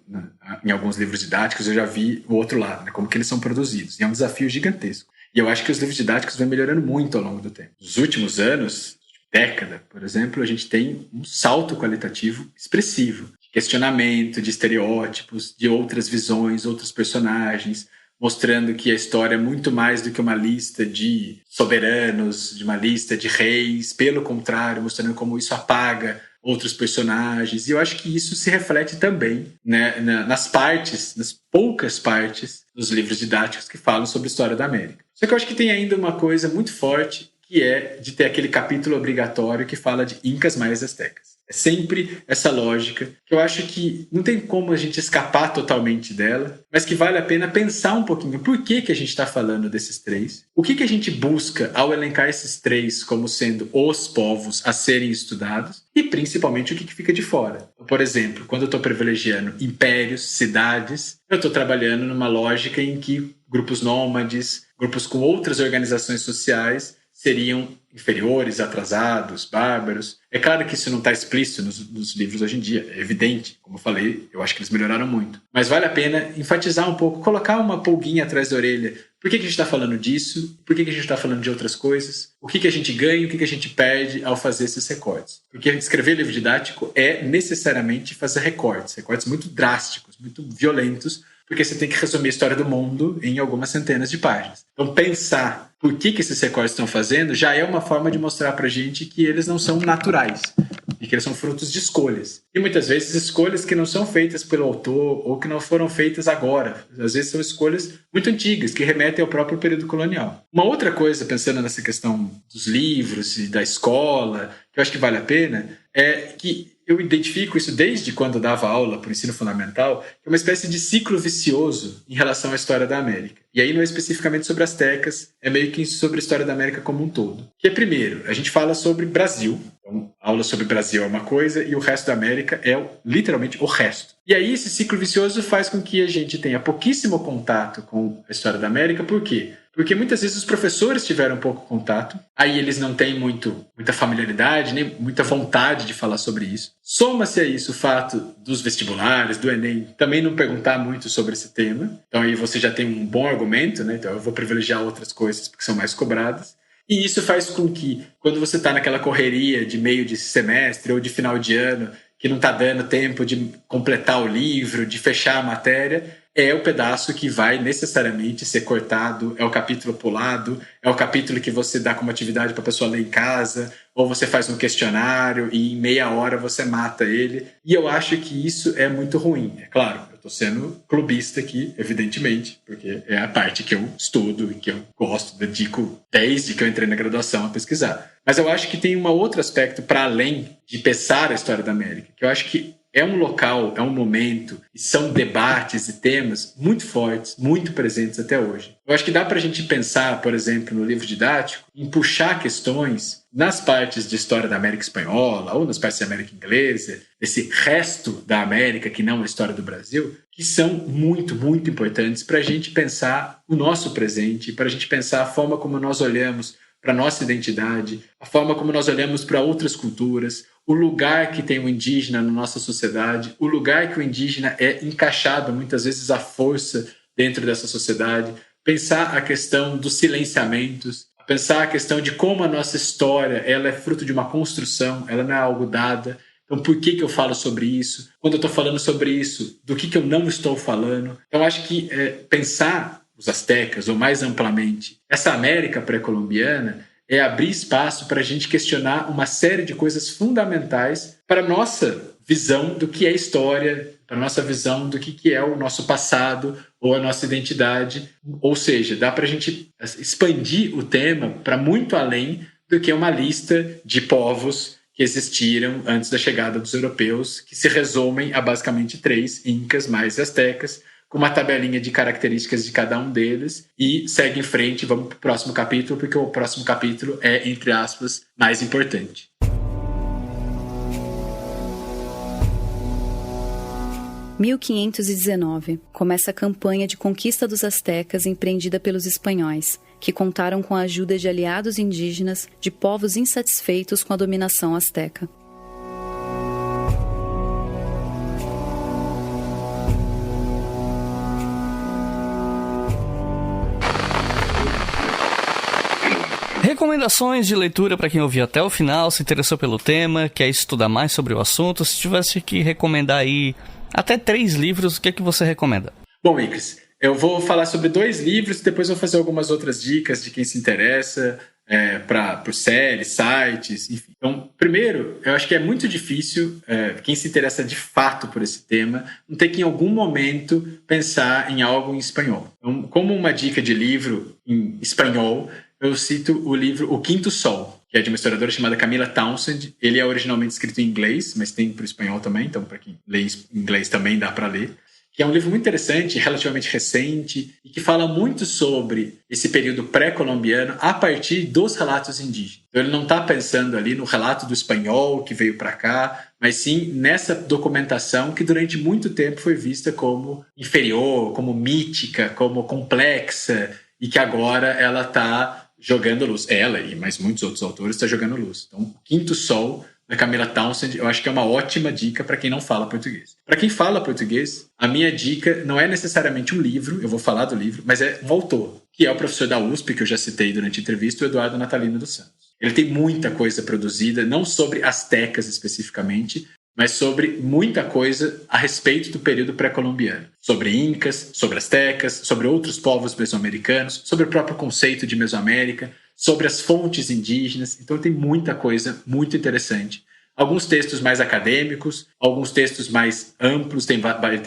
em alguns livros didáticos, eu já vi o outro lado, né, como que eles são produzidos. E é um desafio gigantesco. E eu acho que os livros didáticos vêm melhorando muito ao longo do tempo. Nos últimos anos, década, por exemplo, a gente tem um salto qualitativo expressivo. De questionamento, de estereótipos, de outras visões, outros personagens, mostrando que a história é muito mais do que uma lista de soberanos, de uma lista de reis. Pelo contrário, mostrando como isso apaga outros personagens. E eu acho que isso se reflete também, né, nas poucas partes dos livros didáticos que falam sobre a história da América. Só que eu acho que tem ainda uma coisa muito forte, que é de ter aquele capítulo obrigatório que fala de Incas, Maias e Astecas. É sempre essa lógica, que eu acho que não tem como a gente escapar totalmente dela, mas que vale a pena pensar um pouquinho por que a gente está falando desses três, o que a gente busca ao elencar esses três como sendo os povos a serem estudados, e principalmente o que fica de fora. Por exemplo, quando eu estou privilegiando impérios, cidades, eu estou trabalhando numa lógica em que grupos nômades, grupos com outras organizações sociais seriam inferiores, atrasados, bárbaros. É claro que isso não está explícito nos livros hoje em dia, é evidente. Como eu falei, eu acho que eles melhoraram muito. Mas vale a pena enfatizar um pouco, colocar uma pulguinha atrás da orelha. Por que a gente está falando disso? Por que a gente está falando de outras coisas? O que a gente ganha e o que a gente perde ao fazer esses recortes? Porque escrever livro didático é necessariamente fazer recortes muito drásticos, muito violentos, porque você tem que resumir a história do mundo em algumas centenas de páginas. Então, pensar por que esses recortes estão fazendo já é uma forma de mostrar pra gente que eles não são naturais e que eles são frutos de escolhas. E muitas vezes escolhas que não são feitas pelo autor ou que não foram feitas agora. Às vezes são escolhas muito antigas, que remetem ao próprio período colonial. Uma outra coisa, pensando nessa questão dos livros e da escola, que eu acho que vale a pena, é que eu identifico isso desde quando eu dava aula para o ensino fundamental, que é uma espécie de ciclo vicioso em relação à história da América. E aí não é especificamente sobre astecas, é meio que sobre a história da América como um todo. Que é, primeiro, a gente fala sobre Brasil. Então, a aula sobre Brasil é uma coisa e o resto da América é literalmente o resto. E aí esse ciclo vicioso faz com que a gente tenha pouquíssimo contato com a história da América. Por quê? Porque muitas vezes os professores tiveram pouco contato, aí eles não têm muita familiaridade, nem muita vontade de falar sobre isso. Soma-se a isso o fato dos vestibulares, do Enem, também não perguntar muito sobre esse tema. Então aí você já tem um bom argumento, né? Então eu vou privilegiar outras coisas porque são mais cobradas. E isso faz com que, quando você está naquela correria de meio de semestre ou de final de ano, que não está dando tempo de completar o livro, de fechar a matéria, é o pedaço que vai necessariamente ser cortado, é o capítulo pulado, é o capítulo que você dá como atividade para a pessoa ler em casa, ou você faz um questionário e em meia hora você mata ele. E eu acho que isso é muito ruim. É claro, eu estou sendo clubista aqui, evidentemente, porque é a parte que eu estudo e que eu gosto, dedico desde que eu entrei na graduação a pesquisar. Mas eu acho que tem um outro aspecto para além de pensar a história da América, que eu acho que é um local, é um momento, e são debates e temas muito fortes, muito presentes até hoje. Eu acho que dá para a gente pensar, por exemplo, no livro didático, em puxar questões nas partes de história da América Espanhola ou nas partes da América Inglesa, esse resto da América que não é a história do Brasil, que são muito, muito importantes para a gente pensar o nosso presente, para a gente pensar a forma como nós olhamos para a nossa identidade, a forma como nós olhamos para outras culturas, o lugar que tem o indígena na nossa sociedade, o lugar que o indígena é encaixado muitas vezes à força dentro dessa sociedade, pensar a questão dos silenciamentos, pensar a questão de como a nossa história ela é fruto de uma construção, ela não é algo dada. Então, por que eu falo sobre isso? Quando eu estou falando sobre isso, do que eu não estou falando? Então, acho que pensar os astecas, ou mais amplamente, essa América pré-colombiana, é abrir espaço para a gente questionar uma série de coisas fundamentais para a nossa visão do que é história, para a nossa visão do que é o nosso passado ou a nossa identidade. Ou seja, dá para a gente expandir o tema para muito além do que uma lista de povos que existiram antes da chegada dos europeus, que se resumem a basicamente 3, incas mais astecas, com uma tabelinha de características de cada um deles, e segue em frente, vamos para o próximo capítulo, porque o próximo capítulo é, entre aspas, mais importante. Em 1519, começa a campanha de conquista dos astecas empreendida pelos espanhóis, que contaram com a ajuda de aliados indígenas de povos insatisfeitos com a dominação asteca. Recomendações de leitura para quem ouviu até o final, se interessou pelo tema, quer estudar mais sobre o assunto. Se tivesse que recomendar aí até 3 livros, o que é que você recomenda? Bom, Icris, eu vou falar sobre 2 livros e depois vou fazer algumas outras dicas de quem se interessa por séries, sites, enfim. Então, primeiro, eu acho que é muito difícil quem se interessa de fato por esse tema não ter que em algum momento pensar em algo em espanhol. Então, como uma dica de livro em espanhol, eu cito o livro O Quinto Sol, que é de uma historiadora chamada Camila Townsend. Ele é originalmente escrito em inglês, mas tem para o espanhol também, então para quem lê inglês também dá para ler. Que é um livro muito interessante, relativamente recente, e que fala muito sobre esse período pré-colombiano a partir dos relatos indígenas. Então ele não está pensando ali no relato do espanhol que veio para cá, mas sim nessa documentação que durante muito tempo foi vista como inferior, como mítica, como complexa, e que agora ela está jogando luz. Ela e mais muitos outros autores estão jogando luz. Então, O Quinto Sol, da Camila Townsend, eu acho que é uma ótima dica para quem não fala português. Para quem fala português, a minha dica não é necessariamente um livro, eu vou falar do livro, mas é um autor, que é o professor da USP, que eu já citei durante a entrevista, o Eduardo Natalino dos Santos. Ele tem muita coisa produzida, não sobre astecas especificamente, mas sobre muita coisa a respeito do período pré-colombiano. Sobre incas, sobre astecas, sobre outros povos mesoamericanos, sobre o próprio conceito de Mesoamérica, sobre as fontes indígenas. Então tem muita coisa muito interessante. Alguns textos mais acadêmicos, alguns textos mais amplos, tem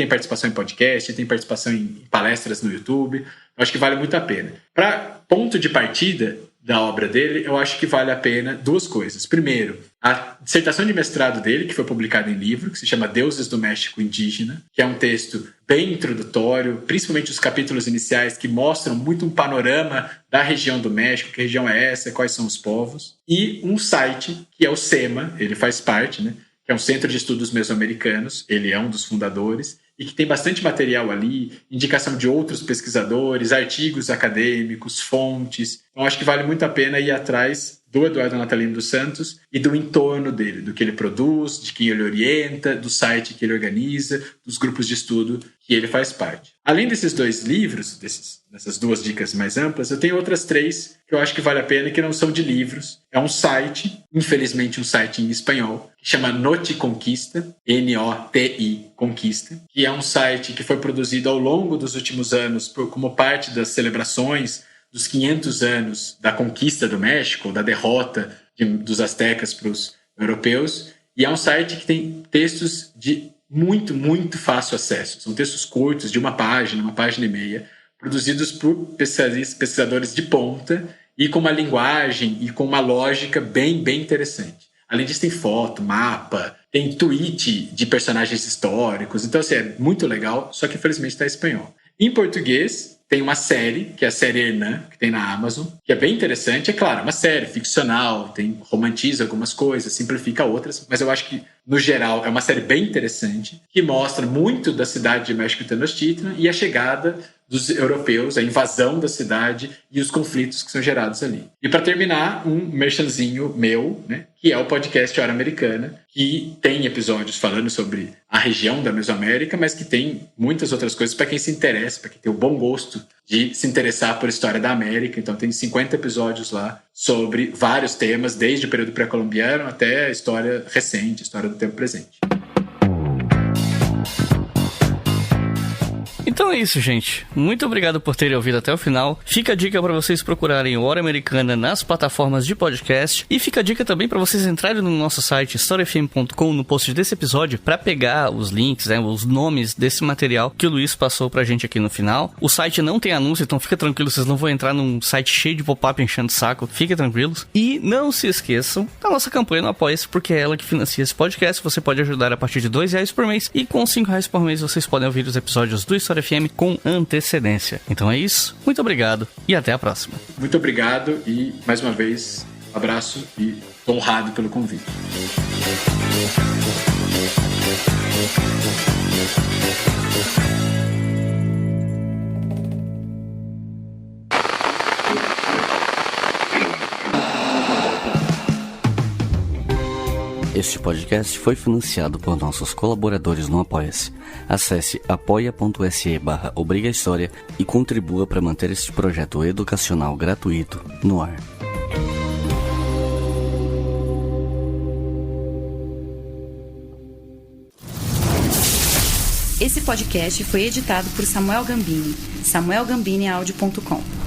participação em podcast, tem participação em palestras no YouTube. Eu acho que vale muito a pena. Para ponto de partida da obra dele, eu acho que vale a pena 2 coisas. Primeiro, a dissertação de mestrado dele, que foi publicada em livro, que se chama Deuses do México Indígena, que é um texto bem introdutório, principalmente os capítulos iniciais que mostram muito um panorama da região do México, que região é essa, quais são os povos, e um site, que é o SEMA, ele faz parte, né, que é um Centro de Estudos Mesoamericanos, ele é um dos fundadores, e que tem bastante material ali, indicação de outros pesquisadores, artigos acadêmicos, fontes. Então, acho que vale muito a pena ir atrás do Eduardo Natalino dos Santos e do entorno dele, do que ele produz, de quem ele orienta, do site que ele organiza, dos grupos de estudo que ele faz parte. Além desses 2 livros, dessas 2 dicas mais amplas, eu tenho outras 3 que eu acho que vale a pena, que não são de livros. É um site, infelizmente um site em espanhol, que chama Noti Conquista, N-O-T-I Conquista, que é um site que foi produzido ao longo dos últimos anos como parte das celebrações dos 500 anos da conquista do México, da derrota dos astecas para os europeus, e é um site que tem textos de muito, muito fácil acesso. São textos curtos, de uma página e meia, produzidos por pesquisadores de ponta e com uma linguagem e com uma lógica bem, bem interessante. Além disso, tem foto, mapa, tem tweet de personagens históricos. Então, assim, é muito legal, só que infelizmente está em espanhol. Em português, tem uma série, que é a série Hernan, que tem na Amazon, que é bem interessante. É claro, uma série ficcional, romantiza algumas coisas, simplifica outras, mas eu acho que, no geral, é uma série bem interessante, que mostra muito da cidade de México Tenochtitlan e a chegada dos europeus, a invasão da cidade e os conflitos que são gerados ali. E para terminar, um merchanzinho meu, né, que é o podcast Hora Americana, que tem episódios falando sobre a região da Mesoamérica, mas que tem muitas outras coisas para quem se interessa, para quem tem o bom gosto de se interessar por história da América. Então tem 50 episódios lá sobre vários temas, desde o período pré-colombiano até a história recente, a história do tempo presente. Então Então é isso, gente. Muito obrigado por terem ouvido até o final. Fica a dica para vocês procurarem o Hora Americana nas plataformas de podcast. E fica a dica também para vocês entrarem no nosso site historiafm.com, no post desse episódio, para pegar os links, os nomes desse material que o Luiz passou pra gente aqui no final. O site não tem anúncio, então fica tranquilo, vocês não vão entrar num site cheio de pop-up enchendo o saco. Fiquem tranquilos. E não se esqueçam da nossa campanha no Apoia-se, porque é ela que financia esse podcast. Você pode ajudar a partir de R$2 por mês, e com R$5 por mês vocês podem ouvir os episódios do História FM com antecedência. Então é isso, muito obrigado e até a próxima. Muito obrigado e, mais uma vez, abraço e tô honrado pelo convite. Este podcast foi financiado por nossos colaboradores no Apoia-se. Acesse apoia.se/obrigahistoria e contribua para manter este projeto educacional gratuito no ar. Esse podcast foi editado por Samuel Gambini, samuelgambiniaudio.com.